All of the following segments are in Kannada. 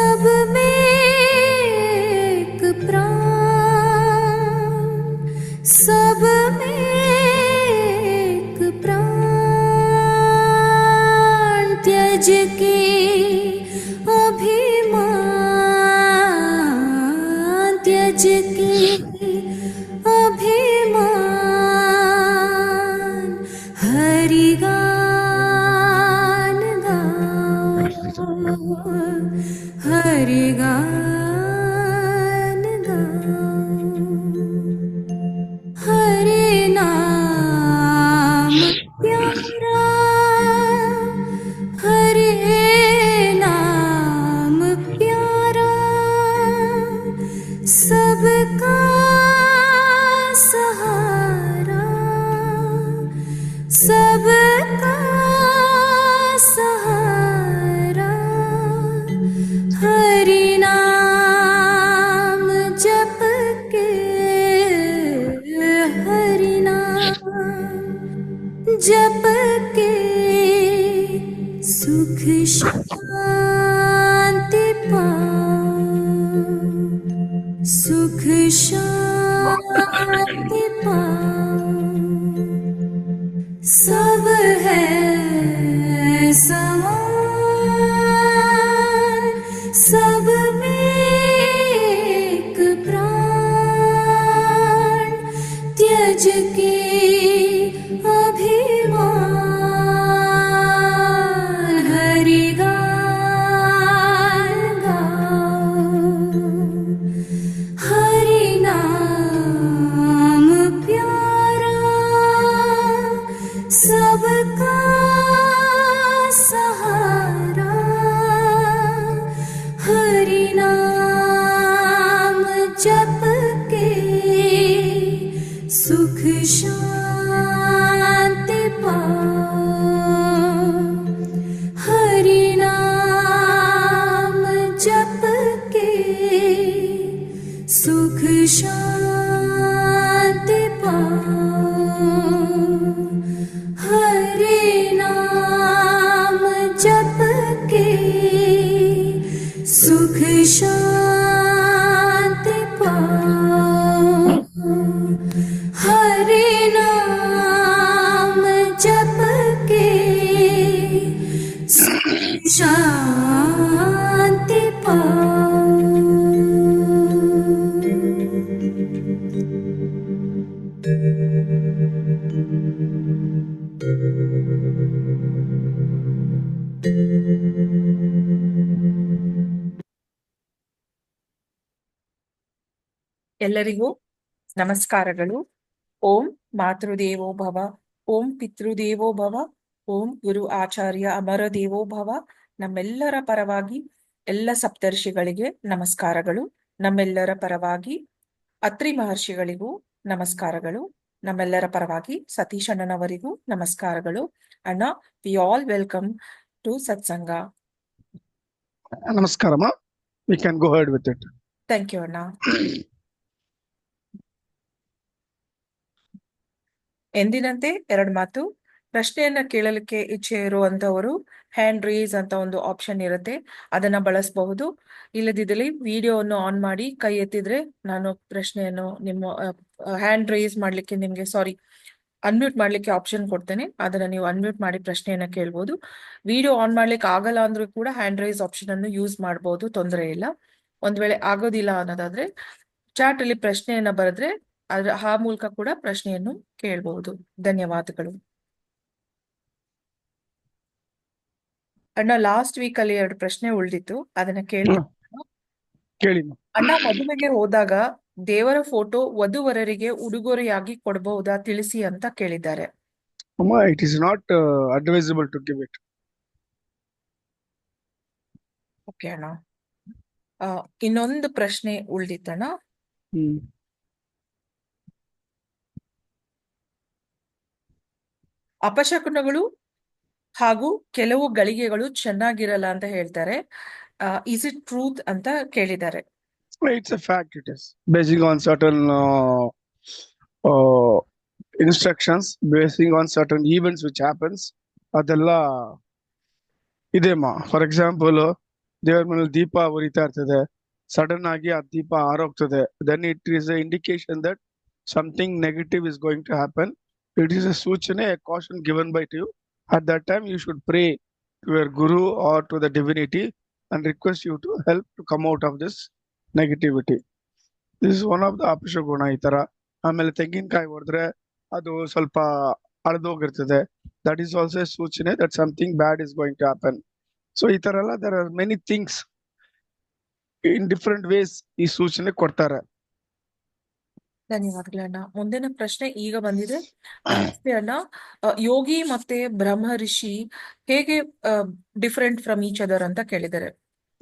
सब में एक प्राण, सब में एक प्राण, त्यज के अभिमान, त्यज के अभिमान, हरि गान गाओ, हरि गान गाओ, हरि नाम प्यारा, हरि नाम प्यारा, सबका सहारा, सबका सहारा, हरि नाम जप के, हरि नाम जप के, सुख शांति पाओ, सुख शांति पाओ, सब है समान, सब में एक प्राण, त्यज के अभिमान, हरि गान गाओ, हरि नाम प्यारा, सबका सहारा, हरि नाम जप के, सुख शांति पाओ, हरि नाम जप के, सुख शांति पाओ, हरि नाम जप के, सुख शांति पाओ, हरि नाम जप के, सुख शांति पाओ। ಎಲ್ಲರಿಗೂ ನಮಸ್ಕಾರಗಳು. ಓಂ ಮಾತೃದೇವೋ ಭವ, ಓಂ ಪಿತೃದೇವೋ ಭವ, ಓಂ ಗುರು ಆಚಾರ್ಯ ಅಮರ ದೇವೋ ಭವ. ನಮ್ಮೆಲ್ಲರ ಪರವಾಗಿ ಎಲ್ಲ ಸಪ್ತರ್ಷಿಗಳಿಗೆ ನಮಸ್ಕಾರಗಳು. ನಮ್ಮೆಲ್ಲರ ಪರವಾಗಿ ಅತ್ರಿ ಮಹರ್ಷಿಗಳಿಗೂ ನಮಸ್ಕಾರಗಳು. ನಮ್ಮೆಲ್ಲರ ಪರವಾಗಿ ಸತೀಶ್ ಅಣ್ಣನವರಿಗೂ ನಮಸ್ಕಾರಗಳು. ಅಣ್ಣ, ವಿ ಆಲ್ ವೆಲ್ಕಮ್ ಟು ಸತ್ಸಂಗ. ನಮಸ್ಕಾರಮ್ಮ. We can go ahead with it. Thank you ಅಣ್ಣ. ಎಂದಿನಂತೆ ಎರಡು ಮಾತು. ಪ್ರಶ್ನೆಯನ್ನ ಕೇಳಲಿಕ್ಕೆ ಇಚ್ಛೆ ಇರುವಂತವರು ಹ್ಯಾಂಡ್ ರೇಸ್ ಅಂತ ಒಂದು ಆಪ್ಷನ್ ಇರುತ್ತೆ, ಅದನ್ನ ಬಳಸಬಹುದು. ಇಲ್ಲದಿದ್ದಲ್ಲಿ ವಿಡಿಯೋವನ್ನು ಆನ್ ಮಾಡಿ ಕೈ ಎತ್ತಿದ್ರೆ ನಾನು ಪ್ರಶ್ನೆಯನ್ನು ನಿಮ್ಮ ಹ್ಯಾಂಡ್ ರೇಸ್ ಮಾಡ್ಲಿಕ್ಕೆ ನಿಮ್ಗೆ ಅನ್ಮ್ಯೂಟ್ ಮಾಡ್ಲಿಕ್ಕೆ ಆಪ್ಷನ್ ಕೊಡ್ತೇನೆ. ಅದನ್ನ ನೀವು ಅನ್ಮ್ಯೂಟ್ ಮಾಡಿ ಪ್ರಶ್ನೆಯನ್ನ ಕೇಳ್ಬೋದು. ವಿಡಿಯೋ ಆನ್ ಮಾಡ್ಲಿಕ್ಕೆ ಆಗಲ್ಲ ಅಂದ್ರೂ ಕೂಡ ಹ್ಯಾಂಡ್ ರೈಸ್ ಆಪ್ಷನ್ ಅನ್ನು ಯೂಸ್ ಮಾಡಬಹುದು, ತೊಂದರೆ ಇಲ್ಲ. ಒಂದ್ ವೇಳೆ ಆಗೋದಿಲ್ಲ ಅನ್ನೋದಾದ್ರೆ ಚಾಟ್ ಅಲ್ಲಿ ಪ್ರಶ್ನೆಯನ್ನ ಬರೆದ್ರೆ ಆ ಮೂಲಕ ಕೂಡ ಪ್ರಶ್ನೆಯನ್ನು ಕೇಳಬಹುದು. ಧನ್ಯವಾದಗಳು. ಅಣ್ಣ, ಲಾಸ್ಟ್ ವೀಕ್ ಅಲ್ಲಿ 2 ಪ್ರಶ್ನೆ ಉಳಿದಿತ್ತು, ಅದನ್ನ ಕೇಳಿ. ಅಣ್ಣ, ಮದುವೆಗೆ ಹೋದಾಗ ದೇವರ ಫೋಟೋ ವಧುವರರಿಗೆ ಉಡುಗೊರೆಯಾಗಿ ಕೊಡಬಹುದಾ ತಿಳಿಸಿ ಅಂತ ಕೇಳಿದ್ದಾರೆ. It is not advisable to give it. Okay ಅಣ್ಣ. ಇನ್ನೊಂದು ಪ್ರಶ್ನೆ ಉಳಿದಿತ್ತಣ್ಣ. ಅಪಶಕುನಗಳು ಹಾಗೂ ಕೆಲವು ಗಳಿಗೆಗಳು ಚೆನ್ನಾಗಿರಲ್ಲ ಅಂತ ಹೇಳ್ತಾರೆ. ಇಸ್ ಇಟ್ ಟ್ರೂತ್ ಅಂತ ಕೇಳಿದ್ದಾರೆ. It's a fact. It is basing on certain instructions, basing on certain events which happens. ಅದೆಲ್ಲ ಇದೆಮ್ಮ. ಫಾರ್ ಎಕ್ಸಾಂಪಲ್, ದೇವರ ಮನೇಲಿ ದೀಪ ಉರಿತಾ ಇರ್ತದೆ, ಸಡನ್ ಆಗಿ ಆ ದೀಪ ಆರೋಗ್ತದೆ, then it is a indication that something negative is going to happen. It is a ಸೂಚನೆ, a caution given by to you. At that time you should pray to your guru or to the divinity and request you to help to come out of this negativity. This is one of the ಅಪಶಗುಣ ಈ ತರ. ಆಮೇಲೆ ತೆಂಗಿನಕಾಯಿ ಹೊಡೆದ್ರೆ ಅದು ಸ್ವಲ್ಪ ಅಳ್ದೋಗಿರ್ತದೆ, ದಟ್ ಈಸ್ ಆಲ್ಸೋ ಎ ಸೂಚನೆ that something bad is going to happen. So ಈ ತರ ಎಲ್ಲ there are many things in different ways ಈ ಸೂಚನೆ ಕೊಡ್ತಾರೆ. ಧನ್ಯವಾದಗಳಣ್ಣ. ಮುಂದಿನ ಪ್ರಶ್ನೆ ಈಗ ಬಂದಿದೆ. ನಮಸ್ತೆ ಅಣ್ಣ. ಯೋಗಿ ಮತ್ತೆ ಬ್ರಹ್ಮ ಋಷಿ ಹೇಗೆ ಡಿಫರೆಂಟ್ ಫ್ರಮ್ ಈಚ್ ಅದರ್ ಅಂತ ಕೇಳಿದ್ದಾರೆ.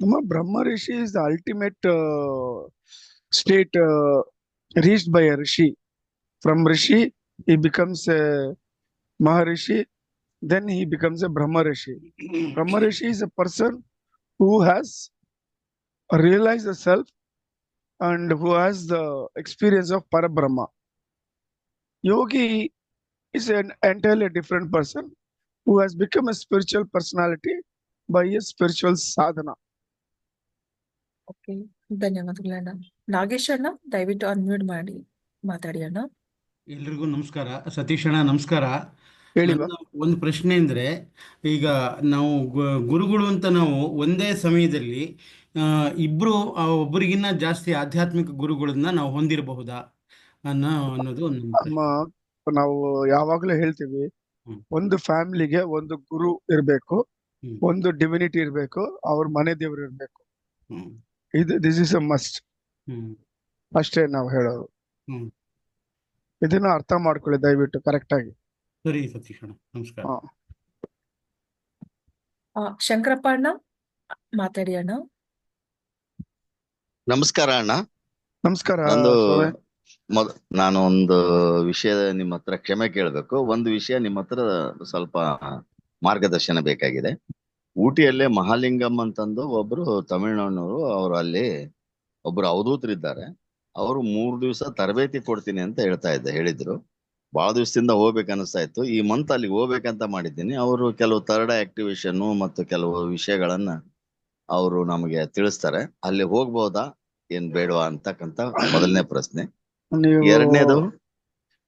ನಮ್ಮ Brahma rishi is the ultimate state reached by a rishi. From rishi he becomes a maharishi, then he becomes a brahma rishi. Brahma rishi is a person who has realized the self and who has the experience of Parabrahma. Yogi is an entirely different person who has become a spiritual personality by a spiritual sadhana. Okay, ಧನ್ಯವಾದಗಳಣ್ಣ. ನಾಗೇಶ್ ಅಣ್ಣ, ದಯವಿಟ್ಟು ಅನ್ಮ್ಯೂಟ್ ಮಾಡಿ ಮಾತಾಡಿ ಅಣ್ಣ. ಎಲ್ರಿಗೂ ನಮಸ್ಕಾರ. ಸತೀಶ್ ಅಣ್ಣ ನಮಸ್ಕಾರ. ಹೇಳಿ ಬಾ. ನನ್ನ ಒಂದು ಪ್ರಶ್ನೆ ಅಂದರೆ, ಈಗ ನಾವು ಗುರುಗಳು ಅಂತ ನಾವು ಒಂದೇ ಸಮಯದಲ್ಲಿ ಇಬ್ಬರು ಒಬ್ಬರಿಗಿನ್ನ ಜಾಸ್ತಿ ಆಧ್ಯಾತ್ಮಿಕ ಗುರುಗಳನ್ನ ನಾವು ಹೊಂದಿರಬಹುದಾ ಅನ್ನೋದು ಒಂದು ಪ್ರಶ್ನೆ. ನಾವು ಯಾವಾಗ್ಲೂ ಹೇಳ್ತೀವಿ, ಹ್ಮ್. ಒಂದು ಫ್ಯಾಮಿಲಿಗೆ ಒಂದು ಗುರು ಇರ್ಬೇಕು, ಹ್ಮ್. ಒಂದು ಡಿವಿನಿಟಿ ಇರ್ಬೇಕು, ಅವ್ರ ಮನೆ ದೇವ್ರು ಇರ್ಬೇಕು. Hmm. This is a must. Hmm. ಅಷ್ಟೇ ನಾವು ಹೇಳೋದು. ಹ್ಮ್. ಇದನ್ನ ಅರ್ಥ ಮಾಡ್ಕೊಳ್ಳಿ ದಯವಿಟ್ಟು ಕರೆಕ್ಟ್ ಆಗಿ. ಸರಿ ಸತೀಶ್ ಅಣ್ಣ, ನಮಸ್ಕಾರ. ಶಂಕರಪ್ಪ ಅಣ್ಣ, ಮಾತಾಡಿ ಅಣ್ಣ. ನಮಸ್ಕಾರ ಅಣ್ಣ. ನಮಸ್ಕಾರ ನಂದು ಸ್ವಾಮಿ. ನಾನು ಒಂದು ವಿಷಯ ನಿಮ್ಮ ಹತ್ರ ಕ್ಷಮೆ ಕೇಳಬೇಕು. ಒಂದು ವಿಷಯ ನಿಮ್ಮ ಹತ್ರ ಸ್ವಲ್ಪ ಮಾರ್ಗದರ್ಶನ ಬೇಕಾಗಿದೆ. ಊಟಿಯಲ್ಲೇ ಮಹಾಲಿಂಗಂ ಅಂತಂದು ಒಬ್ರು ತಮಿಳ್ನಾಡಿನವರು, ಅವರು ಅಲ್ಲಿ ಒಬ್ರು ಅವಧೂತರಿದ್ದಾರೆ. ಅವರು 3 ದಿವಸ ತರಬೇತಿ ಕೊಡ್ತೀನಿ ಅಂತ ಹೇಳಿದ್ರು. ಬಹಳ ದಿವಸದಿಂದ ಹೋಗ್ಬೇಕು ಅನಿಸ್ತಾ ಇತ್ತು. ಈ ಮಂತ್ ಅಲ್ಲಿಗೆ ಹೋಗ್ಬೇಕಂತ ಮಾಡಿದ್ದೀನಿ. ಅವರು ಕೆಲವು ಥರ್ಡ್ ಆಕ್ಟಿವೇಶನ್ ಮತ್ತು ಕೆಲವು ವಿಷಯಗಳನ್ನ ಅವರು ನಮಗೆ ತಿಳಿಸ್ತಾರೆ. ಅಲ್ಲಿ ಹೋಗ್ಬೋದಾ ಏನ್ ಬೇಡವಾ ಅಂತಕ್ಕಂತ ಮೊದಲನೇ ಪ್ರಶ್ನೆ. ಎರಡನೇದು,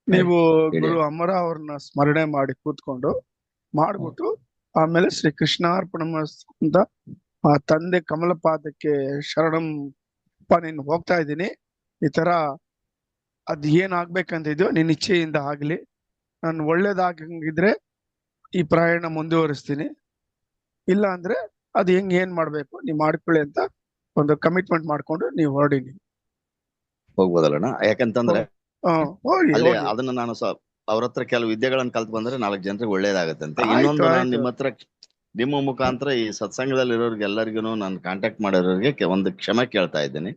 ನೀವು ಹೇಳಿ. ಗುರು ಅಮರ ಅವ್ರನ್ನ ಸ್ಮರಣೆ ಮಾಡಿ ಕೂತ್ಕೊಂಡು ಮಾಡ್ಬಿಟ್ಟು ಆಮೇಲೆ ಶ್ರೀ ಕೃಷ್ಣಾರ್ಪಣಮಸ್ತು ಅಂತ ಆ ತಂದೆ ಕಮಲಪಾದಕ್ಕೆ ಶರಣಂ ನೀನು ಹೋಗ್ತಾ ಇದ್ದೀನಿ, ಈ ತರ ಅದ್ ಏನ್ ಆಗ್ಬೇಕಂತಿದ್ಯೋ ನಿನ್ನ ಇಚ್ಛೆಯಿಂದ ಆಗ್ಲಿ, ನಾನು ಒಳ್ಳೇದಾಗಂಗಿದ್ರೆ ಈ ಪ್ರಯಾಣ ಮುಂದುವರಿಸ್ತೀನಿ, ಇಲ್ಲ ಅಂದ್ರೆ ಅದ್ ಏನ್ ಮಾಡ್ಬೇಕು ನೀವ್ ಮಾಡ್ಕೊಳ್ಳಿ ಅಂತ ಒಂದು ಕಮಿಟ್ಮೆಂಟ್ ಮಾಡ್ಕೊಂಡು ನೀವು ಹೊರಡಿನಿ. ಹೋಗ್ಬೋದಲ್ಲಣ್ಣ? ಯಾಕಂತಂದ್ರೆ ಹೋಗಿ ಅಲ್ಲಿ ಹೋಗಿ. ಅದನ್ನ ನಾನು ಅವ್ರ ಹತ್ರ ಕೆಲವು ವಿದ್ಯೆಗಳನ್ನ ಕಲ್ತ್ ಬಂದ್ರೆ 4 ಜನರಿಗೆ ಒಳ್ಳೇದಾಗತ್ತಂತೆ. ಆಯ್ತು, ಇನ್ನೊಂದು, ನಾನು ಆಯ್ತು. ನಿಮ್ಮ ಹತ್ರ ನಿಮ್ಮ ಮುಖಾಂತರ ಈ ಸತ್ಸಂಗದಲ್ಲಿ ಇರೋರ್ಗೆ ಎಲ್ಲರಿಗೂ ನಾನು ಕಾಂಟ್ಯಾಕ್ಟ್ ಮಾಡಿರೋರಿಗೆ ಒಂದು ಕ್ಷಮೆ ಕೇಳ್ತಾ ಇದ್ದೀನಿ.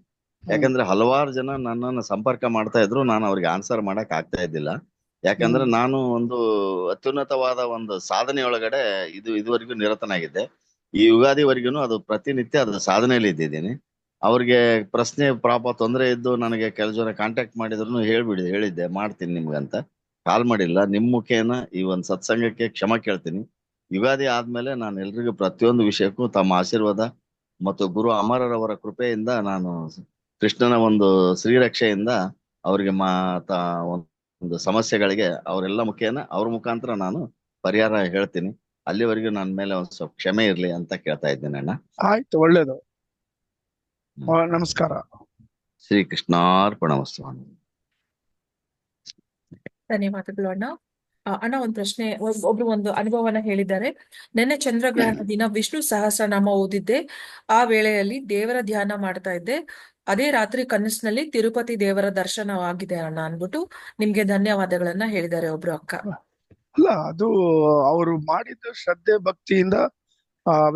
ಯಾಕಂದ್ರೆ ಹಲವಾರು ಜನ ನನ್ನನ್ನು ಸಂಪರ್ಕ ಮಾಡ್ತಾ ಇದ್ರು, ನಾನು ಅವ್ರಿಗೆ ಆನ್ಸರ್ ಮಾಡಕ್ ಆಗ್ತಾ ಇದ್ದಿಲ್ಲ. ಯಾಕಂದ್ರೆ ನಾನು ಒಂದು ಅತ್ಯುನ್ನತವಾದ ಒಂದು ಸಾಧನೆಯೊಳಗಡೆ ಇದುವರೆಗೂ ನಿರತನಾಗಿದ್ದೆ. ಈ ಯುಗಾದಿವರೆಗೂ ಅದು ಪ್ರತಿನಿತ್ಯ ಅದು ಸಾಧನೆಯಲ್ಲಿ ಇದ್ದಿದ್ದೀನಿ. ಅವ್ರಿಗೆ ಪ್ರಶ್ನೆ ತೊಂದರೆ ಇದ್ದು ನನಗೆ ಕೆಲವು ಜನ ಕಾಂಟ್ಯಾಕ್ಟ್ ಮಾಡಿದ್ರು ಹೇಳಿದ್ದೆ ಮಾಡ್ತೀನಿ ನಿಮ್ಗಂತ. ಕಾಲ್ ಮಾಡಿಲ್ಲ. ನಿಮ್ ಮುಖೇನ ಈ ಒಂದು ಸತ್ಸಂಗಕ್ಕೆ ಕ್ಷಮೆ ಕೇಳ್ತೀನಿ. ಯುಗಾದಿ ಆದ್ಮೇಲೆ ನಾನು ಎಲ್ರಿಗೂ ಪ್ರತಿಯೊಂದು ವಿಷಯಕ್ಕೂ ತಮ್ಮ ಆಶೀರ್ವಾದ ಮತ್ತು ಗುರು ಅಮರರವರ ಕೃಪೆಯಿಂದ ನಾನು ಕೃಷ್ಣನ ಒಂದು ಶ್ರೀರಕ್ಷೆಯಿಂದ ಅವ್ರಿಗೆ ಒಂದು ಸಮಸ್ಯೆಗಳಿಗೆ ಅವರೆಲ್ಲ ಅವ್ರ ಮುಖಾಂತರ ನಾನು ಪರಿಹಾರ ಹೇಳ್ತೀನಿ. ಅಲ್ಲಿವರೆಗೂ ನನ್ನ ಮೇಲೆ ಒಂದ್ ಸ್ವಲ್ಪ ಕ್ಷಮೆ ಇರ್ಲಿ ಅಂತ ಕೇಳ್ತಾ ಇದ್ದೇನೆ ಅಣ್ಣ. ಆಯ್ತು, ಒಳ್ಳೇದು. ನಮಸ್ಕಾರ. ಶ್ರೀ ಕೃಷ್ಣಾರ್ಪಣಮಸ್ತು. ಧನ್ಯವಾದಗಳು ಅಣ್ಣ. ಅಣ್ಣ, ಒಂದು ಪ್ರಶ್ನೆ. ಒಬ್ರು ಒಂದು ಅನುಭವನ ಹೇಳಿದ್ದಾರೆ. ನೆನ್ನೆ ಚಂದ್ರಗ್ರಹಣ ದಿನ ವಿಷ್ಣು ಸಹಸ್ರನಾಮ ಓದಿದ್ದೆ. ಆ ವೇಳೆಯಲ್ಲಿ ದೇವರ ಧ್ಯಾನ ಮಾಡ್ತಾ ಇದ್ದೆ. ಅದೇ ರಾತ್ರಿ ಕನಸಿನಲ್ಲಿ ತಿರುಪತಿ ದೇವರ ದರ್ಶನವಾಗಿದೆ ಅಣ್ಣ ಅನ್ಬಿಟ್ಟು ನಿಮ್ಗೆ ಧನ್ಯವಾದಗಳನ್ನ ಹೇಳಿದ್ದಾರೆ ಒಬ್ರು ಅಕ್ಕ. ಅಲ್ಲ, ಅದು ಅವರು ಮಾಡಿದ್ದು ಶ್ರದ್ಧೆ ಭಕ್ತಿಯಿಂದ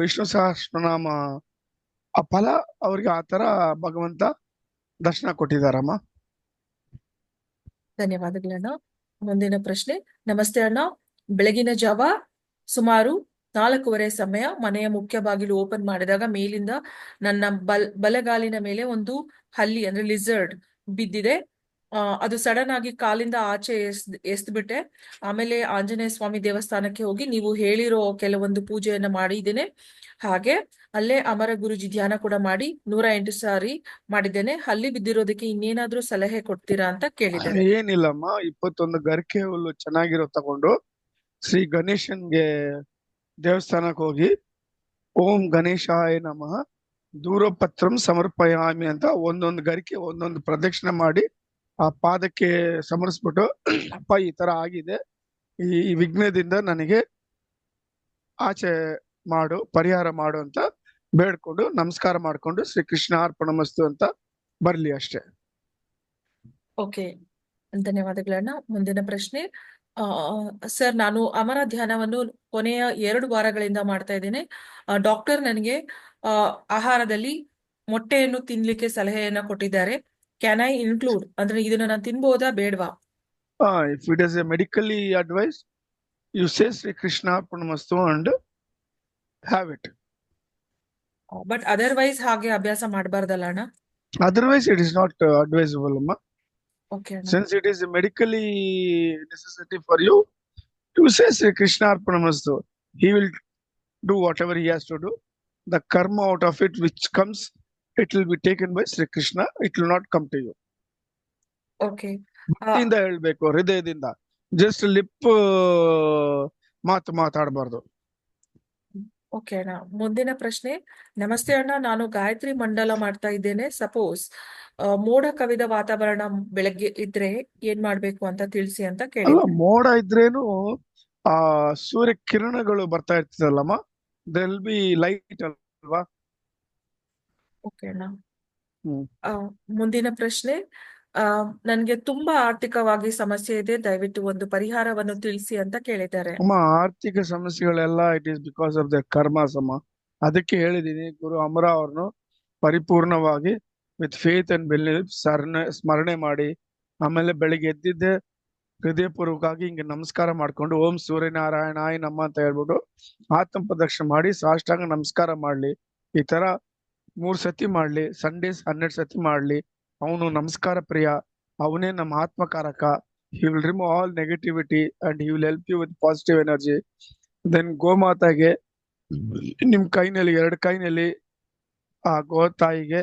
ವಿಷ್ಣು ಸಹಸ್ರನಾಮ ಆ ಫಲ ಅವ್ರಿಗೆ ಆತರ ಭಗವಂತ ದರ್ಶನ ಕೊಟ್ಟಿದಾರಮ್ಮ. ಧನ್ಯವಾದಗಳಣ್ಣ. ಮುಂದಿನ ಪ್ರಶ್ನೆ. ನಮಸ್ತೆ ಅಣ್ಣ. ಬೆಳಗಿನ ಜಾವ ಸುಮಾರು 4:15 ಸಮಯ ಮನೆಯ ಮುಖ್ಯ ಬಾಗಿಲು ಓಪನ್ ಮಾಡಿದಾಗ ಮೇಲಿಂದ ನನ್ನ ಬಲಗಾಲಿನ ಮೇಲೆ ಒಂದು ಹಲ್ಲಿ ಅಂದ್ರೆ ಲಿಸರ್ಡ್ ಬಿದ್ದಿದೆ. ಅದು ಸಡನ್ ಆಗಿ ಕಾಲಿಂದ ಆಚೆ ಎಸ್ದ್ಬಿಟ್ಟೆ. ಆಮೇಲೆ ಆಂಜನೇಯ ಸ್ವಾಮಿ ದೇವಸ್ಥಾನಕ್ಕೆ ಹೋಗಿ ನೀವು ಹೇಳಿರೋ ಕೆಲವೊಂದು ಪೂಜೆಯನ್ನ ಮಾಡಿದ್ದೇನೆ. ಹಾಗೆ ಅಲ್ಲೇ ಅಮರ ಗುರುಜಿ ಧ್ಯಾನ ಕೂಡ ಮಾಡಿ 108 ಸಾರಿ ಮಾಡಿದ್ದೇನೆ. ಹಲ್ಲಿ ಬಿದ್ದಿರೋದಕ್ಕೆ ಇನ್ನೇನಾದ್ರೂ ಸಲಹೆ ಕೊಡ್ತೀರಾ ಅಂತ ಕೇಳಿದ್ದಾರೆ. ಏನಿಲ್ಲಮ್ಮ, 21 ಗರಿಕೆ ಹುಲ್ಲು ಚೆನ್ನಾಗಿರೋ ತಗೊಂಡು ಶ್ರೀ ಗಣೇಶನ್ಗೆ ದೇವಸ್ಥಾನಕ್ಕೆ ಹೋಗಿ ಓಂ ಗಣೇಶಾಯ ನಮಃ ದೂರಪತ್ರಂ ಸಮರ್ಪಯಾಮಿ ಅಂತ ಒಂದೊಂದು ಗರಿಕೆ ಒಂದೊಂದು ಪ್ರದಕ್ಷಿಣೆ ಮಾಡಿ ಆ ಪಾದಕ್ಕೆ ಸಮರ್ಸ್ಬಿಟ್ಟು ಅಪ್ಪ ಈ ತರ ಆಗಿದೆ, ಈ ವಿಘ್ನದಿಂದ ನನಗೆ ಆಚೆ ಮಾಡು, ಪರಿಹಾರ ಮಾಡು ಅಂತ ಬೇಡ್ಕೊಂಡು ನಮಸ್ಕಾರ ಮಾಡ್ಕೊಂಡು ಶ್ರೀ ಕೃಷ್ಣ ಅರ್ಪಣಮಸ್ತು ಅಂತ ಬರ್ಲಿ ಅಷ್ಟೇ. ಓಕೆ, ಧನ್ಯವಾದಗಳನ್ನ. ಮುಂದಿನ ಪ್ರಶ್ನೆ. ಸರ್, ನಾನು ಅಮರ ಧ್ಯಾನವನ್ನು ಕೊನೆಯ 2 ವಾರಗಳಿಂದ ಮಾಡ್ತಾ ಇದ್ದೇನೆ. ಡಾಕ್ಟರ್ ನನಗೆ ಆಹಾರದಲ್ಲಿ ಮೊಟ್ಟೆಯನ್ನು ತಿನ್ಲಿಕ್ಕೆ ಸಲಹೆಯನ್ನ ಕೊಟ್ಟಿದ್ದಾರೆ. ಕ್ಯಾನ್ ಐ ಇನ್ಕ್ಲೂಡ್, ಅಂದ್ರೆ ಇದನ್ನ ನಾನು ತಿನ್ಬಹುದಾ ಬೇಡವಾ? If it is a medically advice, you say Sri Krishna Arpanamastu and have it. But otherwise ಹಾಗೆ ಅಭ್ಯಾಸ ಮಾಡಬಾರ್ದಲ್ಲ ಅಣ್ಣ? Otherwise, it is not advisable, amma. Okay ಅಣ್ಣ. Since it is a medically necessity for you, you say Sri Krishna Arpanamastu. He will do whatever he has to do. The karma out of it which comes, it will be taken by Sri Krishna. It will not come to you. Okay. ಭಕ್ತಿಯಿಂದ ಹೇಳ್ಬೇಕು, ಹೃದಯದಿಂದ. ಜಸ್ಟ್ ಲಿಪ್ ಮಾತಾಡಬಾರ್ದು. ಓಕೆ ಅಣ್ಣ. ಮುಂದಿನ ಪ್ರಶ್ನೆ. ನಮಸ್ತೆ ಅಣ್ಣ, ನಾನು ಗಾಯತ್ರಿ ಮಂಡಲ ಮಾಡ್ತಾ ಇದ್ದೇನೆ. ಸಪೋಸ್ ಮೋಡ ಕವಿದ ವಾತಾವರಣ ಬೆಳಗ್ಗೆ ಇದ್ರೆ ಏನ್ ಮಾಡ್ಬೇಕು ಅಂತ ತಿಳಿಸಿ ಅಂತ ಅಲ್ಲ, ಕೇಳಿದ್ರು. ಮೋಡ ಇದ್ರೇನು ಆ ಸೂರ್ಯ ಕಿರಣಗಳು ಬರ್ತಾ ಇರ್ತದಲ್ಲಮ್ಮ, ದೆಲ್ ಬಿ ಲೈಟ್ ಅಲ್ವಾ? ಓಕೆ ಅಣ್ಣ. ಹ್ಮ್. ಮುಂದಿನ ಪ್ರಶ್ನೆ. ನನ್ಗೆ ತುಂಬಾ ಆರ್ಥಿಕವಾಗಿ ಸಮಸ್ಯೆ ಇದೆ, ದಯವಿಟ್ಟು ಒಂದು ಪರಿಹಾರವನ್ನು ತಿಳಿಸಿ ಅಂತ ಕೇಳಿದ್ದಾರೆ. ಅಮ್ಮ, ಆರ್ಥಿಕ ಸಮಸ್ಯೆಗಳೆಲ್ಲ it is because of the karmas ಅಮ್ಮ. ಅದಕ್ಕೆ ಹೇಳಿದೀನಿ, ಗುರು ಅಮರ ಅವ್ರನ್ನು ಪರಿಪೂರ್ಣವಾಗಿ ವಿತ್ ಫೇತ್ ಅಂಡ್ ಬಿಲೀಫ್ ಸ್ಮರಣೆ ಮಾಡಿ, ಆಮೇಲೆ ಬೆಳಿಗ್ಗೆ ಎದ್ದಿದ್ದೆ ಹೃದಯಪೂರ್ವಕವಾಗಿ ಹಿಂಗೆ ನಮಸ್ಕಾರ ಮಾಡ್ಕೊಂಡು ಓಂ ಸೂರ್ಯನಾರಾಯಣಾಯ ನಮ ಅಂತ ಹೇಳ್ಬಿಟ್ಟು ಆತ್ಮ ಪ್ರದಕ್ಷಿಣೆ ಮಾಡಿ ಸಾಷ್ಟಾಂಗ ನಮಸ್ಕಾರ ಮಾಡ್ಲಿ. ಈ ತರ 3 ಸತಿ ಮಾಡ್ಲಿ, ಸಂಡೇಸ್ 12 ಸತಿ ಮಾಡ್ಲಿ. ಅವನು ನಮಸ್ಕಾರ ಪ್ರಿಯ, ಅವನೇ ನಮ್ಮ ಆತ್ಮಕಾರಕ. He will remove all negativity and he will help you with positive energy. Then ಗೋಮಾತಾಗೆ ನಿಮ್ ಕೈನಲ್ಲಿ 2 ಕೈನಲ್ಲಿ ಆ ಗೋತಾಯಿಗೆ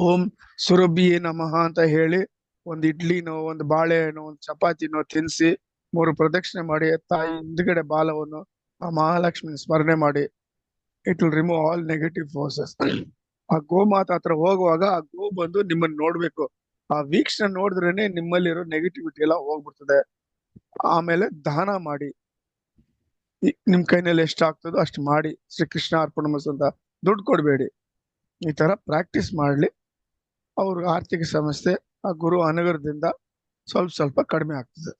ಓಂ ಸುರಭಿಯೇ ನಮಃ ಅಂತ ಹೇಳಿ ಒಂದ್ ಇಡ್ಲಿನೋ, ಒಂದು ಬಾಳೆಹಣ್ಣು, ಒಂದು ಚಪಾತಿನೋ ತಿನ್ಸಿ 3 ಪ್ರದಕ್ಷಿಣೆ ಮಾಡಿ ತಾಯಿ ಹಿಂದ್ಗಡೆ ಬಾಲವನ್ನು ಆ ಮಹಾಲಕ್ಷ್ಮಿ ಸ್ಮರಣೆ ಮಾಡಿ. It will remove all negative forces. ಆ ಗೋಮಾತಾ ಹತ್ರ ಹೋಗುವಾಗ ಆ ಗೋ ಬಂದು ನಿಮ್ಮನ್ನ ನೋಡ್ಬೇಕು. ಆ ವೀಕ್ಷಣೆ ನೋಡಿದ್ರೇನೆ ನಿಮ್ಮಲ್ಲಿರೋ ನೆಗೆಟಿವಿಟಿ ಎಲ್ಲ ಹೋಗ್ಬಿಡ್ತದೆ. ಆಮೇಲೆ ದಾನ ಮಾಡಿ, ನಿಮ್ ಕೈನಲ್ಲಿ ಎಷ್ಟು ಆಗ್ತದೋ ಅಷ್ಟು ಮಾಡಿ. ಶ್ರೀ ಕೃಷ್ಣ ಅರ್ಪಣಮಸ್ತು ಅಂತ ದುಡ್ಡು ಕೊಡ್ಬೇಡಿ. ಈ ತರ ಪ್ರಾಕ್ಟೀಸ್ ಮಾಡ್ಲಿ. ಅವ್ರ ಆರ್ಥಿಕ ಸಮಸ್ಯೆ ಆ ಗುರು ಅನುಗ್ರಹದಿಂದ ಸ್ವಲ್ಪ ಕಡಿಮೆ ಆಗ್ತದೆ.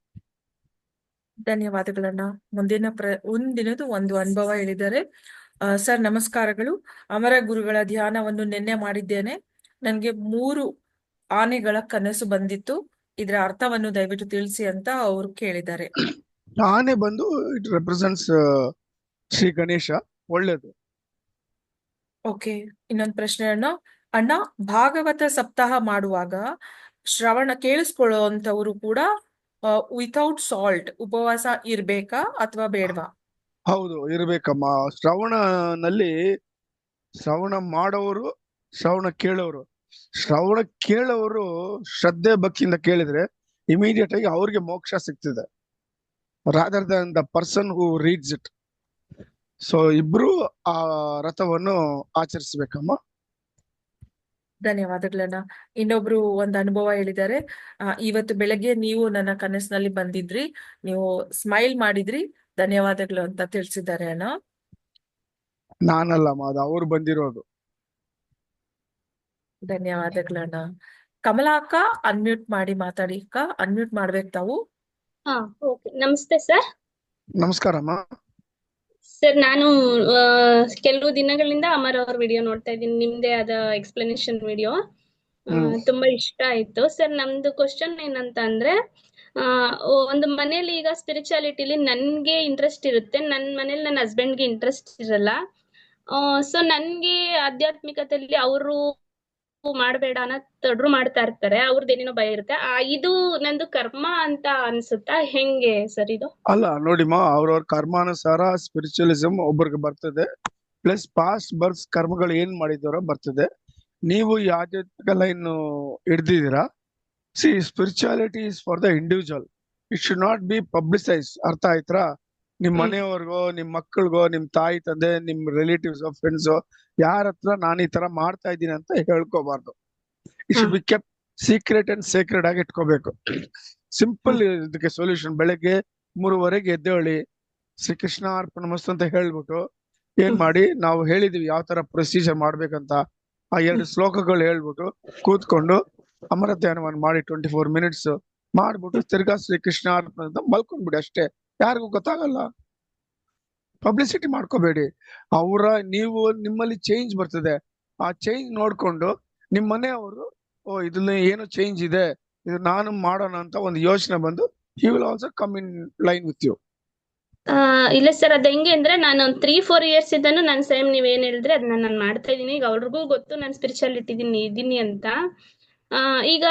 ಧನ್ಯವಾದಗಳನ್ನ. ಮುಂದಿನದು ಒಂದು ಅನುಭವ ಹೇಳಿದ್ದಾರೆ. ಸರ್, ನಮಸ್ಕಾರಗಳು. ಅಮರ ಗುರುಗಳ ಧ್ಯಾನವನ್ನು ನಿನ್ನೆ ಮಾಡಿದ್ದೇನೆ. ನನ್ಗೆ 3 ಆನೆಗಳ ಕನಸು ಬಂದಿತ್ತು. ಇದರ ಅರ್ಥವನ್ನು ದಯವಿಟ್ಟು ತಿಳಿಸಿ ಅಂತ ಅವರು ಕೇಳಿದ್ದಾರೆ. ಆನೆ ಬಂದು ಇಟ್ ರೆಪ್ರೆಸೆಂಟ್ಸ್ ಶ್ರೀ ಗಣೇಶ, ಒಳ್ಳೇದು. ಓಕೆ. ಇನ್ನೊಂದು ಪ್ರಶ್ನೆ ಅಣ್ಣ, ಭಾಗವತ ಸಪ್ತಾಹ ಮಾಡುವಾಗ ಶ್ರವಣ ಕೇಳಿಸ್ಕೊಳ್ಳುವಂತವ್ರು ಕೂಡ ವಿತೌಟ್ ಸಾಲ್ಟ್ ಉಪವಾಸ ಇರ್ಬೇಕಾ ಅಥವಾ ಬೇಡವಾ? ಹೌದು, ಇರ್ಬೇಕಮ್ಮ. ಶ್ರವಣನಲ್ಲಿ ಶ್ರವಣ ಮಾಡೋರು, ಶ್ರವಣ ಕೇಳೋರು ಶ್ರದ್ಧೆ ಭಕ್ತಿಯಿಂದ ಕೇಳಿದ್ರೆ ಇಮಿಡಿಯೇಟ್ ಆಗಿ ಅವ್ರಿಗೆ ಮೋಕ್ಷ ಸಿಗ್ತದೆ, rather than the person who reads it. So ಇಬ್ರು ಆ ರಥವನ್ನು ಆಚರಿಸ್ಬೇಕಮ್ಮ. ಧನ್ಯವಾದಗಳನ್ನ. ಇನ್ನೊಬ್ರು ಒಂದು ಅನುಭವ ಹೇಳಿದ್ದಾರೆ. ಇವತ್ತು ಬೆಳಗ್ಗೆ ನೀವು ನನ್ನ ಕನಸಿನಲ್ಲಿ ಬಂದಿದ್ರಿ, ನೀವು ಸ್ಮೈಲ್ ಮಾಡಿದ್ರಿ, ಧನ್ಯವಾದಗಳು ಅಂತ ತಿಳಿಸಿದ್ದಾರೆ ಅಣ್ಣ. ನಾನಲ್ಲಮ್ಮ, ಅದು ಅವ್ರು ಬಂದಿರೋದು. ಧನ್ಯವಾದಗಳಣ್ಣ. ಕಮಲಾ ಅಕ್ಕ, ಅನ್ಮ್ಯೂಟ್ ಮಾಡಿ ಮಾತಾಡಿ ಅಕ್ಕ. ಅನ್ಮ್ಯೂಟ್ ಮಾಡ್ಬೇಕು ತಾವು. ಓಕೆ. ನಮಸ್ತೆ ಸರ್. ನಮಸ್ಕಾರಮ್ಮ. ಸರ್, ನಾನು ಕೆಲವು ದಿನಗಳಿಂದ ಅಮರ್ ಅವ್ರ ವಿಡಿಯೋ ನೋಡ್ತಾ ಇದ್ದೀನಿ, ನಿಮ್ದೇ ಆದ ಎಕ್ಸ್ಪ್ಲನೇಷನ್ ವಿಡಿಯೋ. ತುಂಬಾ ಇಷ್ಟ ಆಯ್ತು ಸರ್. ನಮ್ದು ಕ್ವಶನ್ ಏನಂತ ಅಂದ್ರೆ, ಒಂದು ಮನೇಲಿ ಈಗ ಸ್ಪಿರಿಚುಯಾಲಿಟಿಲಿ ನನ್ಗೆ ಇಂಟ್ರೆಸ್ಟ್ ಇರುತ್ತೆ, ನನ್ನ ಮನೇಲಿ ನನ್ನ ಹಸ್ಬೆಂಡ್ಗೆ ಇಂಟ್ರೆಸ್ಟ್ ಇರಲ್ಲ. ಸೊ ನನ್ಗೆ ಆಧ್ಯಾತ್ಮಿಕತೆಯಲ್ಲಿ ಅವರು ಮಾಡಬೇಡ ಅನ್ನೋ ತೊಡ್ರು ಮಾಡ್ತಾ ಇರ್ತಾರೆ, ಅವ್ರದ್ದೇನೇನೋ ಭಯ ಇರುತ್ತೆ. ಇದು ನಂದು ಕರ್ಮ ಅಂತ ಅನ್ಸುತ್ತಾ, ಹೆಂಗೆ ಸರ್ ಇದು? ಅಲ್ಲ ನೋಡಿಮ್ಮ, ಅವ್ರವ್ರ ಕರ್ಮಾನುಸಾರ ಸ್ಪಿರಿಚುವಲಿಸಂ ಒಬ್ರಿಗೆ ಬರ್ತದೆ, ಪ್ಲಸ್ ಪಾಸ್ಟ್ ಬರ್ಸ್ ಕರ್ಮಗಳು ಏನ್ ಮಾಡಿದಾರೋ ಬರ್ತದೆ. ನೀವು ಈ ಆಧ್ಯಾತ್ಮಿಕ ಲೈನ್ ಹಿಡ್ದಿದ್ದೀರಾ. See spirituality is for the individual, it should not be publicise. ಅರ್ಥ ಆಯ್ತಾ? ನಿಮ್ ಮನೆಯವ್ರಿಗೋ, ನಿಮ್ ಮಕ್ಕಳಿಗೋ, ನಿಮ್ ತಾಯಿ ತಂದೆ, ನಿಮ್ ರಿಲೇಟಿವ್ಸ್ ಫ್ರೆಂಡ್ಸ್ ಯಾರ ಹತ್ರ ನಾನು ಈ ತರ ಮಾಡ್ತಾ ಇದ್ದೀನಿ ಅಂತ ಹೇಳ್ಕೋಬಾರ್ದು. It should be kept secret and sacred ಆಗಿ ಇಟ್ಕೋಬೇಕು. ಸಿಂಪಲ್ ಇದಕ್ಕೆ ಸೊಲ್ಯೂಷನ್, ಬೆಳಗ್ಗೆ 3:30 ಎದ್ದೇಳಿ ಶ್ರೀ ಕೃಷ್ಣ ಅರ್ಪಣಮಸ್ತು ಅಂತ ಹೇಳ್ಬಿಟ್ಟು ಏನ್ ಮಾಡಿ, ನಾವು ಹೇಳಿದೀವಿ ಯಾವ ತರ ಪ್ರೊಸೀಜರ್ ಮಾಡ್ಬೇಕಂತ, ಆ 2 ಶ್ಲೋಕಗಳು ಹೇಳ್ಬಿಟ್ಟು ಕೂತ್ಕೊಂಡು ಅಮರ ಧ್ಯಾನವನ್ನು ಮಾಡಿ 24 ಮಿನಿಟ್ಸ್ ಮಾಡ್ಬಿಟ್ಟು ತಿರ್ಗಾ ಶ್ರೀ ಕೃಷ್ಣ ಅರ್ಪಣ ಅಂತ ಮಲ್ಕೊಂಡ್ಬಿಡಿ ಅಷ್ಟೇ. ಯಾರಿಗೂ ಗೊತ್ತಾಗಲ್ಲ. ಪಬ್ಲಿಸಿಟಿ ಮಾಡ್ಕೋಬೇಡಿ. ನೀವು ನಿಮ್ಮಲ್ಲಿ ಚೇಂಜ್ ಬರ್ತದೆ. ಆ ಚೇಂಜ್ ನೋಡ್ಕೊಂಡು ನಿಮ್ ಮನೆಯವರು ಇದ್ರಲ್ಲಿ ಏನೋ ಚೇಂಜ್ ಇದೆ, ಇದು ನಾನು ಮಾಡೋಣ ಅಂತ ಒಂದು ಯೋಚನೆ ಬಂದು he will also come in line with you. ಇಲ್ಲ ಸರ್, ಅದ್ ಹೆಂಗೆ ಅಂದ್ರೆ ನಾನು ಒಂದು 3-4 ಇಯರ್ಸ್ ಇದ್ದಾನು ನಾನು ಸೇಮ್ ನೀವೇನ್ ಹೇಳಿದ್ರೆ ಅದನ್ನ ನಾನು ಮಾಡ್ತಾ ಇದೀನಿ. ಈಗ ಅವ್ರಿಗೂ ಗೊತ್ತು ನಾನು ಸ್ಪಿರಿಚುಯಾಲಿಟಿ ಇದೀನಿ ಅಂತ. ಈಗ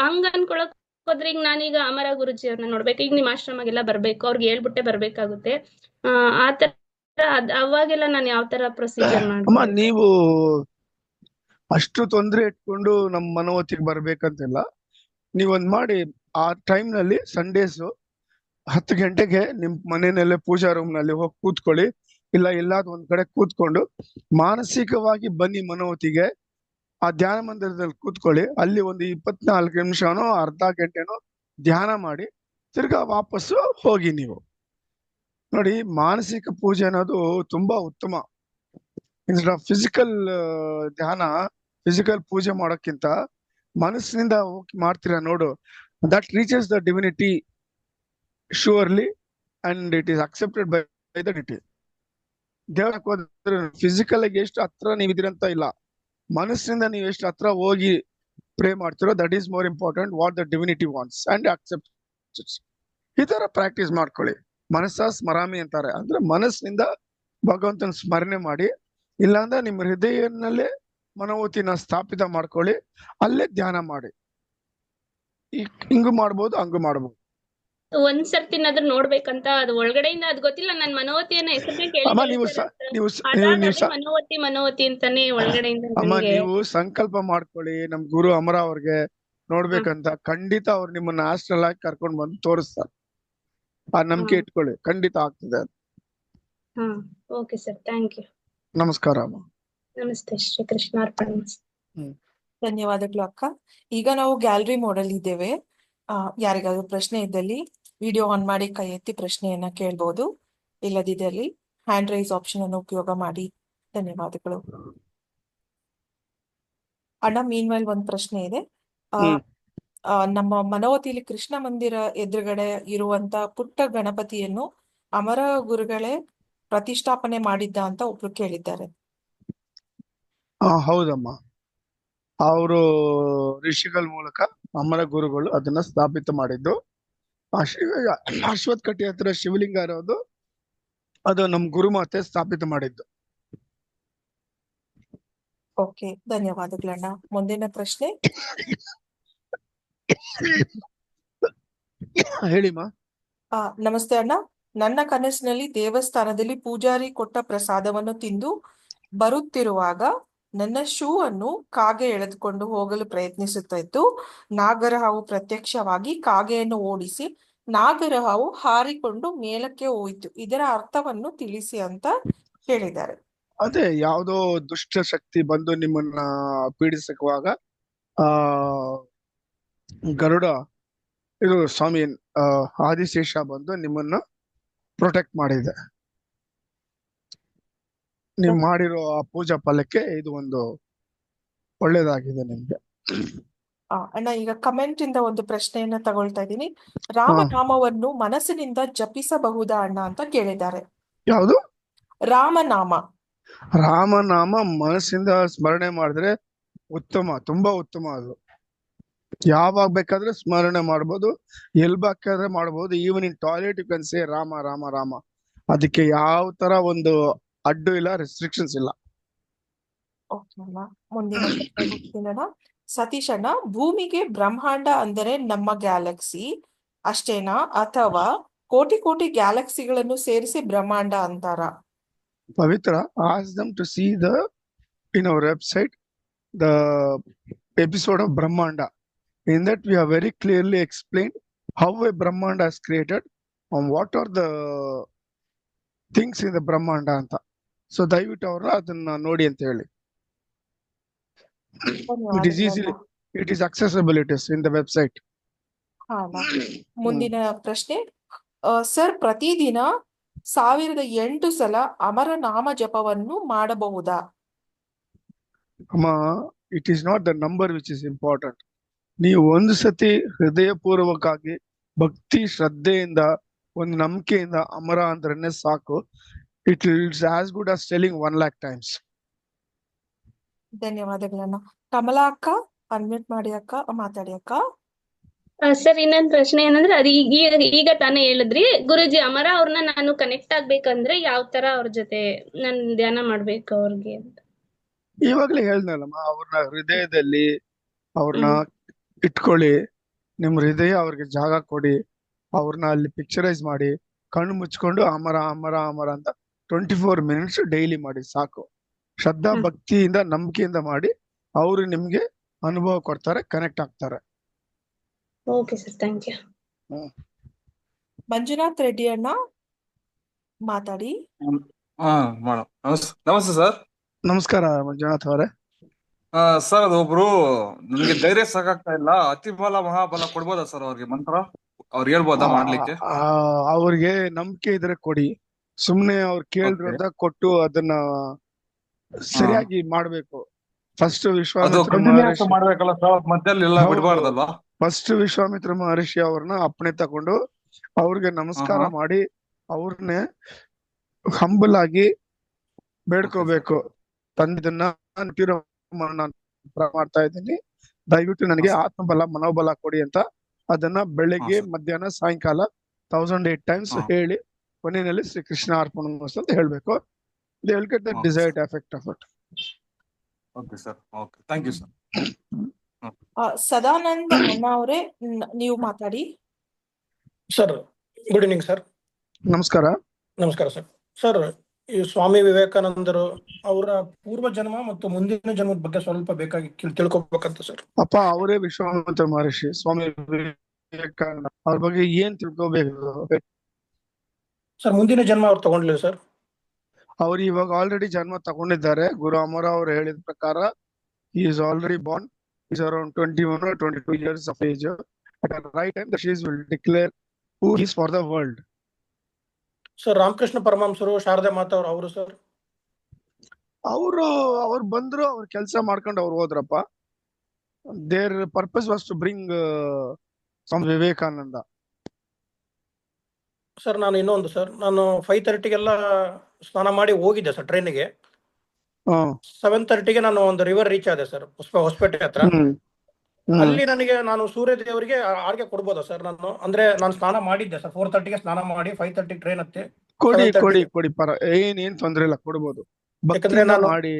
ಹಂಗ ಅನ್ಕೊಳಕ್ ಹೋದ್ರೆ ಈಗ ನಾನೀಗ ಅಮರ ಗುರುಜಿ ಅವ್ರನ್ನ ನೋಡ್ಬೇಕು, ಈಗ ನಿಮ್ ಆಶ್ರಮಗೆಲ್ಲ ಬರ್ಬೇಕು, ಅವ್ರಿಗೆ ಹೇಳ್ಬಿಟ್ಟೆ ಬರ್ಬೇಕಾಗುತ್ತೆ. ಆತರ ಅವಾಗೆಲ್ಲ ನಾನು ಯಾವ ತರ ಪ್ರೊಸೀಜರ್ ಅಮ್ಮ, ಮಾಡ್ಬೇಕು? ನೀವು ಅಷ್ಟು ತೊಂದ್ರೆ ಇಟ್ಕೊಂಡು ನಮ್ ಮನೋವತಿಗೆ ಬರ್ಬೇಕಂತಿಲ್ಲ. ನೀವೊಂದ್ ಮಾಡಿ, ಆ ಟೈಮ್ ನಲ್ಲಿ ಸಂಡೇಸ್ 10 ಗಂಟೆಗೆ ನಿಮ್ ಮನೆಯಲ್ಲೇ ಪೂಜಾ ರೂಮ್ ನಲ್ಲಿ ಹೋಗಿ ಕೂತ್ಕೊಳ್ಳಿ, ಇಲ್ಲ ಎಲ್ಲಾದ್ರೂ ಒಂದ್ ಕಡೆ ಕೂತ್ಕೊಂಡು ಮಾನಸಿಕವಾಗಿ ಬನ್ನಿ ಮನೋವತಿಗೆ. ಆ ಧ್ಯಾನ ಮಂದಿರದಲ್ಲಿ ಕೂತ್ಕೊಳ್ಳಿ, ಅಲ್ಲಿ ಒಂದು 24 ನಿಮಿಷನೋ ಅರ್ಧ ಗಂಟೆನೋ ಧ್ಯಾನ ಮಾಡಿ ತಿರ್ಗಾ ವಾಪಸ್ಸು ಹೋಗಿ. ನೀವು ನೋಡಿ, ಮಾನಸಿಕ ಪೂಜೆ ಅನ್ನೋದು ತುಂಬಾ ಉತ್ತಮ. ಫಿಸಿಕಲ್ ಧ್ಯಾನ, ಫಿಸಿಕಲ್ ಪೂಜೆ ಮಾಡೋಕ್ಕಿಂತ ಮನಸ್ಸಿನಿಂದ ಹೋಗಿ ಮಾಡ್ತೀರಾ ನೋಡು, that reaches the divinity surely and it is accepted by the deity. ದೇವರಕ್ಕೆ ಹೋದ್ರೆ ಫಿಸಿಕಲ್ ಆಗಿ ಎಷ್ಟು ಹತ್ರ ನೀವಿದ್ದೀರಂತ ಇಲ್ಲ, ಮನಸ್ಸಿನಿಂದ ನೀವು ಎಷ್ಟು ಹತ್ರ ಹೋಗಿ ಪ್ರೇ ಮಾಡ್ತಿರೋ, that is more important. What the divinity wants and accepts. ಈ ತರ ಪ್ರಾಕ್ಟೀಸ್ ಮಾಡ್ಕೊಳ್ಳಿ. ಮನಸ್ಸ ಸ್ಮರಾಮಿ ಅಂತಾರೆ, ಅಂದ್ರೆ ಮನಸ್ಸಿನಿಂದ ಭಗವಂತನ ಸ್ಮರಣೆ ಮಾಡಿ. ಇಲ್ಲಾಂದ್ರೆ ನಿಮ್ಮ ಹೃದಯನಲ್ಲೇ ಮನೋವತಿನ ಸ್ಥಾಪಿತ ಮಾಡ್ಕೊಳ್ಳಿ, ಅಲ್ಲೇ ಧ್ಯಾನ ಮಾಡಿ. ಹಿಂಗು ಮಾಡ್ಬೋದು, ಹಂಗು ಮಾಡ್ಬೋದು. ಒಂದ್ಸರ್ತಿನಾದ್ರೂ ನೋಡ್ಬೇಕಂತ, ಅದು ಒಳಗಡೆಯಿಂದ ಅದ್ ಗೊತ್ತಿಲ್ಲ. ನಾನ್ ಮನೋವತಿಯನ್ನ ಹೆಸರೇ ಅಮ್ಮ, ಕೇಳಿದ್ದೆ, ಮನೋವತಿ ಅಂತಾನೆ ಒಳಗಡೆಯಿಂದ ಅಮ್ಮ, ನನಗೆ. ನೀವು ಸಂಕಲ್ಪ ಮಾಡ್ಕೊಳ್ಳಿ, ನಮ್ ಗುರು ಅಮರ ಅವ್ರಿಗೆ ನೋಡ್ಬೇಕಂತ. ಖಂಡಿತ ಅವ್ರು ನಿಮ್ಮನ್ನ ಹಾಸ್ಟೆಲ್ ಆಗಿ ಕರ್ಕೊಂಡ್ ಬಂದು ತೋರಿಸ್ತಾರೆ. ಆ ನಂಬಿಕೆ ಇಟ್ಕೊಳ್ಳಿ, ಖಂಡಿತ ಆಗ್ತದೆ. Okay sir, thank you. ನಮಸ್ಕಾರ ಅಮ್ಮ. ನಮಸ್ತೆ. ಶ್ರೀ ಕೃಷ್ಣಾರ್ಪಣ. ಧನ್ಯವಾದಗಳು ಅಕ್ಕ. ಈಗ ನಾವು ಗ್ಯಾಲರಿ ಮೋಡಲ್ ಇದ್ದೇವೆ. ಯಾರಿಗಾದ್ರೂ ಪ್ರಶ್ನೆ ಇದ್ದಲ್ಲಿ ವಿಡಿಯೋ ಆನ್ ಮಾಡಿ ಕೈ ಎತ್ತಿ ಪ್ರಶ್ನೆಯನ್ನ ಕೇಳ್ಬೋದು. ಇಲ್ಲದಿದ್ದಲ್ಲಿ ಹ್ಯಾಂಡ್ ರೈಸ್ ಆಪ್ಷನ್ ಅನ್ನು ಉಪಯೋಗ ಮಾಡಿ. ಧನ್ಯವಾದಗಳು ಅಣ್ಣ. ಮೀನ್ವೈಲ್ ಒಂದು ಪ್ರಶ್ನೆ ಇದೆ. ನಮ್ಮ ಮನೋವತಿಲಿ ಕೃಷ್ಣ ಮಂದಿರ ಎದುರುಗಡೆ ಇರುವಂತ ಪುಟ್ಟ ಗಣಪತಿಯನ್ನು ಅಮರ ಗುರುಗಳೇ ಪ್ರತಿಷ್ಠಾಪನೆ ಮಾಡಿದ್ದ ಅಂತ ಒಬ್ರು ಕೇಳಿದ್ದಾರೆ. ಹೌದಮ್ಮ, ಅವರು ಋಷಿಗಳ ಮೂಲಕ ಅಮರ ಗುರುಗಳು ಅದನ್ನ ಸ್ಥಾಪಿತ ಮಾಡಿದ್ದು. ಅಶ್ವತ್ ಕಟ್ಟಿ ಹತ್ರ ಶಿವಲಿಂಗ ಇರೋದು, ಅದು ನಮ್ ಗುರುಮಾತೆ ಸ್ಥಾಪಿತ ಮಾಡಿದ್ದು. ಓಕೆ, ಧನ್ಯವಾದಗಳಣ್ಣ. ಮುಂದಿನ ಪ್ರಶ್ನೆ ಹೇಳಿಮ್ಮ. ನಮಸ್ತೆ ಅಣ್ಣ. ನನ್ನ ಕನಸಿನಲ್ಲಿ ದೇವಸ್ಥಾನದಲ್ಲಿ ಪೂಜಾರಿ ಕೊಟ್ಟ ಪ್ರಸಾದವನ್ನು ತಿಂದು ಬರುತ್ತಿರುವಾಗ ನನ್ನ ಶೂ ಅನ್ನು ಕಾಗೆ ಎಳೆದುಕೊಂಡು ಹೋಗಲು ಪ್ರಯತ್ನಿಸುತ್ತಾ ಇತ್ತು. ನಾಗರಹಾವು ಪ್ರತ್ಯಕ್ಷವಾಗಿ ಕಾಗೆಯನ್ನು ಓಡಿಸಿ ನಾಗರಹಾವು ಹಾರಿಕೊಂಡು ಮೇಲಕ್ಕೆ ಹೋಯಿತು. ಇದರ ಅರ್ಥವನ್ನು ತಿಳಿಸಿ ಅಂತ ಹೇಳಿದ್ದಾರೆ. ಅದೇ ಯಾವುದೋ ದುಷ್ಟ ಶಕ್ತಿ ಬಂದು ನಿಮ್ಮನ್ನ ಪೀಡಿಸುವಾಗ ಗರುಡ ಇದು ಸ್ವಾಮಿ ಆದಿಶೇಷ ಬಂದು ನಿಮ್ಮನ್ನ ಪ್ರೊಟೆಕ್ಟ್ ಮಾಡಿದೆ. ನೀವು ಮಾಡಿರೋ ಆ ಪೂಜಾ ಫಲಕ್ಕೆ ಇದು ಒಂದು ಒಳ್ಳೇದಾಗಿದೆ ನಿಮ್ಗೆ. ಅಣ್ಣ, ಈಗ ಕಮೆಂಟ್ ಇಂದ ಒಂದು ಪ್ರಶ್ನೆಯನ್ನ ತಗೊಳ್ತಾ ಇದ್ದೀನಿ. ರಾಮನಾಮವನ್ನು ಮನಸ್ಸಿನಿಂದ ಜಪಿಸಬಹುದಾ ಅಣ್ಣ ಅಂತ ಕೇಳಿದ್ದಾರೆ. ಯಾವುದು? ರಾಮನಾಮ. ರಾಮನಾಮ ಮನಸ್ಸಿಂದ ಸ್ಮರಣೆ ಮಾಡಿದ್ರೆ ಉತ್ತಮ, ತುಂಬಾ ಉತ್ತಮ. ಅದು ಯಾವಾಗ ಬೇಕಾದ್ರೆ ಸ್ಮರಣೆ ಮಾಡ್ಬೋದು, ಎಲ್ ಬೇಕಾದ್ರೆ ಮಾಡ್ಬೋದು. Even in toilet you can say Rama Rama Rama. ಅದಕ್ಕೆ ಯಾವ ತರ ಒಂದು ಅಡ್ಡು ಇಲ್ಲ, ರೆಸ್ಟ್ರಿಕ್ಷನ್ಸ್ ಇಲ್ಲ. ಮುಂದಿನ ಸತೀಶ್ ಅಣ್ಣ, ಭೂಮಿಗೆ ಬ್ರಹ್ಮಾಂಡ ಅಂದರೆ ನಮ್ಮ ಗ್ಯಾಲಕ್ಸಿ ಅಷ್ಟೇನಾ ಅಥವಾ ಕೋಟಿ ಕೋಟಿ ಗ್ಯಾಲಕ್ಸಿಗಳನ್ನು ಸೇರಿಸಿ ಬ್ರಹ್ಮಾಂಡ ಅಂತಾರ? Pavitra, ask them to see in our website the episode of Brahmanda. In that we have very clearly explained how a Brahmanda is created and what are the things in the Brahmanda ಅಂತ. ಸೊ ದಯವಿಟ್ಟು ಅವರು ಅದನ್ನ ನೋಡಿ ಅಂತ ಹೇಳಿ. It is easily, it is accessible, it is in the website. ಹಾ ಮುಂದಿನ ಪ್ರಶ್ನೆ, ಸರ್ ಪ್ರತಿದಿನ 1008 ಸಲ ಅಮರ ನಾಮ ಜಪವನ್ನು ಮಾಡಬಹುದಾ? ಅಮ್ಮ, it is not the number which is important. ನೀವು ಒಂದು ಸತಿ ಹೃದಯಪೂರ್ವಕವಾಗಿ ಭಕ್ತಿ ಶ್ರದ್ಧೆಯಿಂದ ಒಂದು ನಂಬಿಕೆಯಿಂದ ಅಮರ ಅಂದ್ರೇನೆ ಸಾಕು. It is as good as telling 1 lakh times. ಧನ್ಯವಾದಗಳನ್ನ. ಕಮಲಾ ಅಕ್ಕ, ಅನ್ಮ್ಯೂಟ್ ಮಾಡಿ ಅಕ್ಕ, ಮಾತಾಡಿ ಅಕ್ಕ. ಸರ್ ಇನ್ನೊಂದ್ ಪ್ರಶ್ನೆ ಏನಂದ್ರೆ ಅದು ಈಗ ತಾನೇ ಹೇಳಿದ್ರಿ ಗುರುಜಿ, ಅಮರ ಅವ್ರನ್ನ ನಾನು ಕನೆಕ್ಟ್ ಆಗ್ಬೇಕಂದ್ರೆ ಯಾವ ತರ ಅವ್ರ ಜೊತೆ ನಾನು ಧ್ಯಾನ ಮಾಡ್ಬೇಕು ಅವ್ರಿಗೆ ಅಂತ? ಇವಾಗ್ಲೇ ಹೇಳ್ದಲ್ಲಮ್ಮ, ಅವ್ರನ್ನ ಹೃದಯದಲ್ಲಿ ಅವ್ರನ್ನ ಇಟ್ಕೊಳ್ಳಿ. ನಿಮ್ ಹೃದಯ ಅವ್ರಿಗೆ ಜಾಗ ಕೊಡಿ. ಅವ್ರನ್ನ ಅಲ್ಲಿ ಪಿಕ್ಚರೈಸ್ ಮಾಡಿ ಕಣ್ಣು ಮುಚ್ಕೊಂಡು ಅಮರ ಅಮರ ಅಮರ ಅಂತ 24 minutes ಡೈಲಿ ಮಾಡಿ ಸಾಕು. ಶ್ರದ್ಧಾ ಭಕ್ತಿಯಿಂದ ನಂಬಿಕೆಯಿಂದ ಮಾಡಿ ಅವರು ನಿಮ್ಗೆ ಅನುಭವ ಕೊಡ್ತಾರೆ, ಕನೆಕ್ಟ್ ಆಗ್ತಾರೆ. Okay sir, thank you. Manjunath Reddy ಅಣ್ಣ ಮಾತಾಡಿ. ಮೇಡಮ್ ನಮಸ್ತೆ ಸರ್. ನಮಸ್ಕಾರ ಮಂಜುನಾಥ್ ಅವರೇ. ಸರ್ ಅದು ಒಬ್ರು ನನಗೆ ಧೈರ್ಯ ಸಾಕಾಗ್ತಾ ಇಲ್ಲ, ಅತಿಬಲ ಮಹಾಬಲ ಕೊಡ್ಬೋದಾ ಸರ್ ಅವ್ರಿಗೆ ಮಂತ್ರ? ಅವ್ರು ಹೇಳ್ಬೋದಾ ಮಾಡ್ಲಿಕ್ಕೆ? ಅವ್ರಿಗೆ ನಂಬಿಕೆ ಇದ್ರೆ ಕೊಡಿ. ಸುಮ್ನೆ ಅವ್ರು ಕೇಳಿದ್ರಂತ ಕೊಟ್ಟು ಅದನ್ನ ಸರಿಯಾಗಿ ಮಾಡ್ಬೇಕು. ಫಸ್ಟ್ ವಿಶ್ವಾಮಿತ್ರ ಮಹರ್ಷಿ ಮಾಡ್ಬೇಕಲ್ಲ ಸರ್, ಮಧ್ಯದಲ್ಲಿ ಎಲ್ಲ ಬಿಡಬಾರ್ದಲ್ವಾ? ಫಸ್ಟ್ ವಿಶ್ವಾಮಿತ್ರ ಮಹರ್ಷಿ ಅವ್ರನ್ನ ಅಪ್ಪಣೆ ತಗೊಂಡು ಅವ್ರಿಗೆ ನಮಸ್ಕಾರ ಮಾಡಿ ಅವ್ರನ್ನೇ ಹಂಬಲ್ ಆಗಿ ಬೇಡ್ಕೋಬೇಕು. ತಂದನ್ನ ಮಾಡ್ತಾ ಇದ್ದೀನಿ, ದಯವಿಟ್ಟು ನನಗೆ ಆತ್ಮಬಲ ಮನೋಬಲ ಕೊಡಿ ಅಂತ ಅದನ್ನ ಬೆಳಿಗ್ಗೆ ಮಧ್ಯಾಹ್ನ ಸಾಯಂಕಾಲ 1008 times ಹೇಳಿ ಕೊನೆಯಲ್ಲಿ ಶ್ರೀ ಕೃಷ್ಣ ಅರ್ಪಣ ಅಂತ ಹೇಳ್ಬೇಕು. They will get the desired effect of it. Okay sir, okay, thank you sir. Sadananda ಅಣ್ಣ ಅವರೇ, ನೀವು ಮಾತಾಡಿ. Sir good evening sir. ನಮಸ್ಕಾರ. ನಮಸ್ಕಾರ ಸರ್. ಸರ್, ಈ ಸ್ವಾಮಿ ವಿವೇಕಾನಂದರು ಅವರ ಪೂರ್ವ ಜನ್ಮ ಮತ್ತು ಮುಂದಿನ ಜನ್ಮದ ಬಗ್ಗೆ ಸ್ವಲ್ಪ ಬೇಕಾಗಿ ತಿಳ್ಕೊಬೇಕಂತ ಸರ್. ಅಪ್ಪ ಅವರೇ ವಿಶ್ವಾಮಿತ್ರ ಮಹರ್ಷಿ, ಸ್ವಾಮಿ ವಿವೇಕಾನಂದ ಅವ್ರ ಬಗ್ಗೆ ಏನ್ ತಿಳ್ಕೋಬೇಕು ಸರ್? ಮುಂದಿನ ಜನ್ಮ ಅವ್ರು ತಗೊಂಡ್ಲಿಲ್ಲ ಸರ್? ಅವ್ರು ಇವಾಗ ಆಲ್ರೆಡಿ ಜನ್ಮ ತಗೊಂಡಿದ್ದಾರೆ. ಗುರು ಅಮರ ಅವ್ರು ಹೇಳಿದ ಪ್ರಕಾರ he is already born. He is around 21 or 22 years of age. At the right time the Shris will declare who he is for the world. Sir, Ramakrishna ಪರಮಹಂಸರು, ಶಾರದಾ ಮಾತಾ ಅವರು ಸರ್ ಅವ್ರು ಬಂದ್ರು, ಅವ್ರ ಕೆಲಸ ಮಾಡ್ಕೊಂಡು ಅವ್ರು ಹೋದ್ರಪ್ಪ. Their purpose was to bring Swami Vivekananda. Sir, ನಾನು ಇನ್ನೊಂದು ಸರ್, ನಾನು 5:30ಗೆಲ್ಲ ಸ್ನಾನ ಮಾಡಿ ಹೋಗಿದ್ದೆ ಸರ್ ಟ್ರೈನಿಗೆ. 7:30ಗೆ ನಾನು ಒಂದು ರಿವರ್ ರೀಚ್ ಆದೆ ಸರ್, ಹೊಸಪೇಟೆ ಹತ್ರ. ಅಲ್ಲಿ ನಾನು ಸೂರ್ಯ ದೇವರಿಗೆ ಆರ್ಗೆ ಕೊಡ್ಬೋದಾ ಸರ್? ನಾನು ಸ್ನಾನ ಮಾಡಿದ್ದೆ ಸರ್, 4:30ಗೆ ಸ್ನಾನ ಮಾಡಿ 5:30 ಟ್ರೈನ್ ಹತ್ತಿ ಕೊಡಿ ಪರ ಏನ್ ತೊಂದ್ರೆ ಇಲ್ಲ, ಕೊಡ್ಬೋದು. ಯಾಕಂದ್ರೆ ನಾನು ಮಾಡಿ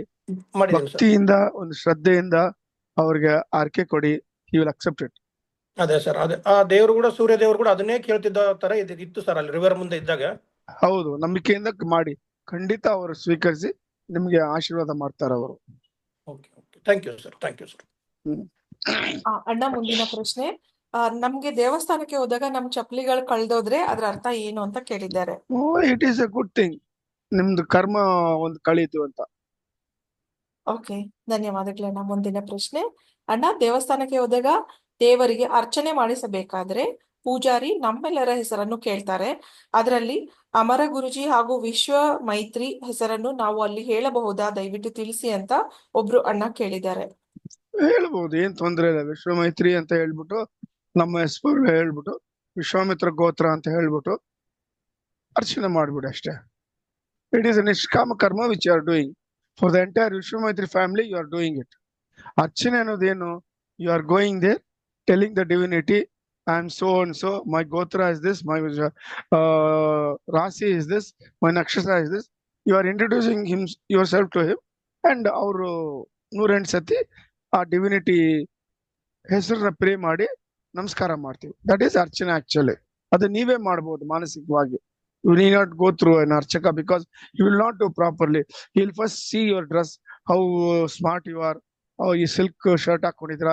ಮಾಡಿದ್ದೀನಿ ಸರ್. ಭಕ್ತಿಯಿಂದ ಒಂದು ಶ್ರದ್ಧೆಯಿಂದ ಅವ್ರಿಗೆ ಆರ್ಕೆ ಕೊಡಿ, he will accept it. ಅದೇ ಸರ್, ಅದೇ ಆ ದೇವ್ರು ಕೂಡ, ಸೂರ್ಯ ದೇವ್ರು ಕೂಡ ಅದನ್ನೇ ಕೇಳ್ತಿದ್ದ ತರ ಇತ್ತು ಸರ್ ಅಲ್ಲಿ ರಿವರ್ ಮುಂದೆ ಇದ್ದಾಗ. ಹೌದು, ನಂಬಿಕೆಯಿಂದ ಮಾಡಿ ಖಂಡಿತ ಅವರು ಸ್ವೀಕರಿಸಿ ನಿಮ್ಗೆ ಆಶೀರ್ವಾದ ಮಾಡ್ತಾರೆ ಅವರು. Okay, thank you sir, thank you sir. ಅಣ್ಣ ಮುಂದಿನ ಪ್ರಶ್ನೆ, ನಮ್ಗೆ ದೇವಸ್ಥಾನಕ್ಕೆ ಹೋದಾಗ ನಮ್ ಚಪ್ಪಲಿಗಳು ಕಳ್ದೋದ್ರೆ ಅದ್ರ ಅರ್ಥ ಏನು ಅಂತ ಕೇಳಿದ್ದಾರೆ. It is A good thing, ನಿಮ್ದು ಕರ್ಮ ಒಂದು ಕಳೀತು ಅಂತ. ಓಕೆ, ಧನ್ಯವಾದಗಳಣ್ಣ. ಮುಂದಿನ ಪ್ರಶ್ನೆ, ಅಣ್ಣ ದೇವಸ್ಥಾನಕ್ಕೆ ಹೋದಾಗ ದೇವರಿಗೆ ಅರ್ಚನೆ ಮಾಡಿಸಬೇಕಾದ್ರೆ ಪೂಜಾರಿ ನಮ್ಮೆಲ್ಲರ ಹೆಸರನ್ನು ಕೇಳ್ತಾರೆ. ಅದರಲ್ಲಿ ಅಮರ ಗುರುಜಿ ಹಾಗೂ ವಿಶ್ವ ಮೈತ್ರಿ ಹೆಸರನ್ನು ನಾವು ಅಲ್ಲಿ ಹೇಳಬಹುದಾ? ದಯವಿಟ್ಟು ತಿಳಿಸಿ ಅಂತ ಒಬ್ರು ಅಣ್ಣ ಕೇಳಿದ್ದಾರೆ. ಹೇಳ್ಬಹುದು, ಏನ್ ತೊಂದ್ರೆ ಇಲ್ಲ. ವಿಶ್ವಮೈತ್ರಿ ಅಂತ ಹೇಳ್ಬಿಟ್ಟು ನಮ್ಮ ಹೆಸರು ಹೇಳ್ಬಿಟ್ಟು ವಿಶ್ವಾಮಿತ್ರ ಗೋತ್ರ ಅಂತ ಹೇಳ್ಬಿಟ್ಟು ಅರ್ಚನೆ ಮಾಡ್ಬಿಡಿ ಅಷ್ಟೇ. It is a nishkama karma which you are doing for the entire Vishwamaitri family. You are doing it. ಅರ್ಚನೆ ಅನ್ನೋದೇನು? You are going there telling the divinity, I am so and so, my gotra is this, my rasi is this, my nakshatra is this. You are introducing yourself to him, and ಅವರು 108 ಸತಿ ಆ ಡಿವಿನಿಟಿ ಹೆಸರನ್ನ ಪ್ರೇ ಮಾಡಿ ನಮಸ್ಕಾರ ಮಾಡ್ತೀವಿ. ದಟ್ ಈಸ್ ಅರ್ಚನೆ ಆಕ್ಚುಲಿ. ಅದು ನೀವೇ ಮಾಡ್ಬೋದು ಮಾನಸಿಕವಾಗಿ. You need not go through an archaka because you will not do properly. He will first see your dress, how smart you are, how you silk shirt ಹಾಕೊಂಡಿದ್ರ,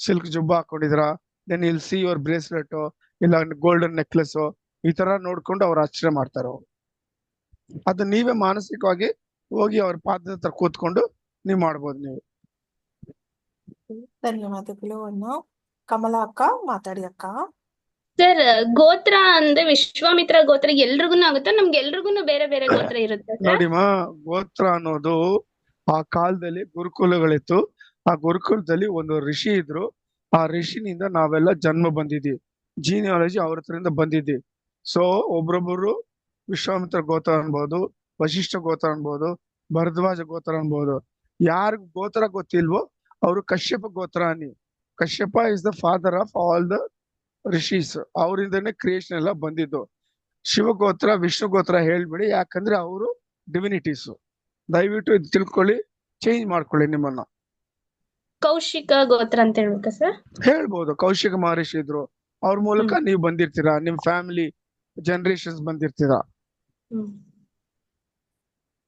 silk jubba ಹಾಕೊಂಡಿದ್ರ, then he'll see your bracelet, ಇಲ್ಲ golden necklace, ಈ ತರ ನೋಡ್ಕೊಂಡು ಅವ್ರು ಆಶ್ಚರ್ಯ ಮಾಡ್ತಾರೆ ಅವ್ರು. ಅದು ನೀವೇ ಮಾನಸಿಕವಾಗಿ ಹೋಗಿ ಅವ್ರ ಪಾದದ ಹತ್ರ ಕೂತ್ಕೊಂಡು ನೀವ್ ಮಾಡ್ಬೋದು ನೀವು. ಧನ್ಯವಾದಗಳು ಅಣ್ಣ. ಕಮಲಾ ಅಕ್ಕ ಮಾತಾಡಿ ಅಕ್ಕ. ಸರ್, ಗೋತ್ರ ಅಂದ್ರೆ ವಿಶ್ವಾಮಿತ್ರ ಗೋತ್ರ ಎಲ್ರಿಗೂ ಆಗುತ್ತಾ? ನಮ್ಗೆ ಎಲ್ರಿಗೂ ಬೇರೆ ಬೇರೆ ಗೋತ್ರ ಇರುತ್ತೆ ಸರ್? ನೋಡಿಮಾ, ಗೋತ್ರ ಅನ್ನೋದು ಆ ಕಾಲದಲ್ಲಿ ಗುರುಕುಲಗಳಿತ್ತು. ಆ ಗುರುಕುಲದಲ್ಲಿ ಒಂದು ಋಷಿ ಇದ್ರು. ಆ ಋಷಿನಿಂದ ನಾವೆಲ್ಲ ಜನ್ಮ ಬಂದಿದ್ದೀವಿ, ಜೀನಿಯಾಲಜಿ ಅವ್ರ ಹತ್ರದಿಂದ ಬಂದಿದ್ದೀವಿ. ಸೊ ಒಬ್ರೊಬ್ರು ವಿಶ್ವಾಮಿತ್ರ ಗೋತ್ರ ಅನ್ಬೋದು, ವಶಿಷ್ಠ ಗೋತ್ರ ಅನ್ಬೋದು, ಭರದ್ವಾಜ ಗೋತ್ರ ಅನ್ಬೋದು. ಯಾರಿಗ್ ಗೋತ್ರ ಗೊತ್ತಿಲ್ವೋ ಅವರು ಕಶ್ಯಪ ಗೋತ್ರ ಅನ್ನಿ. Kashyapa is the father of all the rishis. ಅವರಿಂದನೇ ಕ್ರಿಯೇಷನ್ ಎಲ್ಲ ಬಂದಿದ್ದು. ಶಿವಗೋತ್ರ ವಿಷ್ಣು ಗೋತ್ರ ಹೇಳ್ಬೇಡಿ, ಯಾಕಂದ್ರೆ ಅವರು ಡಿವಿನಿಟೀಸ್. ದಯವಿಟ್ಟು ಇದು ತಿಳ್ಕೊಳ್ಳಿ, ಚೇಂಜ್ ಮಾಡ್ಕೊಳ್ಳಿ ನಿಮ್ಮನ್ನ. ಕೌಶಿಕ ಗೋತ್ರ ಅಂತ ಹೇಳ್ಬೇಕಾ ಸರ್? ಹೇಳ್ಬೋದು, ಕೌಶಿಕ ಮಹರ್ಷಿ ಇದ್ರು, ಅವ್ರ ಮೂಲಕ ನೀವು ಬಂದಿರ್ತೀರಾ, ನಿಮ್ ಫ್ಯಾಮಿಲಿ ಜನರೇಷನ್ಸ್ ಬಂದಿರ್ತೀರಾ.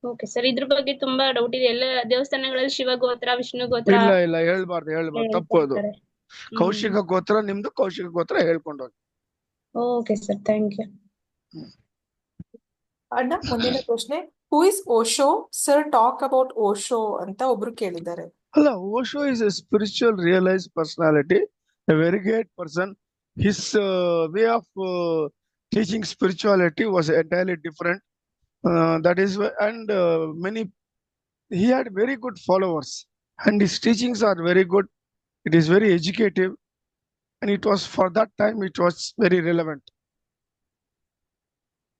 ಓಕೆ ಸರ್, ಇದ್ರ ಬಗ್ಗೆ ತುಂಬಾ ಡೌಟ್ ಇದೆ. ಎಲ್ಲ ದೇವಸ್ಥಾನಗಳಲ್ಲಿ ಶಿವ ಗೋತ್ರ ವಿಷ್ಣು ಗೋತ್ರ ಇಲ್ಲ ಹೇಳ್ಬಾರ್ದು, ತಪ್ಪೋದು. ಕೌಶಿಕ ಗೋತ್ರ ನಿಮ್ದು, ಕೌಶಿಕ ಗೋತ್ರ ಹೇಳ್ಕೊಂಡು ಹೋಗಿ. Okay sir, thank you. ಅಣ್ಣ ಮುಂದಿನ ಪ್ರಶ್ನೆ, who is Osho sir? Talk about Osho ಅಂತ ಒಬ್ರು ಕೇಳಿದ್ದಾರೆ. ಅಲ್ಲ, Osho is a spiritual realised personality, a very great person. His way of teaching spirituality was entirely different. That is why, and he had very good followers, and his teachings are very good. It is very educative, and it was for that time it was very relevant.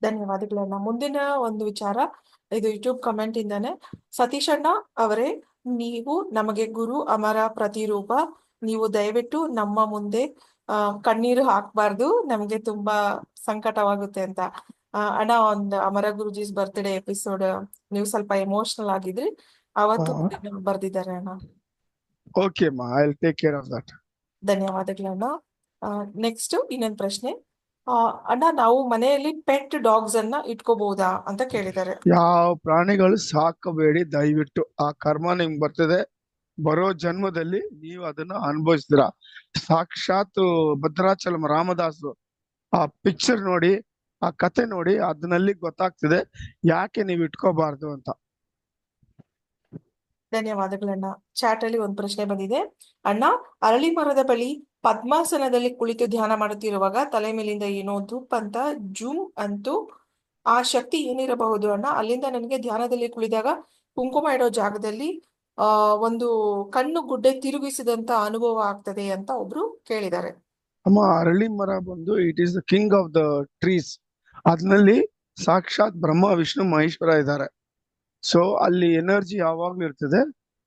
ಧನ್ಯವಾದಗಳನ್ನ. ಮುಂದಿನ ಒಂದು ವಿಚಾರ, ಇದು ಯೂಟ್ಯೂಬ್ ಕಮೆಂಟ್ ಇಂದಾನೆ. ಸತೀಶ್ ಅಣ್ಣ ಅವರೇ, ನೀವು ನಮಗೆ ಗುರು ಅಮರ ಪ್ರತಿರೂಪ. ನೀವು ದಯವಿಟ್ಟು ನಮ್ಮ ಮುಂದೆ ಕಣ್ಣೀರು ಹಾಕ್ಬಾರ್ದು, ನಮ್ಗೆ ತುಂಬಾ ಸಂಕಟವಾಗುತ್ತೆ ಅಂತ. ಅಣ್ಣ, ಒಂದು ಅಮರ ಗುರುಜೀಸ್ ಬರ್ತ್ಡೇ ಎಪಿಸೋಡ್ ನೀವು ಸ್ವಲ್ಪ ಎಮೋಷನಲ್ ಆಗಿದ್ರಿ, ಅವತ್ತು ಬರ್ದಿದ್ದಾರೆ ಅಣ್ಣ. Okay ma, I'll take care of that. ಧನ್ಯವಾದಗಳಣ್ಣ. ನೆಕ್ಸ್ಟ್ ಇನ್ನೊಂದು ಪ್ರಶ್ನೆ, ಅಣ್ಣ ನಾವು ಮನೆಯಲ್ಲಿ ಪೆಟ್ ಡಾಗ್ಸ್ ಅನ್ನ ಇಟ್ಕೋಬಹುದಾ ಅಂತ ಕೇಳಿದ್ದಾರೆ. ಯಾವ ಪ್ರಾಣಿಗಳು ಸಾಕಬೇಡಿ ದಯವಿಟ್ಟು, ಆ ಕರ್ಮ ನಿಮ್ಗೆ ಬರ್ತದೆ. ಬರೋ ಜನ್ಮದಲ್ಲಿ ನೀವು ಅದನ್ನ ಅನುಭವಿಸ್ತೀರಾ. ಸಾಕ್ಷಾತ್ ಭದ್ರಾಚಲಂ ರಾಮದಾಸರು ಆ ಪಿಕ್ಚರ್ ನೋಡಿ, ಆ ಕತೆ ನೋಡಿ, ಅದನ್ನಲ್ಲಿ ಗೊತ್ತಾಗ್ತದೆ ಯಾಕೆ ನೀವು ಇಟ್ಕೋಬಾರ್ದು ಅಂತ. ಧನ್ಯವಾದಗಳಣ್ಣ. ಚಾಟ್ ಅಲ್ಲಿ ಒಂದು ಪ್ರಶ್ನೆ ಬಂದಿದೆ. ಅಣ್ಣ, ಅರಳಿ ಮರದ ಬಳಿ ಪದ್ಮಾಸನದಲ್ಲಿ ಕುಳಿತು ಧ್ಯಾನ ಮಾಡುತ್ತಿರುವಾಗ ತಲೆ ಮೇಲಿಂದ ಏನೋ ಧೂಪ್ ಅಂತ ಜೂಮ್ ಅಂತೂ ಆ ಶಕ್ತಿ ಏನಿರಬಹುದು ಅಣ್ಣ? ಅಲ್ಲಿಂದ ನನಗೆ ಧ್ಯಾನದಲ್ಲಿ ಕುಳಿದಾಗ ಕುಂಕುಮ ಇಡೋ ಜಾಗದಲ್ಲಿ ಒಂದು ಕಣ್ಣು ಗುಡ್ಡೆ ತಿರುಗಿಸಿದಂತ ಅನುಭವ ಆಗ್ತದೆ ಅಂತ ಒಬ್ರು ಕೇಳಿದ್ದಾರೆ. ಅಮ್ಮ, ಅರಳಿ ಮರ ಬಂದು it is the king of the trees. ಅದ್ರಲ್ಲಿ ಸಾಕ್ಷಾತ್ ಬ್ರಹ್ಮ ವಿಷ್ಣು ಮಹೇಶ್ವರ ಇದ್ದಾರೆ. ಸೊ ಅಲ್ಲಿ ಎನರ್ಜಿ ಯಾವಾಗ್ಲೂ ಇರ್ತದೆ.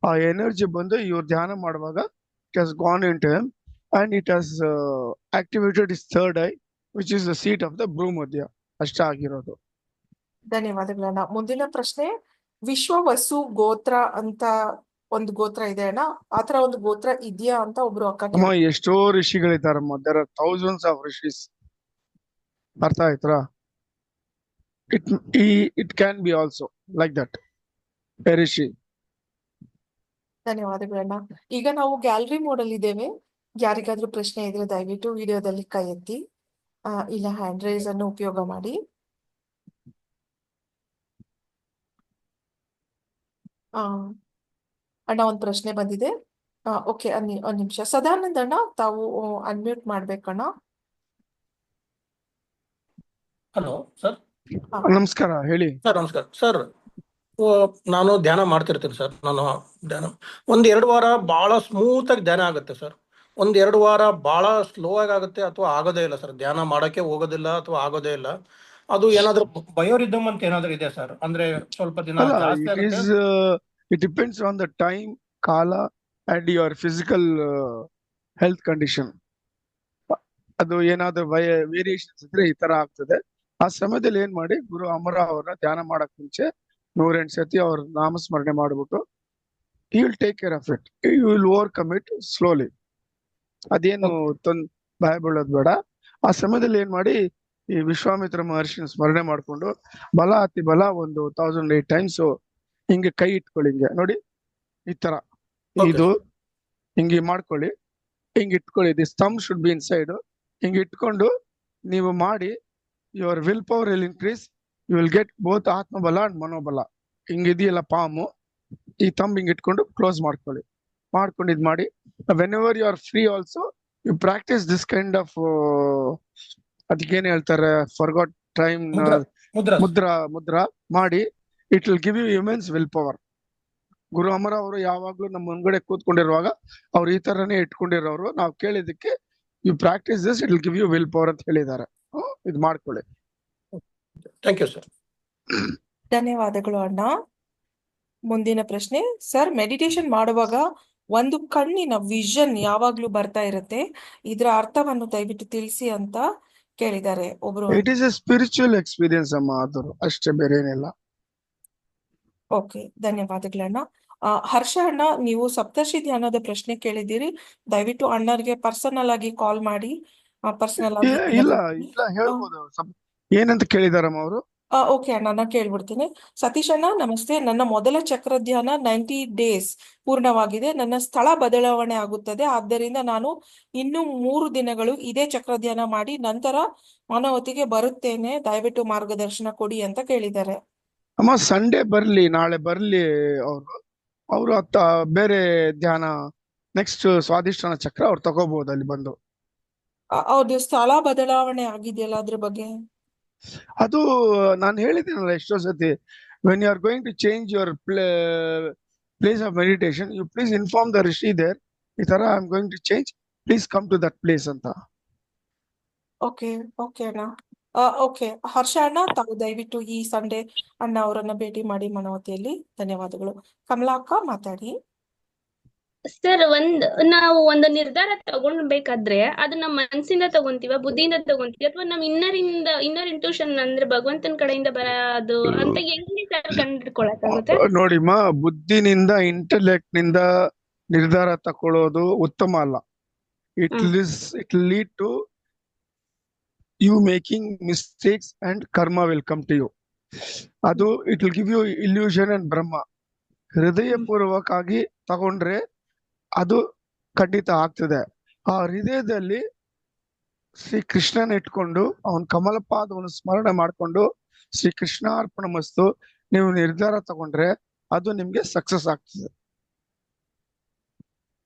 ಆ ಎನರ್ಜಿ ಬಂದು ಇವ್ರು ಧ್ಯಾನ ಮಾಡುವಾಗ it has gone into him and it has activated is third eye which is the seat of the ಭ್ರೂಮಧ್ಯ. ಅಷ್ಟೇ ಆಗಿರೋದು. ಧನ್ಯವಾದಗಳಣ್ಣ. ಮುಂದಿನ ಪ್ರಶ್ನೆ, ವಿಶ್ವವಸು ಗೋತ್ರ ಅಂತ ಒಂದು ಗೋತ್ರ ಇದೆ ಅಣ್ಣ, ಆತರ ಒಂದು ಗೋತ್ರ ಇದೆಯಾ ಅಂತ ಒಬ್ರು ಅಕ್ಕ ಅಮ್ಮ, ಎಷ್ಟೋ ಋಷಿಗಳಿದ್ದಾರಮ್ಮ. There are thousands of rishis. ಅರ್ಥ ಆಯ್ತಾ? It can be also like that, a rishi. ಧನ್ಯವಾದಗಳಣ್ಣ. ಈಗ ನಾವು ಗ್ಯಾಲರಿ ಮೋಡ್ ಅಲ್ಲಿ ಇದ್ದೇವೆ. ಯಾರಿಗಾದ್ರೂ ಪ್ರಶ್ನೆ ಇದ್ರೆ ದಯವಿಟ್ಟು ವಿಡಿಯೋದಲ್ಲಿ ಕೈ ಎತ್ತಿ, ಇಲ್ಲ ಹ್ಯಾಂಡ್ ರೈಸ್ ಅನ್ನು ಉಪಯೋಗ ಮಾಡಿ. ಅಣ್ಣ ಒಂದು ಪ್ರಶ್ನೆ ಬಂದಿದೆ. ಓಕೆ, ಒಂದ್ ನಿಮಿಷ. ಸದಾನಂದ ಅಣ್ಣ, ತಾವು ಅನ್ಮ್ಯೂಟ್ ಮಾಡ್ಬೇಕಣ್ಣ. Hello sir. ನಮಸ್ಕಾರ, ಹೇಳಿ ಸರ್. ನಮಸ್ಕಾರ ಸರ್. ನಾನು ಧ್ಯಾನ ಮಾಡ್ತಿರ್ತೀನಿ ಸರ್. ನಾನು ಧ್ಯಾನ 1-2 ವಾರ ಬಹಳ ಸ್ಮೂತ್ ಆಗಿ ಧ್ಯಾನ ಆಗುತ್ತೆ ಸರ್. 1-2 ವಾರ ಬಹಳ ಸ್ಲೋ ಆಗಿ ಆಗುತ್ತೆ ಅಥವಾ ಆಗೋದೇ ಇಲ್ಲ ಸರ್. ಧ್ಯಾನ ಮಾಡಕ್ಕೆ ಹೋಗೋದಿಲ್ಲ ಅಥವಾ ಆಗೋದೇ ಇಲ್ಲ. ಅದು ಏನಾದ್ರೂ ಬಯೋರಿದಮ್ ಅಂತ ಏನಾದ್ರೂ ಇದೆ ಸರ್? ಅಂದ್ರೆ ಸ್ವಲ್ಪ ದಿನ ಜಾಸ್ತಿ ಆಗುತ್ತೆ. It depends on the time, ಕಾಲ and your physical health condition. ಅದು ಏನಾದ್ರೂ ವೇರಿಯೇಷನ್ಸ್ ಇದ್ರೆ ಈ ತರ ಆಗ್ತದೆ. ಆ ಸಮಯದಲ್ಲಿ ಏನ್ ಮಾಡಿ, ಗುರು ಅಮರ ಅವ್ರನ್ನ ಧ್ಯಾನ ಮಾಡಕ್ ಮುಂಚೆ 108 ಸತಿ ಅವ್ರ ನಾಮಸ್ಮರಣೆ ಮಾಡ್ಬಿಟ್ಟು he will take care of it. You will overcome it slowly. ಅದೇನು ಭಯ ಬೀಳೋದು ಬೇಡ. ಆ ಸಮಯದಲ್ಲಿ ಏನ್ ಮಾಡಿ, ಈ ವಿಶ್ವಾಮಿತ್ರ ಮಹರ್ಷಿನ ಸ್ಮರಣೆ ಮಾಡ್ಕೊಂಡು ಬಲ ಅತಿ ಬಲ ಒಂದು 1008 ಟೈಮ್ಸ್ ಹಿಂಗೆ ಕೈ ಇಟ್ಕೊಳ್ಳಿ, ಹಿಂಗೆ ನೋಡಿ ಈ ತರ ಓಕೆ ಇದು ಸರ್. ಹಿಂಗೆ ಮಾಡ್ಕೊಳ್ಳಿ, ಹಿಂಗೆ ಇಟ್ಕೊಳ್ಳಿ. This thumb should be inside. ಹಿಂಗೆ ಇಟ್ಕೊಂಡು ನೀವು ಮಾಡಿ, your will power will increase, you will get both ಆತ್ಮಬಲ ಅಂಡ್ ಮನೋಬಲ. ಹಿಂಗಿದೆಯಲ್ಲ ಪಾಮು, ಈ ಥಂಬ್ ಹಿಂಗೆ ಇಟ್ಕೊಂಡು ಕ್ಲೋಸ್ ಮಾಡ್ಕೊಳ್ಳಿ. ಮಾಡ್ಕೊಂಡು ಇದ್ ಮಾಡಿ, whenever you are free also you practise this kind of, ಅದಕ್ಕೇನ್ ಹೇಳ್ತಾರೆ, forgot time, mudra mudra sir. Mudra ಮಾಡಿ. It will give you immense will power. Guru Amara ಅವರು ಯಾವಾಗ್ಲೂ ನಮ್ಮ ಮುಂದ್ಗಡೆ ಕೂತ್ಕೊಂಡಿರುವಾಗ ಅವ್ರು ಈ ತರನೇ ಇಟ್ಕೊಂಡಿರೋರು. ನಾವು ಕೇಳಿದಕ್ಕೆ you practise this, it will give you will power ಅಂತ ಹೇಳಿದ್ದಾರೆ. ಇದು ಮಾಡ್ಕೊಳ್ಳಿ. Thank you sir. ಧನ್ಯವಾದಗಳು ಅಣ್ಣ. ಮುಂದಿನ ಪ್ರಶ್ನೆ ಸರ್, ಮೆಡಿಟೇಷನ್ ಮಾಡುವಾಗ ಒಂದು ಕಣ್ಣಿನ ವಿಷನ್ ಯಾವಾಗ್ಲೂ ಬರ್ತಾ ಇರುತ್ತೆ, ಇದರ ಅರ್ಥವನ್ನು ದಯವಿಟ್ಟು ತಿಳಿಸಿ ಅಂತ ಕೇಳಿದ್ದಾರೆ ಒಬ್ರು. It is A spiritual experience ಅಮ್ಮ, ಅದು ಅಷ್ಟೇ, ಬೇರೆ ಏನಿಲ್ಲ. ಓಕೆ, ಧನ್ಯವಾದಗಳಣ್ಣ. ಹರ್ಷ ಅಣ್ಣ, ನೀವು ಸಪ್ತರ್ಷಿ ಧ್ಯಾನದ ಪ್ರಶ್ನೆ ಕೇಳಿದ್ದೀರಿ. ದಯವಿಟ್ಟು ಅಣ್ಣರಿಗೆ ಪರ್ಸನಲ್ ಆಗಿ ಕಾಲ್ ಮಾಡಿ ಪರ್ಸನಲ್ ಆಗಿ ಇಲ್ಲ ಇಲ್ಲ ಹೇಳ್ಬೋದು. ಏನಂತ ಕೇಳಿದಾರಮ್ಮ ಅವರು? ಓಕೆ ಅಣ್ಣ, ನಾನು ಕೇಳ್ಬಿಡ್ತೀನಿ. ಸತೀಶ್ ಅಣ್ಣ ನಮಸ್ತೆ. ನನ್ನ ಮೊದಲ ಚಕ್ರ ಧ್ಯಾನ 90 days ಪೂರ್ಣವಾಗಿದೆ. ನನ್ನ ಸ್ಥಳ ಬದಲಾವಣೆ ಆಗುತ್ತದೆ, ಆದ್ದರಿಂದ ನಾನು ಇನ್ನು 3 ದಿನಗಳು ಇದೇ ಚಕ್ರ ಧ್ಯಾನ ಮಾಡಿ ನಂತರ ಮಾನವತಿಗೆ ಬರುತ್ತೇನೆ. ದಯವಿಟ್ಟು ಮಾರ್ಗದರ್ಶನ ಕೊಡಿ ಅಂತ ಕೇಳಿದ್ದಾರೆ. ಅಮ್ಮ ಸಂಡೇ ಬರ್ಲಿ, ನಾಳೆ ಬರ್ಲಿ. ಅವರು ಬೇರೆ ಧ್ಯಾನ ನೆಕ್ಸ್ಟ್ ಸ್ವಾಧಿಷ್ಠಾನ ಚಕ್ರ ಅವ್ರು ತಗೋಬಹುದು ಅಲ್ಲಿ ಬಂದು. ಅವ್ರದ್ದು ಸ್ಥಳ ಬದಲಾವಣೆ ಆಗಿದೆಯಲ್ಲ, ಅದ್ರ ಬಗ್ಗೆ ಅದು ನಾನು ಹೇಳಿದ್ದೀನಲ್ಲ ಎಷ್ಟೋ ಸತಿ, when you are going to change your place of meditation, you please inform the rishi there, ಈ ತರ I am going to change, please come to that place ಅಂತ. ಓಕೆ ಓಕೆ ಅಣ್ಣ. ಓಕೆ ಹರ್ಷ ಅಣ್ಣ, ತಾವು ದಯವಿಟ್ಟು ಈ ಸಂಡೇ ಅಣ್ಣ ಅವರನ್ನ ಭೇಟಿ ಮಾಡಿ ಮನವತಿಯಲ್ಲಿ. ಧನ್ಯವಾದಗಳು. ಕಮಲಾ ಅಕ್ಕ ಮಾತಾಡಿ. ಸರ್, ನಾವು ಒಂದು ನಿರ್ಧಾರ ತಗೊಳ್ಬೇಕಾದ್ರೆ ಅದು ನಮ್ಮ ಮನಸ್ಸಿಂದ ತಗೊಂತೀವ, ಬುದ್ಧಿಯಿಂದ ತಗೊಂತೀವಿ, ಅಥವಾ ನಮ್ಮ ಇನ್ನರ್ ಇಂಟ್ಯೂಷನ್ ಅಂದ್ರೆ ಭಗವಂತನ ಕಡೆಯಿಂದ ಬರೋದು ಅಂತ ಹೆಂಗೆ ಸರ್ ಕಂಡುಹಿಡ್ಕೊಳಕ್ಕಾಗುತ್ತೆ? ನೋಡಿಮ್ಮ, ಬುದ್ಧಿನಿಂದ ಇಂಟೆಲೆಕ್ಟ್ ನಿಂದ ನಿರ್ಧಾರ ತಕೊಳ್ಳೋದು ಉತ್ತಮ ಅಲ್ಲ. It lead to you making mistakes and karma will come to you. ಅದು it will give you illusion and Brahma. ಹೃದಯ ಪೂರ್ವಕವಾಗಿ ತಗೊಂಡ್ರೆ ಅದು ಖಂಡಿತ ಆಗ್ತದೆ. ಆ ಹೃದಯದಲ್ಲಿ ಶ್ರೀ ಕೃಷ್ಣನ ಇಟ್ಕೊಂಡು ಅವನ ಕಮಲಪಾದವನ್ನು ಸ್ಮರಣೆ ಮಾಡ್ಕೊಂಡು ಶ್ರೀ ಕೃಷ್ಣಾರ್ಪಣ ಮಸ್ತು ನೀವು ನಿರ್ಧಾರ ತಗೊಂಡ್ರೆ ಅದು ನಿಮ್ಗೆ ಸಕ್ಸಸ್ ಆಗ್ತದೆ.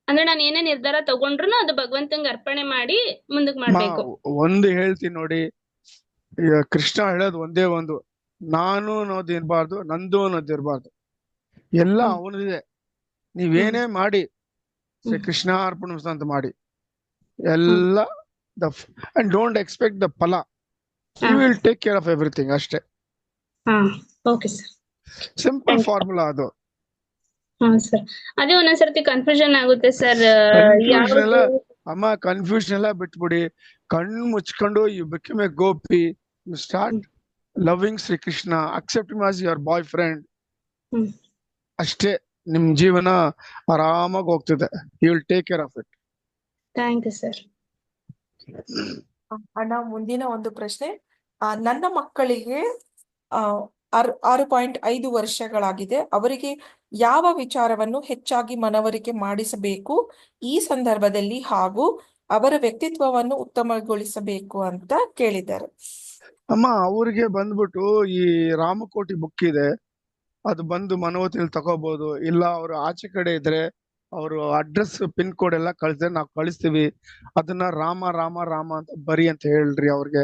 ಅಂದ್ರೆ ನಾನು ಏನೇ ನಿರ್ಧಾರ ತಗೊಂಡ್ರು ಅದು ಭಗವಂತಂಗೆ ಅರ್ಪಣೆ ಮಾಡಿ ಮುಂದಕ್ಕೆ ಮಾಡ್ಬೇಕು. ಒಂದು ಹೇಳ್ತೀನಿ ನೋಡಿ, ಈಗ ಕೃಷ್ಣ ಹೇಳೋದು ಒಂದೇ ಒಂದು, ನಾನು ಅನ್ನೋದು ಇರ್ಬಾರ್ದು, ನಂದು ಅನ್ನೋದು ಇರ್ಬಾರ್ದು, ಎಲ್ಲ ಅವನದಿದೆ. ನೀವೇನೇ ಮಾಡಿ ಶ್ರೀ ಕೃಷ್ಣ ಅರ್ಪಣ ಅಂತ ಮಾಡಿ ಎಲ್ಲ ಅಂಡ್ ಡೋಂಟ್ ಎಕ್ಸ್ಪೆಕ್ಟ್ ದ ಫಲ. You will take care of everything ಅಷ್ಟೇ. ಓಕೆ ಸರ್, ಸಿಂಪಲ್ ಫಾರ್ಮುಲಾ ಅದು. ಸರ್, ಅದೇ ಒಂದೊಂದ್ಸರ್ತಿ ಕನ್ಫ್ಯೂಷನ್ ಆಗುತ್ತೆ ಸರ್. ಅಮ್ಮ ಕನ್ಫ್ಯೂಷನ್ ಎಲ್ಲ ಬಿಟ್ಬಿಡಿ, ಕಣ್ಣು ಮುಚ್ಕೊಂಡು you become a gopi, you start loving Shri Krishna, accept him as your boyfriend. ಅಷ್ಟೇ, ನಿಮ್ ಜೀವನ ಆರಾಮಾಗಿ ಹೋಗ್ತದೆ. You will take care of it. Thank you sir. ಅಣ್ಣ, ಮುಂದಿನ ಒಂದು ಪ್ರಶ್ನೆ. ನನ್ನ ಮಕ್ಕಳಿಗೆ 6.5 ವರ್ಷಗಳಾಗಿದೆ. ಅವರಿಗೆ ಯಾವ ವಿಚಾರವನ್ನು ಹೆಚ್ಚಾಗಿ ಮನವರಿಕೆ ಮಾಡಿಸಬೇಕು ಈ ಸಂದರ್ಭದಲ್ಲಿ, ಹಾಗೂ ಅವರ ವ್ಯಕ್ತಿತ್ವವನ್ನು ಉತ್ತಮಗೊಳಿಸಬೇಕು ಅಂತ ಕೇಳಿದ್ದಾರೆ. ಅಮ್ಮ, ಅವ್ರಿಗೆ ಬಂದ್ಬಿಟ್ಟು ಈ ರಾಮಕೋಟಿ ಬುಕ್ ಇದೆ, ಅದು ಬಂದು ಮನೋತಿಯಲ್ಲಿ ತಗೋಬಹುದು. ಇಲ್ಲ ಅವರು ಆಚೆ ಕಡೆ ಇದ್ರೆ ಅವರು ಅಡ್ರೆಸ್ ಪಿನ್ ಕೋಡ್ ಎಲ್ಲ ಕಳಿಸಿದ್ರೆ ನಾವು ಕಳಿಸ್ತೀವಿ. ಅದನ್ನ ರಾಮ ರಾಮ ರಾಮ ಅಂತ ಬರಿ ಅಂತ ಹೇಳ್ರಿ ಅವ್ರಿಗೆ.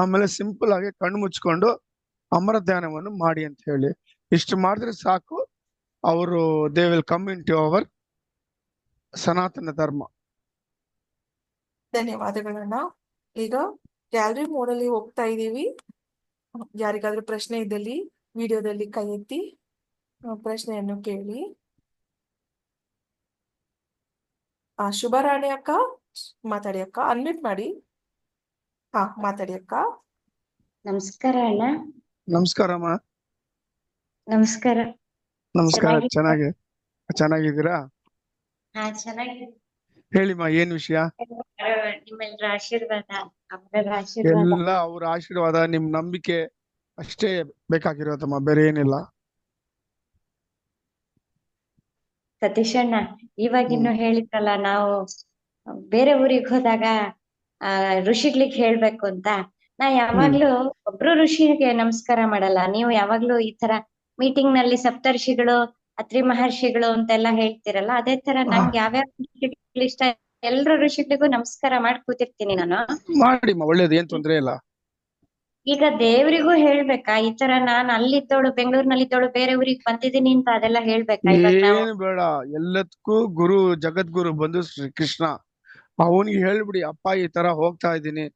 ಆಮೇಲೆ ಸಿಂಪಲ್ ಆಗಿ ಕಣ್ಣು ಮುಚ್ಕೊಂಡು ಅಮರ ಧ್ಯಾನವನ್ನು ಮಾಡಿ ಅಂತ ಹೇಳಿ. ಇಷ್ಟು ಮಾಡಿದ್ರೆ ಸಾಕು, ಅವರು they will come into our Sanatana Dharma. ಧನ್ಯವಾದಗಳನ್ನ. ಈಗ ಗ್ಯಾಲರಿ ಮೋಡಲ್ಲಿ ಹೋಗ್ತಾ ಇದ್ದೀವಿ. ಯಾರಿಗಾದ್ರೂ ಪ್ರಶ್ನೆ ಇದ್ದಲ್ಲಿ ವಿಡಿಯೋದಲ್ಲಿ ಕೈ ಎತ್ತಿ ಪ್ರಶ್ನೆಯನ್ನು ಕೇಳಿ. ಶುಭರಾಣಿ ಅಕ್ಕ ಮಾತಾಡಿ ಅಕ್ಕ, ಅನ್ಮ್ಯೂಟ್ ಮಾಡಿ. ಮಾತಾಡಿ ಅಕ್ಕ. ನಮಸ್ಕಾರ ಅಣ್ಣ. ನಮಸ್ಕಾರಮ್ಮ. ನಮಸ್ಕಾರ. ನಮಸ್ಕಾರ. ಚೆನ್ನಾಗಿದ್ದೀರಾ? ಚೆನ್ನಾಗಿ. ಹೇಳಿಮ್ಮ, ಏನ್ ವಿಷಯ? ನಿಮ್ಮೆಲ್ಲರ ಆಶೀರ್ವಾದ, ಅವರ ಆಶೀರ್ವಾದ. ಎಲ್ಲ ಅವ್ರ ಆಶೀರ್ವಾದ, ನಿಮ್ ನಂಬಿಕೆ ಅಷ್ಟೇ ಬೇಕಾಗಿರೋದಮ್ಮ, ಬೇರೆ ಏನಿಲ್ಲ. ಸತೀಶಣ್ಣ, ಇವಾಗಿನ್ನು ಹೇಳಿದ್ರಲ್ಲ, ನಾವು ಬೇರೆ ಊರಿಗೆ ಹೋದಾಗ ಋಷಿಗಳಿಗೆ ಹೇಳ್ಬೇಕು ಅಂತ. ನಾ ಯಾವಾಗ್ಲೂ ಒಬ್ರು ಋಷಿಗೆ ನಮಸ್ಕಾರ ಮಾಡಲ್ಲ. ನೀವು ಯಾವಾಗ್ಲೂ ಈ ತರ ಮೀಟಿಂಗ್ ನಲ್ಲಿ ಸಪ್ತರ್ಷಿಗಳು, ಅತ್ರಿ ಮಹರ್ಷಿಗಳು ಅಂತೆಲ್ಲ ಹೇಳ್ತಿರಲ್ಲ, ಅದೇ ತರ ನಂಗೆ ಯಾವ್ಯಾವ ಋಷಿಗಳು ಇಷ್ಟ, ಎಲ್ರು ಋಷಿಗಳಿಗೂ ನಮಸ್ಕಾರ ಮಾಡಿ ಕೂತಿರ್ತೀನಿ ನಾನು. ಮಾಡಿಮ್ಮ, ಒಳ್ಳೇದು, ಏನ್ ತೊಂದ್ರೆ ಇಲ್ಲ. ಈಗ ದೇವ್ರಿಗೂ ಹೇಳ್ಬೇಕಾ ಈ ತರ ನಾನ್ ಅಲ್ಲಿದ್ದೋಳು, ಬೆಂಗಳೂರಿನಲ್ಲಿದ್ದೋಳು ಬೇರೆ ಊರಿಗೆ ಬಂದಿದ್ದೀನಿ ಅಂತ ಅದೆಲ್ಲ ಹೇಳ್ಬೇಕಾ ಇವಾಗ ನಾವು? ಏನ್ ಬೇಡ, ಎಲ್ಲದಕ್ಕೂ ಗುರು, ಜಗದ್ಗುರು ಬಂದು ಶ್ರೀ ಕೃಷ್ಣ, ಅವನಿಗೆ ಹೇಳ್ಬಿಡಿ, ಅಪ್ಪ ಈ ತರ ಹೋಗ್ತಾ ಇದ್ದೀನಿ,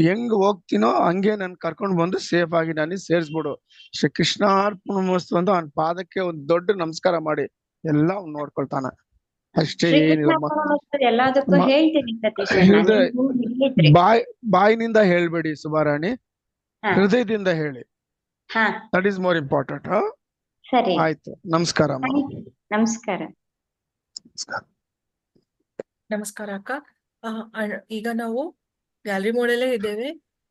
ಹೆಂಗ್ ಹೋಗ್ತೀನೋ ಹಂಗೆ ನನ್ ಕರ್ಕೊಂಡ್ ಬಂದು ಸೇಫ್ ಆಗಿ ನನಗೆ ಸೇರ್ಸ್ಬಿಡು. ಶ್ರೀ ಕೃಷ್ಣ ಅರ್ಪಣಮಸ್ತು ಅಂತ ಅವನ ಪಾದಕ್ಕೆ ಒಂದ್ ದೊಡ್ಡ ನಮಸ್ಕಾರ ಮಾಡಿ ಎಲ್ಲ ಅವ್ನ್ ನೋಡ್ಕೊಳ್ತಾನ, ಅಷ್ಟೇ, ಏನಿಲ್ಲ. ಎಲ್ಲದಕ್ಕೂ ಹೇಳ್ತೀನಿ ಸತೀಶಣ್ಣ, ಹೃದಯ ನೀವು ಹೇಳಿದ್ರಿ. ಬಾಯಿನಿಂದ ಹೇಳ್ಬೇಡಿ ಸುಬಾರಾಣಿ, ಹಾ ಹೃದಯದಿಂದ ಹೇಳಿ. ಹಾ ದಟ್ ಈಸ್ ಮೋರ್ ಇಂಪಾರ್ಟೆಂಟ್. ಸರಿ, ಆಯ್ತು, ನಮಸ್ಕಾರ ಅಮ್ಮ. ನಮಸ್ಕಾರ. ನಮಸ್ಕಾರ ಅಕ್ಕ. ಈಗ ನಾವು ಗ್ಯಾಲರಿ ಮೋಡಲ್ಲೇ ಇದ್ದೇವೆ.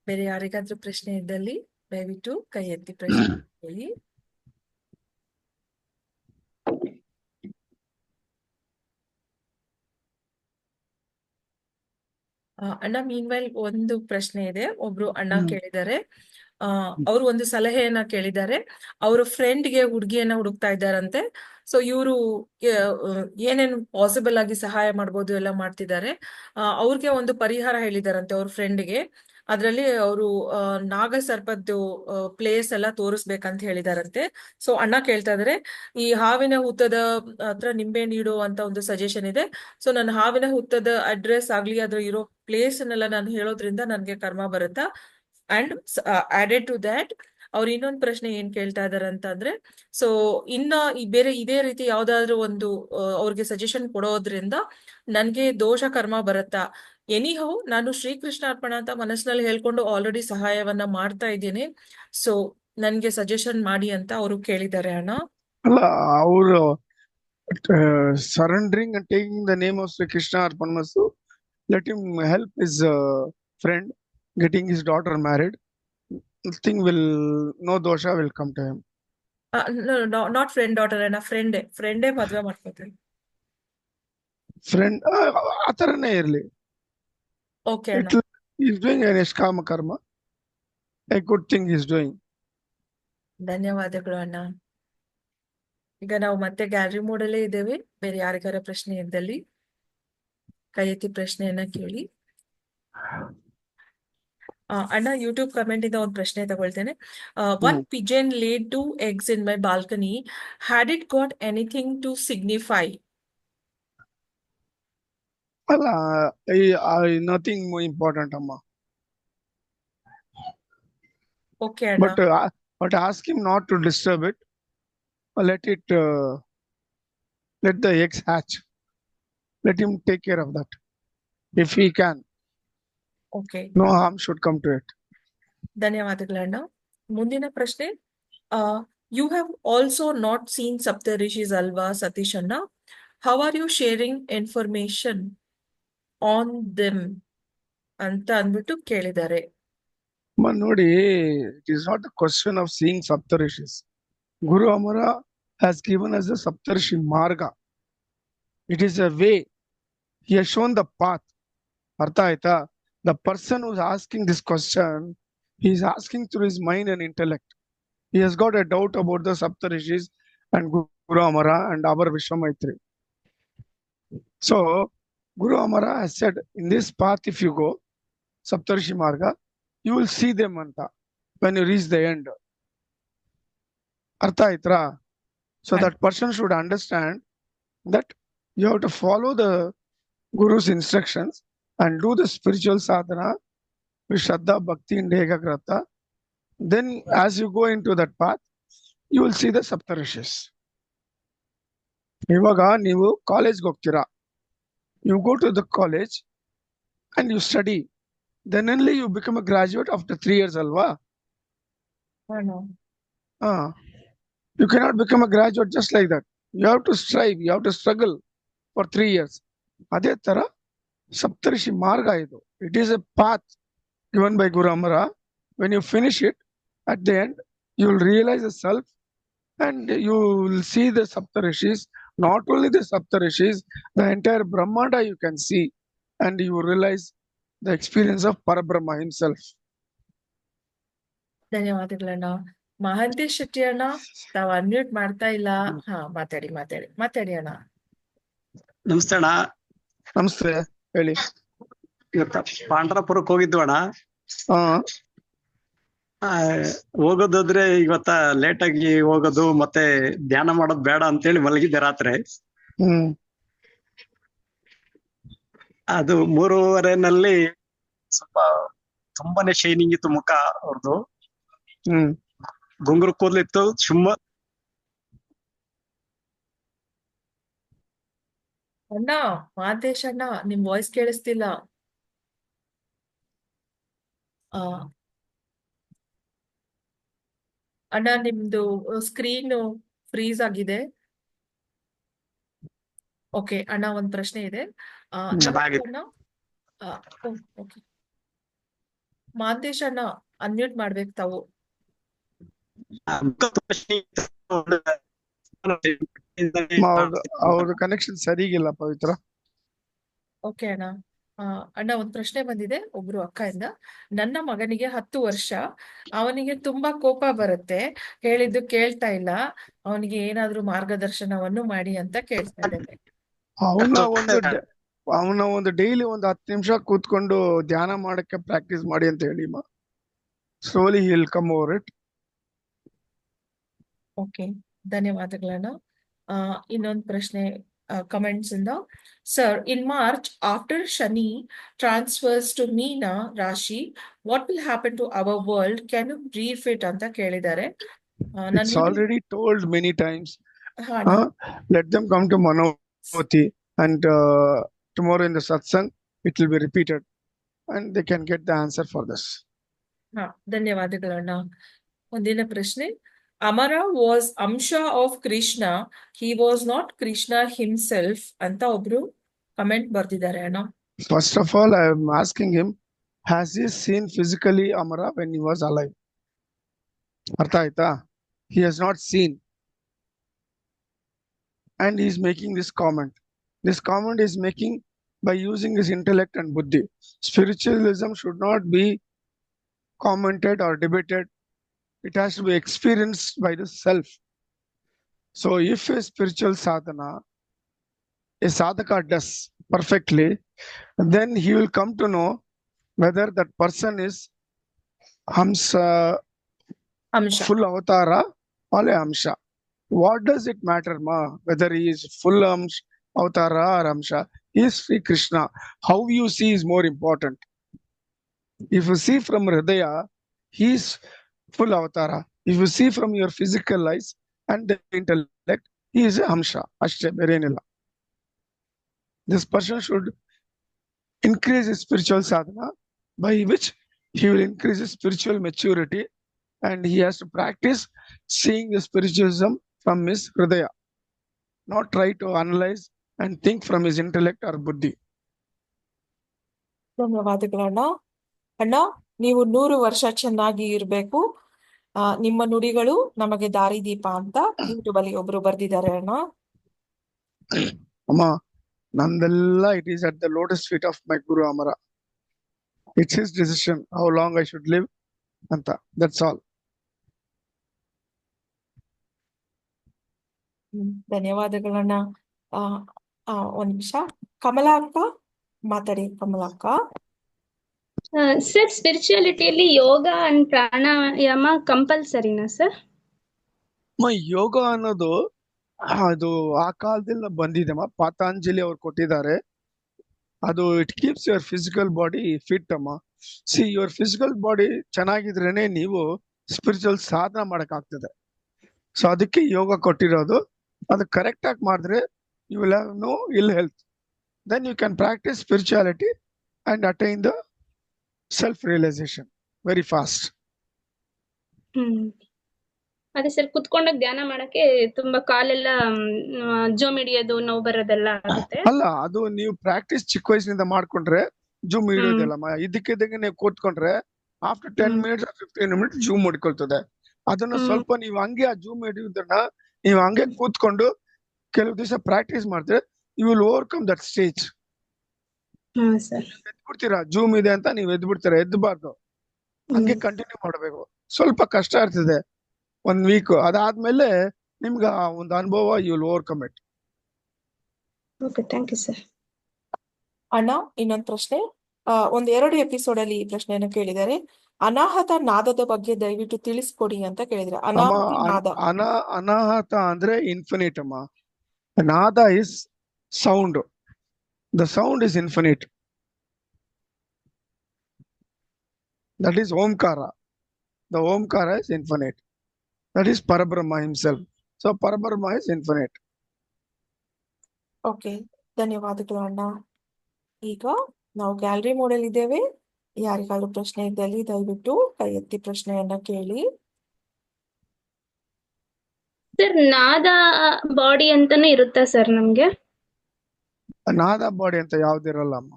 ಬೇರೆ ಯಾರಿಗಾದ್ರೂ ಪ್ರಶ್ನೆ ಇದ್ದಲ್ಲಿ ದಯವಿಟ್ಟು ಕೈ ಎತ್ತಿ ಪ್ರಶ್ನೆ ಹೇಳಿ. ಅಣ್ಣ, ಮೀನ್ವೈಲ್ ಒಂದು ಪ್ರಶ್ನೆ ಇದೆ. ಒಬ್ರು ಅಣ್ಣ ಕೇಳಿದ್ದಾರೆ, ಅವರು ಒಂದು ಸಲಹೆಯನ್ನ ಕೇಳಿದ್ದಾರೆ. ಅವ್ರ ಫ್ರೆಂಡ್ಗೆ ಹುಡುಗಿಯನ್ನ ಹುಡುಕ್ತಾ ಇದ್ದಾರಂತೆ. ಸೊ ಇವರು ಏನೇನು ಪಾಸಿಬಲ್ ಆಗಿ ಸಹಾಯ ಮಾಡ್ಬೋದು ಎಲ್ಲ ಮಾಡ್ತಿದ್ದಾರೆ. ಅವ್ರಿಗೆ ಒಂದು ಪರಿಹಾರ ಹೇಳಿದಾರಂತೆ ಅವ್ರ ಫ್ರೆಂಡ್ಗೆ. ಅದ್ರಲ್ಲಿ ಅವರು ನಾಗ ಸರ್ಪದ್ದು ಪ್ಲೇಸ್ ಎಲ್ಲ ತೋರಿಸ್ಬೇಕಂತ ಹೇಳಿದಾರಂತೆ. ಸೊ ಅಣ್ಣ ಕೇಳ್ತಾ ಇದಾರೆ, ಈ ಹಾವಿನ ಹುತ್ತದ ಹತ್ರ ನಿಂಬೆ ನೀಡು ಅಂತ ಒಂದು ಸಜೆಷನ್ ಇದೆ. ಸೊ ನನ್ನ ಹಾವಿನ ಹುತ್ತದ ಅಡ್ರೆಸ್ ಆಗ್ಲಿ, ಅದ್ರ ಇರೋ ಪ್ಲೇಸ್ ಅನ್ನೆಲ್ಲ ನಾನು ಹೇಳೋದ್ರಿಂದ ನನ್ಗೆ ಕರ್ಮ ಬರುತ್ತಾ? ಅಂಡ್ ಆಡೆಡ್ ಟು ದ್ಯಾಟ್, ಅವ್ರು ಇನ್ನೊಂದು ಪ್ರಶ್ನೆ ಏನ್ ಕೇಳ್ತಾ ಇದಾರೆ ಅಂತ ಅಂದ್ರೆ, ಸೊ ಇನ್ನ ಈ ಬೇರೆ ಇದೇ ರೀತಿ ಯಾವ್ದಾದ್ರು ಒಂದು ಅವ್ರಿಗೆ ಸಜೆಷನ್ ಕೊಡೋದ್ರಿಂದ ನನ್ಗೆ ದೋಷ ಕರ್ಮ ಬರುತ್ತಾ? ಎನಿಹೌ ನಾನು ಶ್ರೀಕೃಷ್ಣ ಅರ್ಪಣ ಅಂತ ಮನಸ್ಸಿನಲ್ಲಿ ಹೇಳ್ಕೊಂಡು ಆಲ್ರೆಡಿ ಸಹಾಯವನ್ನ ಮಾಡ್ತಾ ಇದ್ದೀನಿ. ಸೊ ನನ್ಗೆ ಸಜೆಷನ್ ಮಾಡಿ ಅಂತ ಅವರು ಕೇಳಿದ್ದಾರೆ ಅಣ್ಣ. ಅಲ್ಲ, ಅವರು surrendering and taking the name of Shri Krishna ಅರ್ಪಣಮಸ್ತು, let him help his friend getting his daughter married. Nothing will, no dosha will come to him. Not friend daughter ಅಣ್ಣ, ಫ್ರೆಂಡೇ ಮದ್ವೆ ಮಾಡ್ಕೋತೀನಿ. ಫ್ರೆಂಡ್ ಆತರನೇ ಇರ್ಲಿ. ಓಕೆ ಅಣ್ಣ. He's doing a ನಿಷ್ಕಾಮ ಕರ್ಮ, a good thing he's doing. ಧನ್ಯವಾದಗಳು ಅಣ್ಣ. ಈಗ ನಾವು ಮತ್ತೆ ಗ್ಯಾಲರಿ ಮೋಡಲ್ಲೇ ಇದ್ದೇವೆ. ಬೇರೆ ಯಾರಿಗಾರ ಪ್ರಶ್ನೆ ಇದ್ದಲ್ಲಿ ಕೈ ಎತ್ತಿ ಪ್ರಶ್ನೆಯನ್ನ ಕೇಳಿ. ಅಣ್ಣ, ಯೂಟ್ಯೂಬ್ ಕಮೆಂಟ್ ಇಂದ ಒಂದು ಪ್ರಶ್ನೆ ತಗೊಳ್ತೇನೆ. One pigeon laid 2 eggs in my balcony. Had it got anything to signify? ಅಲ್ಲ, nothing more important amma. Okay ಅಣ್ಣ. But ask him not to disturb it. Let the eggs hatch. Let him take care of that if he can. Okay. No harm should come to it. ಧನ್ಯವಾದಗಳಣ್ಣ. ಮುಂದಿನ ಪ್ರಶ್ನೆ, you have also not seen Saptarishis ಅಲ್ವಾ ಸತೀಶ್ ಅಣ್ಣ? How are you sharing information on them ಅಂತ ಅಂದ್ಬಿಟ್ಟು ಕೇಳಿದ್ದಾರೆ. ನೋಡಿ, it is not a question of seeing Saptarishis. Guru Amara has given us the Saptarishi Marga. It is a way. He has shown the path. Artha aita? The person who is asking this question, he is asking through his mind and intellect. He has got a doubt about the Saptarishis and Guru Amara and our Vishwamaitri. So, Guru Amara has said, in this path if you go, Saptarishi Marga, you will see them anta when you reach the end. Artha aitra? So that person should understand that you have to follow the Guru's instructions and do the spiritual sadhana with Shraddha, Bhakti and Ekagrata. Then as you go into that path, you will see the Saptarishis. Ivaga ನೀವು ಕಾಲೇಜ್ಗೆ ಹೋಗ್ತೀರಾ, you go to the college and you study, then only you become a graduate after 3 years alva. You cannot become a graduate just like that. You have to strive, you have to struggle for 3 years. ಅದೇ ತರ Saptarishi Marga idu. It is a path given by Guru Amara. When you finish it, at the end, you will realize the self and you will see the Saptarishis. Not only the Saptarishis, the entire Brahmanda you can see, and you will realize the experience of Parabrahma himself. ಧನ್ಯವಾದಗಳಣ್ಣ. Mahantesh Shetty ಅಣ್ಣ, ತಾವು ಅನ್ಮ್ಯೂಟ್ ಮಾಡ್ತಾ ಇಲ್ಲ. ಹಾ, ಮಾತಾಡಿ ಅಣ್ಣ. ನಮಸ್ತೆ ಅಣ್ಣ. ನಮಸ್ತೆ, ಹೇಳಿ. ಇವತ್ತ ಪಾಂಡ್ರಾಪುರಕ್ಕೆ ಹೋಗಿದ್ವು ಅಣ್ಣ. ಹೋಗೋದಾದ್ರೆ ಇವತ್ತ ಲೇಟ್ ಆಗಿ ಹೋಗೋದು ಮತ್ತೆ ಧ್ಯಾನ ಮಾಡೋದು ಬೇಡ ಅಂತೇಳಿ ಮಲಗಿದ್ದೆ ರಾತ್ರಿ. ಅದು 3:30ನಲ್ಲಿ ಸ್ವಲ್ಪ ತುಂಬಾನೇ ಶೈನಿಂಗ್ ಇತ್ತು ಮುಖ ಅವ್ರದ್ದು. ಗುಂಗುರು ಕೂದಲಿತ್ತು. ಅಣ್ಣ, ಮಹಾಂತೇಶ್ ಅಣ್ಣ, ನಿಮ್ ವಾಯ್ಸ್ ಕೇಳಿಸ್ತಿಲ್ಲ. ಅಣ್ಣ, ನಿಮ್ದು ಸ್ಕ್ರೀನ್ ಫ್ರೀಸ್ ಆಗಿದೆ. ಓಕೆ ಅಣ್ಣ, ಒಂದ್ ಪ್ರಶ್ನೆ ಇದೆ. ಅಣ್ಣ, ಓಕೆ, ಮಹಾಂತೇಶ್ ಅಣ್ಣ ಅನ್ಮ್ಯೂಟ್ ಮಾಡ್ಬೇಕು ತಾವು. ಅವ್ರ ಕನೆಕ್ಷನ್ ಸರಿಗಿಲ್ಲ ಪವಿತ್ರ. ಓಕೆ ಅಣ್ಣ. ಅಣ್ಣ, ಒಂದ್ ಪ್ರಶ್ನೆ ಬಂದಿದೆ ಒಬ್ರು ಅಕ್ಕಯಿಂದ. ನನ್ನ ಮಗನಿಗೆ 10 ವರ್ಷ. ಅವನಿಗೆ ತುಂಬಾ ಕೋಪ ಬರುತ್ತೆ. ಹೇಳಿದ್ದು ಕೇಳ್ತಾ ಇಲ್ಲ. ಅವನಿಗೆ ಏನಾದ್ರೂ ಮಾರ್ಗದರ್ಶನವನ್ನು ಮಾಡಿ ಅಂತ ಕೇಳ್ತಾ ಇದ್ದೇನೆ. ಅವನ ಒಂದು ಡೈಲಿ ಒಂದು 10 ನಿಮಿಷ ಕೂತ್ಕೊಂಡು ಧ್ಯಾನ ಮಾಡಕ್ಕೆ ಪ್ರಾಕ್ಟೀಸ್ ಮಾಡಿ ಅಂತ ಹೇಳಿ. Slowly he will come over it. Okay, ಧನ್ಯವಾದಗಳಣ್ಣ. ಇನ್ನೊಂದು ಪ್ರಶ್ನೆ ಕಮೆಂಟ್ಸ್ ಇಂದ. Sir, in March after Shani transfers to Meena rashi, what will happen to our world? Can you brief it ಅಂತ ಕೇಳಿದ್ದಾರೆ. It's already told many times. Let them come to Manavati and tomorrow in the satsang it will be repeated and they can get the answer for this. ಧನ್ಯವಾದಗಳಣ್ಣ. ಒಂದಿನ ಪ್ರಶ್ನೆ. Amara was Amsha of Krishna. He was not Krishna himself ಅಂತ ಒಬ್ರು ಕಮೆಂಟ್ ಬರ್ದಿದ್ದಾರೆ ಅಣ್ಣ. First of all, I am asking him, has he seen physically Amara when he was alive? Artha aita? He has not seen. And he is making this comment. This comment is making by using his intellect and buddhi. Spiritualism should not be commented or debated. It has to be experienced by the self. So if a spiritual sadhana, a sadhaka does perfectly, then he will come to know whether that person is Hamsa, full avatara or a Amsha. What does it matter, ma? Whether he is full Amsha, avatara or Amsha, he is Sri Krishna. How you see is more important. If you see from Hridaya, he is full avatara. If you see from your physical eyes and the intellect, he is a Amsha. Ashte berenilla. This person should increase his spiritual sadhana, by which he will increase his spiritual maturity, and he has to practice seeing the spiritualism from his Hridaya, not try to analyze and think from his intellect or buddhi. ಧನ್ಯವಾದಗಳಣ್ಣ. ಅಣ್ಣ, ನೀವು 100 ವರ್ಷ ಚೆನ್ನಾಗಿ ಇರ್ಬೇಕು. ನಿಮ್ಮ ನುಡಿಗಳು ನಮಗೆ ದಾರಿದೀಪ ಅಂತ ಯೂಟ್ಯೂಬ್ ಅಲ್ಲಿ ಒಬ್ರು ಬರ್ದಿದ್ದಾರೆ ಅಣ್ಣ. ಅಮ್ಮ, ನಂದೆಲ್ಲ it is at the lotus feet of my Guru Amara. It's his decision how long I should live ಅಂತ. That's all. ಧನ್ಯವಾದಗಳಣ್ಣ. ಒಂದ್ ನಿಮಿಷ. ಕಮಲಾ ಅಕ್ಕ ಮಾತಾಡಿ. ಕಮಲಾ ಅಕ್ಕ. ಸರ್, ಸ್ಪಿರಿಚುಯಾಲಿಟಿಯಲ್ಲಿ ಯೋಗ ಅಂಡ್ ಪ್ರಾಣಾಯಾಮ ಕಂಪಲ್ಸರಿನಾ ಸರ್? ಯೋಗ ಅನ್ನೋದು ಅದು ಆ ಕಾಲದಿಂದ ಬಂದಿದೆಮ್ಮ. ಪತಾಂಜಲಿ ಅವ್ರು ಕೊಟ್ಟಿದ್ದಾರೆ. ಅದು it keeps your physical body fit ಅಮ್ಮ. ಸಿ, ಯುವರ್ ಫಿಸಿಕಲ್ ಬಾಡಿ ಚೆನ್ನಾಗಿದ್ರೇನೆ ನೀವು ಸ್ಪಿರಿಚುವಲ್ ಸಾಧನ ಮಾಡಕ್ ಆಗ್ತದೆ. ಸೊ ಅದಕ್ಕೆ ಯೋಗ ಕೊಟ್ಟಿರೋದು. ಅದು ಕರೆಕ್ಟ್ ಆಗಿ ಮಾಡಿದ್ರೆ you will have no ill health. Then you can practice spirituality and attain the self realization very fast. ಅದೇ ಸರ್ ಕುತ್ಕೊಂಡಾಗ ಧ್ಯಾನ ಮಾಡಕ್ಕೆ ತುಂಬಾ ಕಾಲೆಲ್ಲ ಜೋಮ್ ಹಿಡಿಯೋದು ನೋವು ಬರೋದೆಲ್ಲ ಆಗುತ್ತೆ. ಅಲ್ಲ, ಅದು ನೀವು ಪ್ರಾಕ್ಟೀಸ್ ಚಿಕ್ಕ ವಯಸ್ಸಿನಿಂದ ಮಾಡ್ಕೊಂಡ್ರೆ ಜೂಮ್ ಹಿಡಿಯೋದಿಲ್ಲಮ್ಮ. ಇದಕ್ಕಿದ್ದಂಗೆ ನೀವು ಕೂತ್ಕೊಂಡ್ರೆ ಆಫ್ಟರ್ 10 ಮಿನಿಟ್ಸ್ 15 ಮಿನಿಟ್ಸ್ ಜೂಮ್ ಹಿಡ್ಕೊಳ್ತದೆ. ಅದನ್ನ ಸ್ವಲ್ಪ ನೀವು ಹಂಗೆ ಆ ಜೂಮ್ ಹಿಡಿಯೋದನ್ನ ನೀವು ಹಂಗೆ ಕೂತ್ಕೊಂಡು ಕೆಲವು ದಿವಸ ಪ್ರಾಕ್ಟೀಸ್ ಮಾಡಿದ್ರೆ you will overcome that stage. ಎದ್ಬಿಡ್ತೀರಾ, ಜೂಮ್ ಇದೆ ಅಂತ ನೀವು ಎದ್ಬಿಡ್ತೀರಾ, ಎದ್ಬಾರ್ದು, ಹಂಗೆ ಕಂಟಿನ್ಯೂ ಮಾಡಬೇಕು. ಸ್ವಲ್ಪ ಕಷ್ಟ ಇರ್ತದೆ 1 ವೀಕ್, ಅದಾದ್ಮೇಲೆ ನಿಮ್ಗೆ ಆ ಒಂದು ಅನುಭವ you will overcome it. Okay, thank you sir. ಅಣ್ಣ, ಇನ್ನೊಂದು ಪ್ರಶ್ನೆ. 1-2 ಎಪಿಸೋಡ್ ಅಲ್ಲಿ ಈ ಪ್ರಶ್ನೆಯನ್ನು ಕೇಳಿದ್ದಾರೆ. ಅನಾಹತ ನಾದದ ಬಗ್ಗೆ ದಯವಿಟ್ಟು ತಿಳಿಸ್ಕೊಡಿ ಅಂತ ಕೇಳಿದ್ರೆ. ಅನಾಹತ ನಾದ ಅನಾಹತ ಅಂದ್ರೆ ಇನ್ಫಿನಿಟ್ ಅಮ್ಮ. Nada is sound, the sound is infinite. That is Omkara. The Omkara is infinite. That is Parabrahma himself. So Parabrahma is infinite. Okay, ಧನ್ಯವಾದಗಳು ಅಣ್ಣ. ಈಗ ನಾವು ಗ್ಯಾಲರಿ ಮೋಡಲ್ ಇದ್ದೇವೆ. ಯಾರಿಗಾದ್ರೂ ಪ್ರಶ್ನೆ ಇದ್ದಲ್ಲಿ ದಯವಿಟ್ಟು ಕೈ ಎತ್ತಿ ಪ್ರಶ್ನೆಯನ್ನ ಕೇಳಿ. ಸರ್, ನಾದ ಬಾಡಿ ಅಂತಾನೆ ಇರುತ್ತಾ ಸರ್ ನಮ್ಗೆ? ನಾದ ಬಾಡಿ ಅಂತ ಯಾವ್ದಿರಲ್ಲ ಅಮ್ಮ.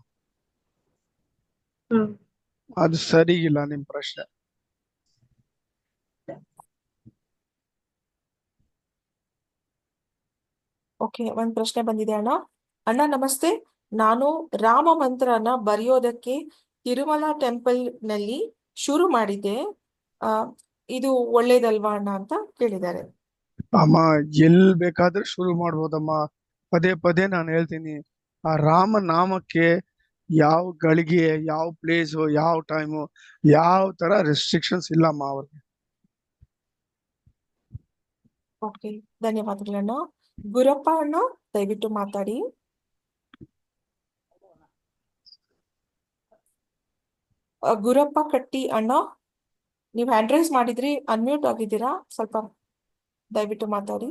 ಅದು ಸರಿಗಿಲ್ಲ ನಿಮ್ ಪ್ರಶ್ನೆ. ಓಕೆ, ಒಂದ್ ಪ್ರಶ್ನೆ ಬಂದಿದೆ ಅಣ್ಣ. ಅಣ್ಣ ನಮಸ್ತೆ, ನಾನು ರಾಮ ಮಂತ್ರನ ಬರೆಯೋದಕ್ಕೆ ತಿರುಮಲ ಟೆಂಪಲ್ ನಲ್ಲಿ ಶುರು ಮಾಡಿದ್ದೆ. ಇದು ಒಳ್ಳೇದಲ್ವಾ ಅಣ್ಣ ಅಂತ ಕೇಳಿದ್ದಾರೆ. ಅಮ್ಮ, ಎಲ್ ಬೇಕಾದ್ರೆ ಶುರು ಮಾಡ್ಬೋದಮ್ಮ. ಪದೇ ಪದೇ ನಾನು ಹೇಳ್ತೀನಿ, ಆ ರಾಮ ನಾಮಕ್ಕೆ ಯಾವ ಗಳಿಗೆ, ಯಾವ ಪ್ಲೇಸು, ಯಾವ ಟೈಮು, ಯಾವ ತರ ರೆಸ್ಟ್ರಿಕ್ಷನ್ಸ್ ಇಲ್ಲಮ್ಮ ಅವ್ರಿಗೆ. ಓಕೆ, ಧನ್ಯವಾದಗಳಣ್ಣ. ಗುರಪ್ಪ ಅಣ್ಣ, ದಯವಿಟ್ಟು ಮಾತಾಡಿ. ಗುರಪ್ಪ ಕಟ್ಟಿ ಅಣ್ಣ, ನೀವು ಹ್ಯಾಂಡ್ ರೈಸ್ ಮಾಡಿದ್ರಿ, ಅನ್ಮ್ಯೂಟ್ ಆಗಿದ್ದೀರಾ, ಸ್ವಲ್ಪ ದಯವಿಟ್ಟು ಮಾತಾಡಿ.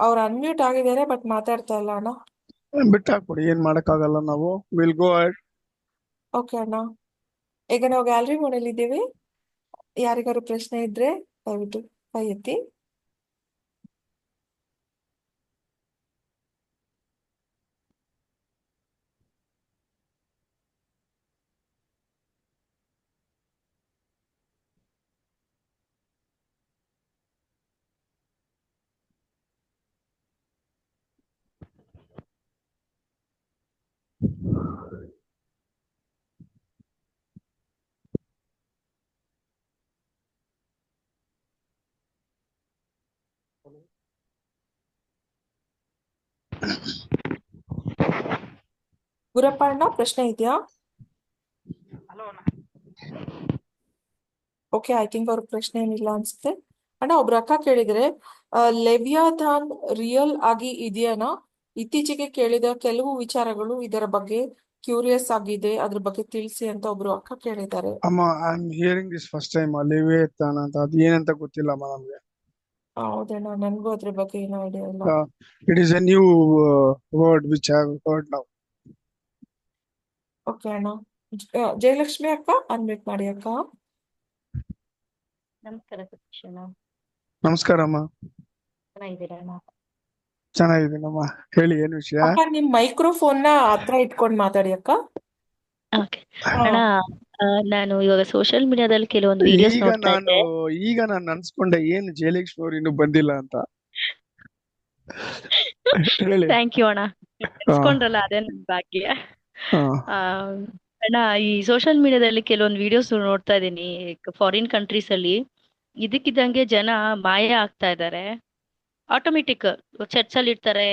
ಅವ್ರು ಅನ್ಮ್ಯೂಟ್ ಆಗಿದ್ದಾರೆ ಬಟ್ ಮಾತಾಡ್ತಾ ಇಲ್ಲ ಅಣ್ಣ. ಬಿಟ್ಟಾಕ್ಬಿಡಿ, ಏನ್ ಮಾಡಕ್ಕಾಗಲ್ಲ, ನಾವು ವಿಲ್ ಗೋ ಅಹೆಡ್. ಓಕೆ ಅಣ್ಣ, ಈಗ ನಾವು ಗ್ಯಾಲರಿ ಮೋಡಲ್ ಇದ್ದೀವಿ. ಯಾರಿಗಾದ್ರು ಪ್ರಶ್ನೆ ಇದ್ರೆ ದಯವಿಟ್ಟು ಕೈ ಎತ್ತಿ. ಗುರಪ್ಪ ಅಣ್ಣ, ಪ್ರಶ್ನೆ ಇದೆಯಾ? ಓಕೆ, ಐ ಥಿಂಕ್ ಅವ್ರ ಪ್ರಶ್ನೆ ಏನಿಲ್ಲ ಅನ್ಸುತ್ತೆ. ಅಣ್ಣ, ಒಬ್ರು ಅಕ್ಕ ಕೇಳಿದ್ರೆ, ಲೆವಿಯಾಥಾನ್ ರಿಯಲ್ ಆಗಿ ಇದೆಯಣ್ಣ? ಇತ್ತೀಚೆಗೆ ಕೇಳಿದ ಕೆಲವು ವಿಚಾರಗಳು ಇದರ ಬಗ್ಗೆ ಕ್ಯೂರಿಯಸ್ ಆಗಿದೆ, ಅದ್ರ ಬಗ್ಗೆ ತಿಳಿಸಿ ಅಂತ ಒಬ್ರು ಅಕ್ಕ ಕೇಳಿದ್ದಾರೆ. ಅಮ್ಮ, I am hearing this first time. Leviathan ಅಂತ ಅದು ಏನಂತ ಗೊತ್ತಿಲ್ಲ ಅಮ್ಮ ನಮ್ಗೆ. ಹೌದಣ್ಣ, ನನ್ಗೂ ಅದ್ರ ಬಗ್ಗೆ ಏನೋ ಐಡಿಯಾ ಇಲ್ಲ. It is A new word which I have heard now. Okay ಅಣ್ಣ. ಜಯಲಕ್ಷ್ಮಿ ಅಕ್ಕ, ಅನ್ಮ್ಯೂಟ್ ಮಾಡಿ ಅಕ್ಕ. ನಮಸ್ಕಾರ ಸತೀಶಣ್ಣ. ನಮಸ್ಕಾರ ಅಮ್ಮ. ಚೆನ್ನಾಗಿದ್ದೀರಣ್ಣ? ಚೆನ್ನಾಗಿದ್ದೀನಮ್ಮ. ಹೇಳಿ, ಏನ್ ವಿಷಯ? ಅಕ್ಕ, ನಿಮ್ ಮೈಕ್ರೋಫೋನ್ ನ ಹತ್ರ ಇಟ್ಕೊಂಡು ಮಾತಾಡಿ ಅಕ್ಕ. ಓಕೆ ಅಣ್ಣ, ನಾನು ಇವಾಗ ಸೋಷಿಯಲ್ ಮೀಡಿಯಾದಲ್ಲಿ ಕೆಲವೊಂದು ವಿಡಿಯೋಸ್ ನೋಡ್ತಾ ಇದ್ದೆ. ಈಗ ನಾನು ಅನ್ಸ್ಕೊಂಡೆ ಏನ್ ಜಯಲಕ್ಷ್ಮಿ ಅವ್ರು ಇನ್ನೂ ಬಂದಿಲ್ಲ ಅಂತ. ಹೇಳಿ. ಥ್ಯಾಂಕ್ ಯು ಅಣ್ಣ, ನೆನ್ಸ್ಕೊಂಡ್ರಲ್ಲ, ಅದೇ ನನ್ ಭಾಗ್ಯ. ಅಣ್ಣ, ಈ ಸೋಷಿಯಲ್ ಮೀಡಿಯಾದಲ್ಲಿ ಕೆಲವೊಂದು ವಿಡಿಯೋಸ್ ನೋಡ್ತಾ ಇದ್ದೀನಿ. ಫಾರಿನ್ ಕಂಟ್ರೀಸ್ ಅಲ್ಲಿ ಇದಕ್ಕಿದ್ದಂಗೆ ಜನ ಮಾಯ ಆಗ್ತಾ ಇದ್ದಾರೆ. ಆಟೋಮೆಟಿಕ್ ಚರ್ಚ್ ಅಲ್ಲಿ ಇರ್ತಾರೆ,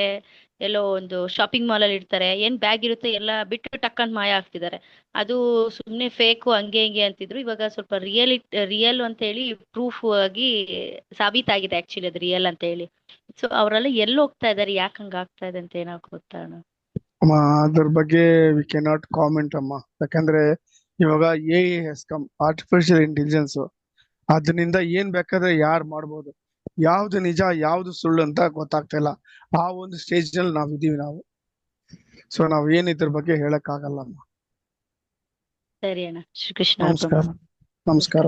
ಎಲ್ಲೋ ಒಂದು ಶಾಪಿಂಗ್ ಮಾಲ್ ಅಲ್ಲಿ ಇರ್ತಾರೆ, ಏನ್ ಬ್ಯಾಗ್ ಇರುತ್ತೆ ಎಲ್ಲ ಬಿಟ್ಟು ಟಕ್ಕಂತ ಮಾಯ ಆಗ್ತಿದ್ದಾರೆ. ಅದು ಸುಮ್ನೆ ಫೇಕು ಹಂಗೆ ಹಿಂಗೆ ಅಂತಿದ್ರು. ಇವಾಗ ಸ್ವಲ್ಪ ರಿಯಲ್ ಅಂತ ಹೇಳಿ ಪ್ರೂಫ್ ಆಗಿ ಸಾಬೀತಾಗಿದೆ, ಆಕ್ಚುಲಿ ಅದು ರಿಯಲ್ ಅಂತ ಹೇಳಿ. ಸೊ ಅವರೆಲ್ಲ ಎಲ್ಲಿ ಹೋಗ್ತಾ ಇದಾರೆ, ಯಾಕೆ ಹಂಗ ಆಗ್ತಾ ಇದೆ ಅಂತ ಏನಾದ್ರು ಗೊತ್ತಾ ಅಣ್ಣ? ಅಮ್ಮ, ಅದ್ರ ಬಗ್ಗೆ ವಿ ಕೆನಾಟ್ ಕಾಮೆಂಟ್ ಅಮ್ಮ. ಯಾಕಂದ್ರೆ ಇವಾಗ AI has come, artificial intelligence. ಅದರಿಂದ ಏನ್ ಬೇಕಾದ್ರೆ ಯಾರು ಮಾಡ್ಬೋದು, ಯಾವ್ದು ನಿಜ ಯಾವ್ದು ಸುಳ್ಳು ಅಂತ ಗೊತ್ತಾಗ್ತಾ ಇಲ್ಲ. ಆ ಒಂದು ಸ್ಟೇಜ್ ನಲ್ಲಿ ನಾವಿದೀವಿ ನಾವು. ಸೊ ನಾವ್ ಏನ್ ಇದ್ರ ಬಗ್ಗೆ ಹೇಳಕ್ ಆಗಲ್ಲ ಅಮ್ಮ. ಸರಿ ಅಣ್ಣ, ಶ್ರೀಕೃಷ್ಣ ಅರ್ಪಣ. ನಮಸ್ಕಾರ. ನಮಸ್ಕಾರ. ನಮಸ್ಕಾರ.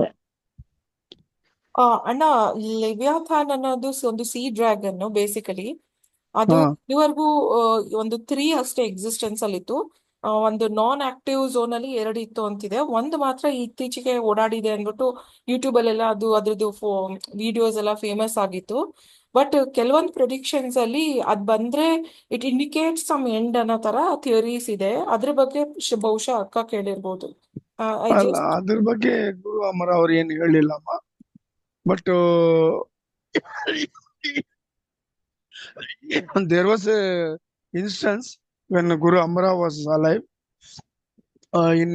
ಅಣ್ಣ, ಲೆವಿಯಾಥಾನ್ ಅನ್ನೋದು ಒಂದು ಸೀ ಡ್ರ್ಯಾಗನ್ ಬೇಸಿಕಲಿ. ಅದು ಹಾ ಇದುವರೆಗೂ ಒಂದು 3 ಅಷ್ಟೇ ಎಕ್ಸಿಸ್ಟೆನ್ಸ್ ಅಲ್ಲಿ ಇತ್ತು. ಒಂದು ನಾನ್ ಆಕ್ಟಿವ್ ಝೋನ್ ಅಲ್ಲಿ 2 ಇತ್ತು ಅಂತಿದೆ. ಒಂದು ಮಾತ್ರ ಇತ್ತೀಚೆಗೆ ಓಡಾಡಿದೆ ಅಂದ್ಬಿಟ್ಟು ಯೂಟ್ಯೂಬ್ ಅಲ್ಲೆಲ್ಲ ಅದ್ರದ್ದು ವಿಡಿಯೋಸ್ ಎಲ್ಲ ಫೇಮಸ್ ಆಗಿತ್ತು. ಬಟ್ ಕೆಲವೊಂದು ಪ್ರೊಡಿಕ್ಷನ್ಸ್ ಅಲ್ಲಿ ಅದ್ ಬಂದ್ರೆ ಇಟ್ ಇಂಡಿಕೇಟ್ಸ್ ಸಮ್ ಎಂಡ್ ಅನ್ನೋ ತರ ಥಿಯರೀಸ್ ಇದೆ. ಅದ್ರ ಬಗ್ಗೆ ಬಹುಶಃ ಅಕ್ಕ ಕೇಳಿರ್ಬೋದು. ಐ ಅಲ್ಲ, ಜಸ್ಟ್ ಅದ್ರ ಬಗ್ಗೆ ಗುರು ಅಮರ ಅವ್ರು ಏನು ಹೇಳಿಲ್ಲಮ್ಮ. But there was a instance when Guru Amara was alive in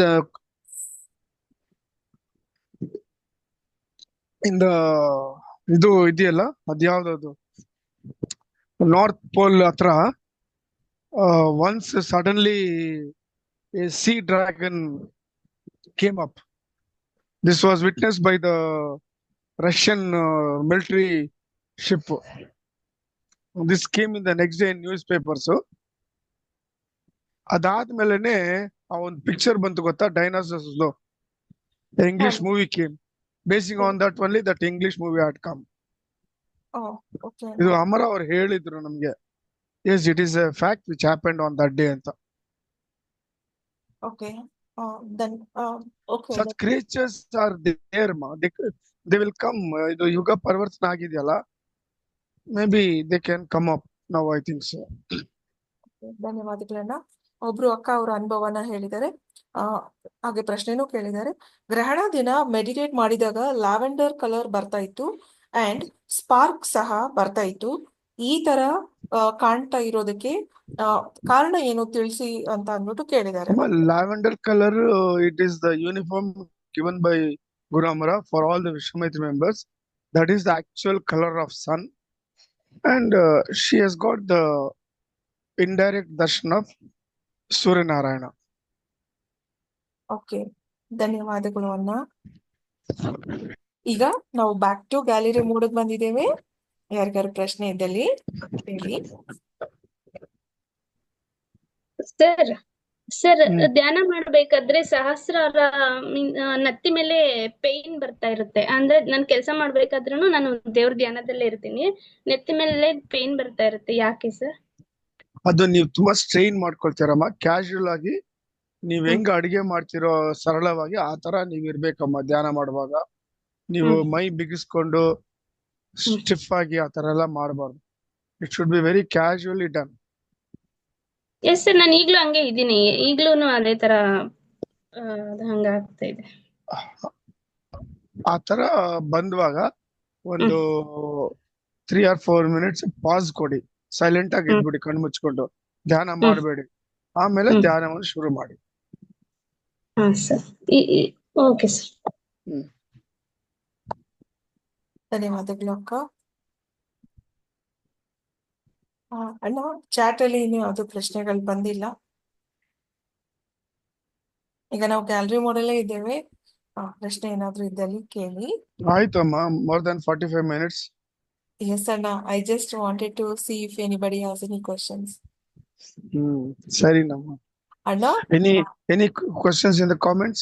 the ಇದು ಇದೆಯಲ್ಲ, ಅದ್ಯಾವ್ದದು ನಾರ್ತ್ ಪೋಲ್ ಹತ್ರ once suddenly a sea dragon came up. This was witnessed by the Russian military ship. This came in the next day in newspapers. ಅದಾದ್ಮೇಲೆನೆ ಆ ಒಂದು ಪಿಕ್ಚರ್ ಬಂತು ಗೊತ್ತಾ, dinosaurs. English movie came basing on that only, that English movie had come. Okay ಇದು ಅಮರ ಅವ್ರು ಹೇಳಿದ್ರು ನಮ್ಗೆ. Yes, it is a fact which happened on that day ಅಂತ. Okay then okay Such creatures are there, ma. They will come. ಇದು ಯುಗ ಪರಿವರ್ತನೆ ಆಗಿದೆಯಲ್ಲ, may be they can come up now, I think so. ಧನ್ಯವಾದಗಳನ್ನ. ಒಬ್ರು ಅಕ್ಕ ಅವರ ಅನುಭವನ ಹೇಳಿದ್ದಾರೆ. ಹಾಗೆ ಪ್ರಶ್ನೆನೂ ಕೇಳಿದ್ದಾರೆ. ಗ್ರಹಣ ದಿನ ಮೆಡಿಟೇಟ್ ಮಾಡಿದಾಗ ಲ್ಯಾವೆಂಡರ್ ಕಲರ್ ಬರ್ತಾ ಇತ್ತು ಅಂಡ್ ಸ್ಪಾರ್ಕ್ ಸಹ ಬರ್ತಾ ಇತ್ತು. ಈ ತರ ಕಾಣ್ತಾ ಇರೋದಕ್ಕೆ ಕಾರಣ ಏನು ತಿಳಿಸಿ ಅಂತ ಅಂದ್ಬಿಟ್ಟು ಕೇಳಿದ್ದಾರೆ. Lavender color, it is the uniform given by Guru Amara for all the Vishwamitra members. That is the actual color of sun, and she has got the indirect darshan of Surya Narayana. Okay, ಧನ್ಯವಾದಗಳು ಅಣ್ಣ. ಈಗ ನಾವು ಬ್ಯಾಕ್ ಟು ಗ್ಯಾಲರಿ ಮೂಡಕ್ ಬಂದಿದ್ದೇವೆ. ಯಾರಿಗಾರು ಪ್ರಶ್ನೆ ಇದ್ದಲ್ಲಿ ಹೇಳಿ. ಸರ್ ಧ್ಯಾನ ಮಾಡ್ಬೇಕಾದ್ರೆ ಸಹಸ್ರಾರ ನತ್ತಿ ಮೇಲೆ ಪೇನ್ ಬರ್ತಾ ಇರುತ್ತೆ. ಅಂದ್ರೆ ನಾನು ಕೆಲಸ ಮಾಡ್ಬೇಕಾದ್ರೂ ನಾನು ದೇವ್ರ ಧ್ಯಾನದಲ್ಲೇ ಇರ್ತೀನಿ, ನೆತ್ತಿ ಮೇಲೆ ಪೇನ್ ಬರ್ತಾ ಇರುತ್ತೆ. ಯಾಕೆ ಸರ್? ಅದು ನೀವು ತುಂಬಾ ಸ್ಟ್ರೈನ್ ಮಾಡ್ಕೊಳ್ತೀರಮ್ಮ. ಕ್ಯಾಶುಯಲ್ ಆಗಿ ನೀವ್ ಹೆಂಗ್ ಅಡಿಗೆ ಮಾಡ್ತಿರೋ ಸರಳವಾಗಿ ಆ ತರ ನೀವ್ ಇರ್ಬೇಕಮ್ಮ. ಧ್ಯಾನ ಮಾಡುವಾಗ ನೀವು ಮೈ ಬಿಗಿಸ್ಕೊಂಡು ಸ್ಟಿಫ್ ಆಗಿ ಆ ತರ ಎಲ್ಲ ಮಾಡಬಾರ್ದು. It should be very casually done. Yes sir, ನಾನು ಈಗ್ಲೂ ಹಂಗೆ ಇದ್ದೀನಿ. ಈಗ್ಲೂನು ಅದೇ ತರ ಹಂಗ ಆಗ್ತಾ ಇದೆ. ಆ ತರ ಬಂದ್ವಾಗ ಒಂದು 3 or 4 minutes ಪಾಸ್ ಕೊಡಿ. ಸೈಲೆಂಟ್ ಆಗಿ ಇದ್ಬಿಡಿ, ಕಣ್ಣು ಮುಚ್ಕೊಂಡು ಧ್ಯಾನ ಮಾಡಬೇಡಿ. ಆಮೇಲೆ ಧ್ಯಾನವನ್ನು ಶುರು ಮಾಡಿ. Okay sir. ಧನ್ಯವಾದಗಳು ಅಕ್ಕ. ಅಣ್ಣ, ಚಾಟ್ ಅಲ್ಲಿ ಇನ್ನು ಯಾವ್ದು ಪ್ರಶ್ನೆಗಳು ಬಂದಿಲ್ಲ. ಈಗ ನಾವು ಗ್ಯಾಲರಿ ಮೋಡಲ್ಲೇ ಇದ್ದೇವೆ. ಪ್ರಶ್ನೆ ಏನಾದ್ರು ಇದ್ದಲ್ಲಿ ಕೇಳಿ. ಆಯ್ತು ಅಮ್ಮ, more than 45 minutes. Yes, Anna. I just wanted to see if anybody has any questions. ಸರಿ ನಮ್ಮ. Anna? Any questions in the comments?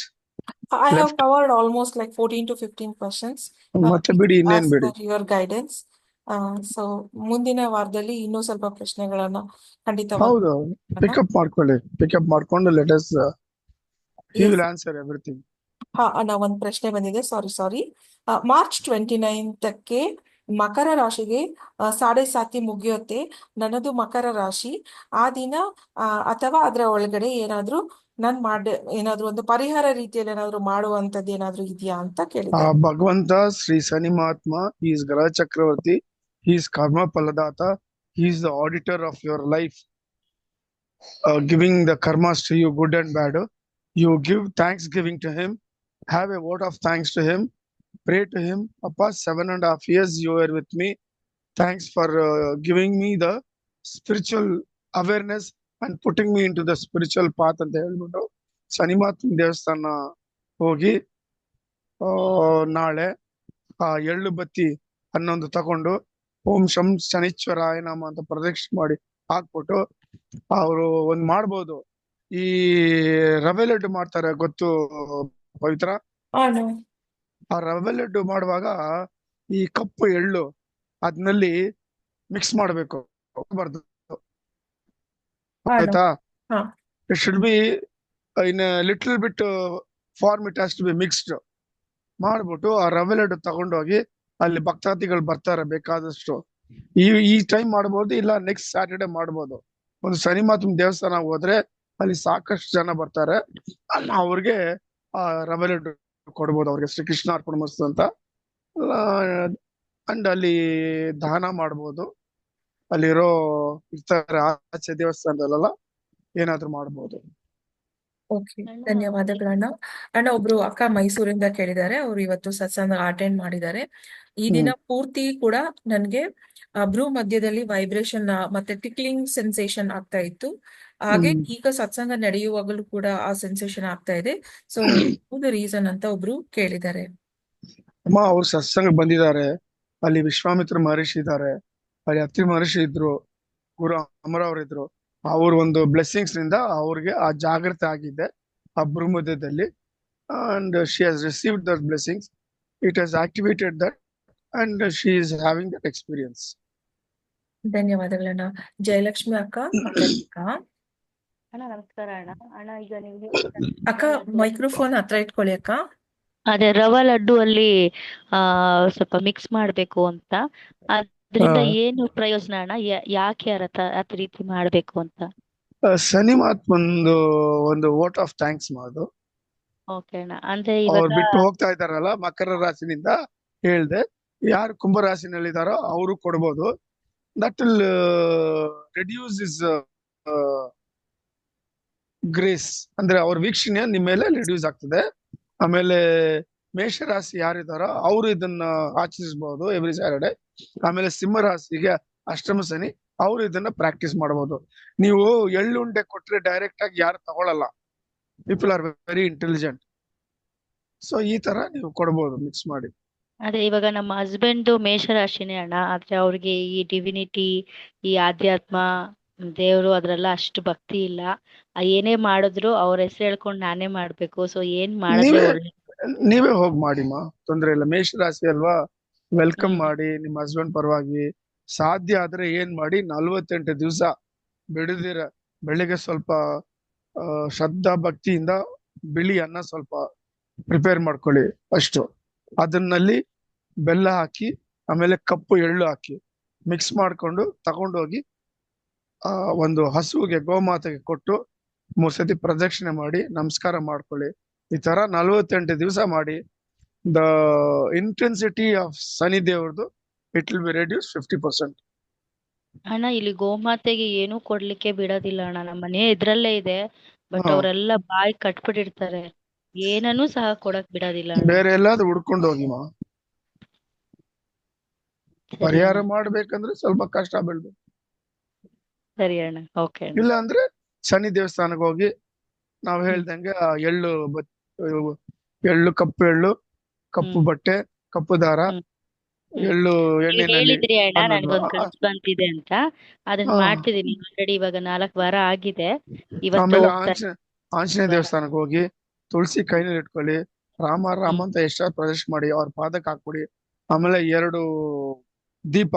I have covered almost like 14 to 15 questions. ಮತ್ತೆ ಬಿಡಿ, ಇನ್ನೇನ್ As ಬಿಡಿ. per your guidance. So ಮುಂದಿನ ವಾರದಲ್ಲಿ ಇನ್ನೂ ಸ್ವಲ್ಪ ಪ್ರಶ್ನೆಗಳನ್ನ ಖಂಡಿತವಾಗಿ ಹೌದು, ಪಿಕಪ್ ಮಾಡ್ಕೊಂಡು let us he will answer everything. ಅಣ್ಣ, ಒಂದ್ ಪ್ರಶ್ನೆ ಬಂದಿದೆ. ಸಾರಿ. ಮಾರ್ಚ್ 29ಕ್ಕೆ ಮಕರ ರಾಶಿಗೆ 7:30 ಮುಗಿಯುತ್ತೆ. ನನ್ನದು ಮಕರ ರಾಶಿ. ಆ ದಿನ ಅಥವಾ ಅದ್ರ ಒಳಗಡೆ ಏನಾದ್ರು ಏನಾದ್ರು ಒಂದು ಪರಿಹಾರ ರೀತಿಯಲ್ಲಿ ಏನಾದ್ರು ಮಾಡುವಂತದ್ದು ಏನಾದ್ರು ಇದೆಯಾ ಅಂತ ಕೇಳಿದ್ದಾರೆ. ಭಗವಂತ ಶ್ರೀ ಶನಿ ಮಹಾತ್ಮ, he is ಗ್ರಹ ಚಕ್ರವರ್ತಿ, he is karma paladata, he is the auditor of your life, giving the karmas to you, good and bad. You give thanksgiving to him, have a vote of thanks to him, pray to him. Appa, 7.5 years you were with me. Thanks for giving me the spiritual awareness and putting me into the spiritual path ಅಂತ ಹೇಳ್ಬಿಟ್ಟು ಶನಿಮಾತ್ಮ ದೇವಸ್ಥಾನ ಹೋಗಿ ನಾಳೆ ಎಳ್ಳು ಬತ್ತಿ 11 ತಗೊಂಡು ಓಂ ಶಂ ಶನಿಶ್ವರಾಯ ನಮ ಅಂತ ಪ್ರದಕ್ಷಿಣೆ ಮಾಡಿ ಹಾಕ್ಬಿಟ್ಟು ಅವರು ಒಂದ್ ಮಾಡ್ಬೋದು. ಈ ರವೆ ಲಡ್ಡು ಮಾಡ್ತಾರೆ ಗೊತ್ತು ಪವಿತ್ರ? ಅಣ್ಣ ಆ ರವೆ ಲಡ್ಡು ಮಾಡುವಾಗ ಈ ಕಪ್ಪು ಎಳ್ಳು ಅದ್ನಲ್ಲಿ ಮಿಕ್ಸ್ ಮಾಡ್ಬೇಕು, ಬಾರ್ದು. ಅಣ್ಣ ಆಯ್ತಾ? ಹಾ it should be in little bit form, it has to be mixed ಮಾಡ್ಬಿಟ್ಟು ಆ ರವೆ ಲಡ್ಡು ತಗೊಂಡೋಗಿ ಅಲ್ಲಿ ಭಕ್ತಾದಿಗಳು ಬರ್ತಾರೆ ಬೇಕಾದಷ್ಟು. ಈ ಟೈಮ್ ಮಾಡ್ಬೋದು, ಇಲ್ಲ ನೆಕ್ಸ್ಟ್ ಸ್ಯಾಟರ್ಡೆ ಮಾಡ್ಬೋದು. ಒಂದು ಶನಿ ಮಾತಮ್ಮ ದೇವಸ್ಥಾನ ಹೋದ್ರೆ ಅಲ್ಲಿ ಸಾಕಷ್ಟು ಜನ ಬರ್ತಾರೆ, ಅವ್ರಿಗೆ ಆ ರವೆ ಲಡ್ಡು ಕೊಡ್ಬೋದು, ಅವ್ರಿಗೆ ಶ್ರೀ ಕೃಷ್ಣ ಅರ್ಪಣ ಮಸ್ತು ಅಂತ. ಅಂಡ್ ಅಲ್ಲಿ ದಾನ ಮಾಡ್ಬೋದು, ಅಲ್ಲಿರೋ ಇರ್ತಾರೆ ಆಚೆ ದೇವಸ್ಥಾನದಲ್ಲೆಲ್ಲ ಏನಾದ್ರು ಮಾಡ್ಬೋದು. ಓಕೆ, ಧನ್ಯವಾದಗಳಣ್ಣ. ಅಣ್ಣ ಒಬ್ರು ಅಕ್ಕ ಮೈಸೂರಿಂದ ಕೇಳಿದ್ದಾರೆ, ಅವ್ರು ಇವತ್ತು ಸತ್ಸಂಗ ಅಟೆಂಡ್ ಮಾಡಿದ್ದಾರೆ. ಈ ದಿನ ಪೂರ್ತಿ ಕೂಡ ನನ್ಗೆ ಭ್ರೂ ಮಧ್ಯದಲ್ಲಿ ವೈಬ್ರೇಷನ್ ಮತ್ತೆ ಟಿಕ್ಲಿಂಗ್ ಸೆನ್ಸೇಷನ್ ಆಗ್ತಾ ಇತ್ತು. ಹಾಗೆ ಈಗ ಸತ್ಸಂಗ ನಡೆಯುವಾಗಲೂ ಕೂಡ ಆ ಸೆನ್ಸೇಷನ್ ಆಗ್ತಾ ಇದೆ. ಸೊ ಒಂದು ರೀಸನ್ ಅಂತ ಒಬ್ರು ಕೇಳಿದ್ದಾರೆ. ಅಮ್ಮ ಅವ್ರು ಸತ್ಸಂಗ ಬಂದಿದ್ದಾರೆ, ಅಲ್ಲಿ ವಿಶ್ವಾಮಿತ್ರ ಮಹರ್ಷಿ ಇದ್ದಾರೆ, ಅಲ್ಲಿ ಅತ್ರಿ ಮಹರ್ಷಿ ಇದ್ರು, ಗುರು ಅಮರ ಅವರಿದ್ರು. ಅವ್ರ ಒಂದು ಬ್ಲೆಸ್ಸಿಂಗ್ಸ್ ನಿಂದ ಅವ್ರಿಗೆ ಆ ಜಾಗೃತಿ ಆಗಿದೆ ಆ ಭ್ರೂಮಧ್ಯದಲ್ಲಿ. And she has received that blessings, it has activated that and she is having that experience. ಧನ್ಯವಾದಗಳಣ್ಣ. ಜಯಲಕ್ಷ್ಮಿ ಅಕ್ಕ ಮಾತಾಡ್ಬೇಕಾ? ಅಣ್ಣ ನಮಸ್ಕಾರ ಅಣ್ಣ. ಅಣ್ಣ ಈಗ ನಿಮ್ಗೆ ಅಕ್ಕ ಮೈಕ್ರೋಫೋನ್ ಹತ್ರ ಇಟ್ಕೊಳ್ಳಿ ಅಕ್ಕ. ಅದೇ ರವಾ ಲಡ್ಡು ಅಲ್ಲಿ ಸ್ವಲ್ಪ ಮಿಕ್ಸ್ ಮಾಡ್ಬೇಕು ಅಂತ, ಅದ್ರಿಂದ ಏನು ಪ್ರಯೋಜನ ಅಣ್ಣ? ಯಾಕೆ ಅದ್ ರೀತಿ ಮಾಡ್ಬೇಕು ಅಂತ? ಶನಿ ಮಹಾತ್ಮಂದು ಒಂದು ವೋಟ್ ಆಫ್ ಥ್ಯಾಂಕ್ಸ್ ಮಾಡು. ಓಕೆ ಅಣ್ಣ. ಅಂದ್ರೆ ಅವ್ರು ಇವಾಗ ಬಿಟ್ಟು ಹೋಗ್ತಾ ಇದಾರಲ್ಲ ಮಕರ ರಾಶಿನಿಂದ ಹೇಳ್ದೆ, ಯಾರು ಕುಂಭ ರಾಶಿನಲ್ಲಿ ಇದಾರೋ ಅವರು ಕೊಡ್ಬೋದು. That will reduce is grace, ಅಂದ್ರೆ ಅವ್ರ ವೀಕ್ಷಣೆ ನಿಮ್ಮ ಮೇಲೆ ರೆಡ್ಯೂಸ್ ಆಗ್ತದೆ. ಆಮೇಲೆ ಮೇಷರಾಶಿ ಯಾರಿದಾರೋ ಅವರು ಇದನ್ನ ಆಚರಿಸಬಹುದು ಎವ್ರಿ ಸ್ಯಾಟರ್ಡೆ. ಆಮೇಲೆ ಸಿಂಹ ರಾಶಿಗೆ ಅಷ್ಟಮ ಶನಿ, ಅವರು ಇದನ್ನ ಪ್ರಾಕ್ಟೀಸ್ ಮಾಡಬಹುದು. ನೀವು ಎಳ್ಳುಂಡೆ ಕೊಟ್ರೆ ಡೈರೆಕ್ಟ್ ಆಗಿ ಯಾರು ತಗೊಳಲ್ಲ, people are very intelligent. So ಈ ತರ ನೀವು ಕೊಡ್ಬೋದು ಮಿಕ್ಸ್ ಮಾಡಿ. ಅದೇ ಇವಾಗ ನಮ್ಮ ಹಸ್ಬೆಂಡ್ ಮೇಷರಾಶಿನೇ ಅಣ್ಣ, ಆದ್ರೆ ಅವ್ರಿಗೆ ಈ ಡಿವಿನಿಟಿ, ಈ ಆಧ್ಯಾತ್ಮ, ದೇವ್ರು ಅದ್ರೆಲ್ಲ ಅಷ್ಟು ಭಕ್ತಿ ಇಲ್ಲ. ಏನೇ ಮಾಡಿದ್ರು ಅವ್ರ ಹೆಸರು ಹೇಳ್ಕೊಂಡು ನಾನೇ ಮಾಡ್ಬೇಕು. ಸೊ ಏನ್ ಮಾಡಿದ್ರೆ ನೀವೇ ಒಳ್ಳೆ? ನೀವೇ ಹೋಗಿ ಮಾಡಿಮ್ಮ, ತೊಂದ್ರೆ ಇಲ್ಲ. ಮೇಷರಾಶಿ ಅಲ್ವಾ, ವೆಲ್ಕಮ್ ಮಾಡಿ ನಿಮ್ಮ ಹಸ್ಬೆಂಡ್ ಪರವಾಗಿ. ಸಾಧ್ಯ ಆದ್ರೆ ಏನ್ ಮಾಡಿ, 48 ದಿವಸ ಬಿಡದಿರ ಬೆಳಿಗ್ಗೆ ಸ್ವಲ್ಪ ಶ್ರದ್ಧಾ ಭಕ್ತಿಯಿಂದ ಬಿಳಿ ಅನ್ನ ಸ್ವಲ್ಪ ಪ್ರಿಪೇರ್ ಮಾಡ್ಕೊಳ್ಳಿ ಅಷ್ಟು. ಅದನ್ನಲ್ಲಿ ಬೆಲ್ಲ ಹಾಕಿ ಆಮೇಲೆ ಕಪ್ಪು ಎಳ್ಳು ಹಾಕಿ ಮಿಕ್ಸ್ ಮಾಡ್ಕೊಂಡು ತಗೊಂಡೋಗಿ ಒಂದು ಹಸುವಿಗೆ ಗೋಮಾತೆಗೆ ಕೊಟ್ಟು 3 ಸತಿ ಪ್ರದಕ್ಷಿಣೆ ಮಾಡಿ ನಮಸ್ಕಾರ ಮಾಡ್ಕೊಳ್ಳಿ. ಈ ತರ 48 ದಿವಸ ಮಾಡಿ. ದ ಇಂಟೆನ್ಸಿಟಿ ಆಫ್ ಶನಿ ದೇವ್ರದ್ದು ಇಟ್ ವಿಲ್ ಬಿ ರೆಡ್ಯೂಸ್ 50%. ಅಣ್ಣ ಇಲ್ಲಿ ಗೋಮಾತೆಗೆ ಏನೂ ಕೊಡ್ಲಿಕ್ಕೆ ಬಿಡೋದಿಲ್ಲ ಅಣ್ಣ. ನಮ್ಮ ಮನೆ ಇದ್ರಲ್ಲೇ ಇದೆ, ಬಟ್ ಅವರೆಲ್ಲ ಬಾಯಿ ಕಟ್ಬಿಟ್ಟಿರ್ತಾರೆ, ಏನನ್ನೂ ಸಹ ಕೊಡಕ್ ಬಿಡೋದಿಲ್ಲ ಅಣ್ಣ. ಬೇರೆ ಎಲ್ಲಾದ್ರೂ ಹುಡ್ಕೊಂಡು ಹೋಗಿಮ್ಮ. ಸರಿ ಪರಿಹಾರ ಅಣ್ಣ. ಮಾಡ್ಬೇಕಂದ್ರೆ ಸ್ವಲ್ಪ ಕಷ್ಟ ಬೀಳ್ಬೇಕು. ಸರಿ ಅಣ್ಣ. ಓಕೆ ಅಣ್ಣ. ಇಲ್ಲ ಅಂದ್ರೆ ಶನಿ ದೇವಸ್ಥಾನಕ್ಕೆ ಹೋಗಿ ನಾವ್ ಹೇಳ್ದಂಗೆ ಆ ಎಳ್ಳು ಕಪ್ಪು ಎಳ್ಳು, ಕಪ್ಪು ಬಟ್ಟೆ, ಕಪ್ಪು ದಾರ, ಎಳ್ಳು ನೀವು ಎಣ್ಣೆನಲ್ಲಿ ಹೇಳಿದ್ರಿ ಅಣ್ಣ, ನನ್ಗೊಂದ್ ಅನ್ನೋದು. ಕನ್ಸ್ ಬಂದಿದೆ ಅಂತ. ಅದನ್ನ ಮಾಡ್ತಿದೀನಿ ಆಲ್ರೆಡಿ. ಇವಾಗ 4 ವಾರ ಆಗಿದೆ. ಇವತ್ತು ಆಮೇಲೆ ಹೋಗ್ತಾ ಆಂಜನೇಯ ದೇವಸ್ಥಾನಕ್ಕೆ ಹೋಗಿ ತುಳಸಿ ಕೈನಲ್ಲಿ ಇಟ್ಕೊಳ್ಳಿ, ರಾಮ ರಾಮ ಅಂತ ಎಷ್ಟಾದ್ರು ಪ್ರದರ್ಶನ ಮಾಡಿ ಅವ್ರ ಪಾದಕ್ಕೆ ಹಾಕ್ಬಿಡಿ. ಆಮೇಲೆ 2 ದೀಪ,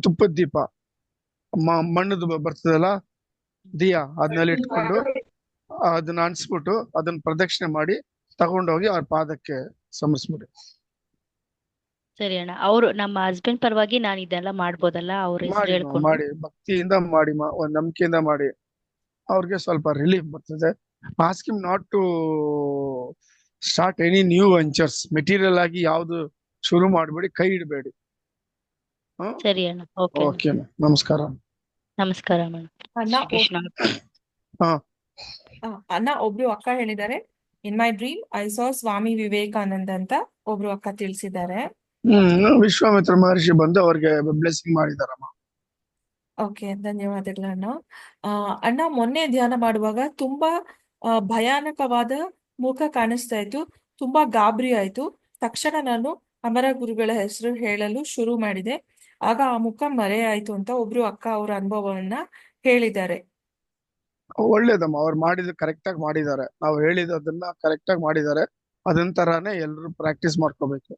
ತುಪ್ಪದ ದೀಪ, ಮಣ್ಣದು ಬರ್ತದಲ್ಲ ದಿಯಾ, ಅದನ್ನೆಲ್ಲ ಇಟ್ಕೊಂಡು ಅದನ್ನ ಅನ್ಸ್ಬಿಟ್ಟು ಅದನ್ನ ಪ್ರದಕ್ಷಿಣೆ ಮಾಡಿ ತಗೊಂಡೋಗಿ ಅವ್ರ ಪಾದಕ್ಕೆ ಸಮರ್ಸ್ಬಿಡಿ. ಸರಿ ಅಣ್ಣ. ಅವ್ರು ನಮ್ಮ ಹಸ್ಬೆಂಡ್ ಪರವಾಗಿ ನಾನು ಇದೆಲ್ಲ ಮಾಡ್ಬೋದಲ್ಲ, ಅವ್ರ ಹೆಸರು ಮಾಡಿ ಹೇಳ್ಕೊಂಡು? ಮಾಡಿ ಭಕ್ತಿಯಿಂದ ಮಾಡಿ, ಒಂದ್ ನಂಬಿಕೆಯಿಂದ ಮಾಡಿ, ಅವ್ರಿಗೆ ಸ್ವಲ್ಪ ರಿಲೀಫ್ ಬರ್ತದೆ. Ask him not to start any new ventures. Material ಆಗಿ ಯಾವ್ದು ಶುರು ಮಾಡ್ಬೇಡಿ, ಕೈ ಇಡಬೇಡಿ. ಸರಿ ಅಣ್ಣ. ಓಕೆ ಓಕೆ, ನಮಸ್ಕಾರ. ನಮಸ್ಕಾರ ಅಣ್ಣ. ಅಣ್ಣ ಶ್ರೀ ಕೃಷ್ಣ. ಅಣ್ಣ ಒಬ್ರು ಅಕ್ಕ ಹೇಳಿದ್ದಾರೆ, ಇನ್ my dream I saw Swami Vivekananda ಅಂತ ಒಬ್ರು ಅಕ್ಕ ತಿಳಿಸಿದ್ದಾರೆ. ವಿಶ್ವಾಮಿತ್ರ ಮಹರ್ಷಿ ಬಂದು ಅವ್ರಿಗೆ ಬ್ಲೆಸ್ಸಿಂಗ್ ಮಾಡಿದಾರಮ್ಮ. ಓಕೆ, ಧನ್ಯವಾದಗಳು ಅಣ್ಣ. ಅಣ್ಣ ಮೊನ್ನೆ ಧ್ಯಾನ ಮಾಡುವಾಗ ತುಂಬಾ ಭಯಾನಕವಾದ ಮುಖ ಕಾಣಿಸ್ತಾ ಇತ್ತು, ತುಂಬಾ ಗಾಬರಿ ಆಯ್ತು. ತಕ್ಷಣ ನಾನು ಅಮರ ಗುರುಗಳ ಹೆಸರು ಹೇಳಲು ಶುರು ಮಾಡಿದೆ. ಆಗ ಆ ಮುಖ ಮರೆಯಾಯ್ತು ಅಂತ ಒಬ್ರು ಅಕ್ಕ ಅವರ ಅನುಭವವನ್ನ ಹೇಳಿದ್ದಾರೆ. ಒಳ್ಳೇದಮ್ಮ, ಅವ್ರು ಮಾಡಿದ ಕರೆಕ್ಟ್ ಆಗಿ ಮಾಡಿದ್ದಾರೆ. ನಾವು ಹೇಳಿದದನ್ನ ಕರೆಕ್ಟ್ ಆಗಿ ಮಾಡಿದ್ದಾರೆ. ಅದನ್ನ ತರಾನೇ ಎಲ್ಲರೂ ಪ್ರಾಕ್ಟೀಸ್ ಮಾಡ್ಕೋಬೇಕು.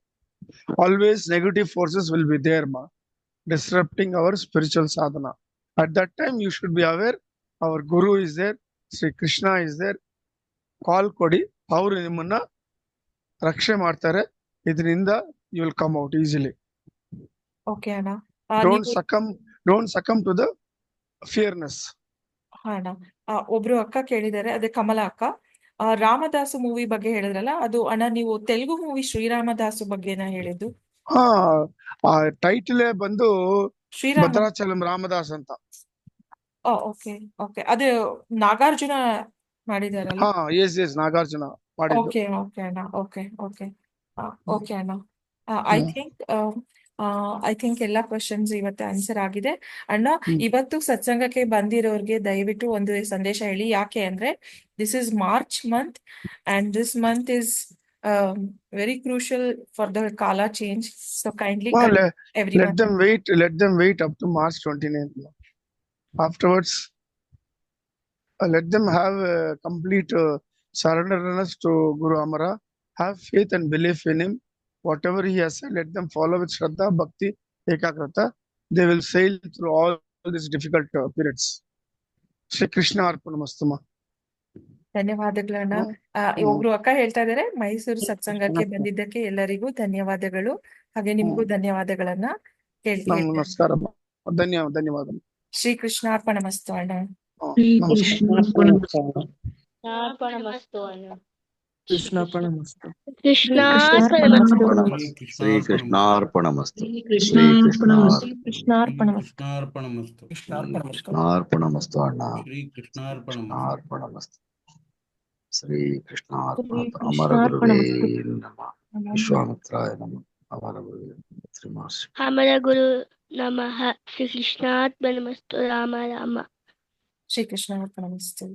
Always negative forces will be there ಮಾ, disrupting our spiritual sadhana. At that time you should be aware, our guru is there, Shri Krishna is there. Call ಕೊಡಿ, ಅವರು ನಿಮ್ಮನ್ನ ರಕ್ಷಣೆ ಮಾಡ್ತಾರೆ. ಇದರಿಂದ you will come out easily. Okay ಅಣ್ಣ. Don't succumb to the fearness. ಹಾ ಅಣ್ಣ. ಒಬ್ರು ಅಕ್ಕ ಕೇಳಿದ್ದಾರೆ, ಅದೇ ಕಮಲ ಅಕ್ಕ. ರಾಮದಾಸು ಮೂವಿ ಬಗ್ಗೆ ಹೇಳಿದ್ರಲ್ಲ, ಅದು ಅಣ್ಣ ನೀವು ತೆಲುಗು ಮೂವಿ ಶ್ರೀರಾಮದಾಸು ಬಗ್ಗೆನ ಹೇಳಿದ್ದು? ಹಾ, ಆ ಟೈಟಲೇ ಬಂದು ಶ್ರೀರಾಮ. ಭದ್ರಾಚಲಂ ರಾಮದಾಸ್ ಅಂತ. Okay okay. ಅದು ನಾಗಾರ್ಜುನ ಮಾಡಿದಾರಲ್ಲ? ಹಾ, ಎಸ್ ನಾಗಾರ್ಜುನ ಮಾಡಿದ್ದು. ಓಕೆ ಓಕೆ ಅಣ್ಣ. ಓಕೆ ಓಕೆ ಓಕೆ ಅಣ್ಣ. ಐ ಥಿಂಕ್ ಎಲ್ಲ ಕ್ವಶನ್ಸ್ ಇವತ್ತು ಆನ್ಸರ್ ಆಗಿದೆ ಅಣ್ಣ. ಇವತ್ತು ಸತ್ಸಂಗಕ್ಕೆ ಬಂದಿರೋರ್ಗೆ ದಯವಿಟ್ಟು ಒಂದು ಸಂದೇಶ ಹೇಳಿ. ಯಾಕೆ ಅಂದ್ರೆ this is March month and this month is very crucial for the kala change. So kindly Let them wait up to March 29th. Afterwards, let them have complete surrenderness to Guru Amara. Have faith and belief in him. Whatever he has said, let them follow with Shraddha, Bhakti, Ekagrata. They will sail through all these difficult periods. Shri Krishna Arpanamastu. ಧನ್ಯವಾದಗಳನ್ನ. ಒಬ್ರು ಅಕ್ಕ ಹೇಳ್ತಾ ಇದಾರೆ, ಮೈಸೂರು ಸತ್ಸಂಗಕ್ಕೆ ಬಂದಿದ್ದಕ್ಕೆ ಎಲ್ಲರಿಗೂ ಧನ್ಯವಾದಗಳು, ಹಾಗೆ ನಿಮ್ಗೂ ಧನ್ಯವಾದಗಳನ್ನ ಹೇಳ್ತೀನಿ. ನಮಸ್ಕಾರ, ಧನ್ಯವಾದ. ಶ್ರೀ ಕೃಷ್ಣಾರ್ಪಣಮಸ್ತು ಅಣ್ಣ. ಕೃಷ್ಣಾರ್ಪಣಮಸ್ತು ಅಣ್ಣ. ಕೃಷ್ಣಾರ್ಪಣಮಸ್ತು. ಶ್ರೀ ಕೃಷ್ಣಾರ್ಪಣಮಸ್ತು. ಕೃಷ್ಣಾರ್ಪಣಮಸ್ತು ಅಣ್ಣ. ಕೃಷ್ಣಾರ್ಪಣಮಸ್ತು. ಶ್ರೀ ಕೃಷ್ಣಾರ್ಪಣಮಸ್ತು. ಅಮರ ಗುರುವೇ ನಮಃ. ವಿಶ್ವಾಮಿತ್ರಾಯ ನಮಃ. ಅಮರ ಗುರುವೇ ಶ್ರೀ ಮಹರ್ಷಿ. ಅಮರ ಗುರು ನಮಃ. ಶ್ರೀ ಕೃಷ್ಣಾರ್ಪಣಮಸ್ತು. ರಾಮ ರಾಮ. ಶ್ರೀ ಕೃಷ್ಣಾರ್ಪಣಮಸ್ತು.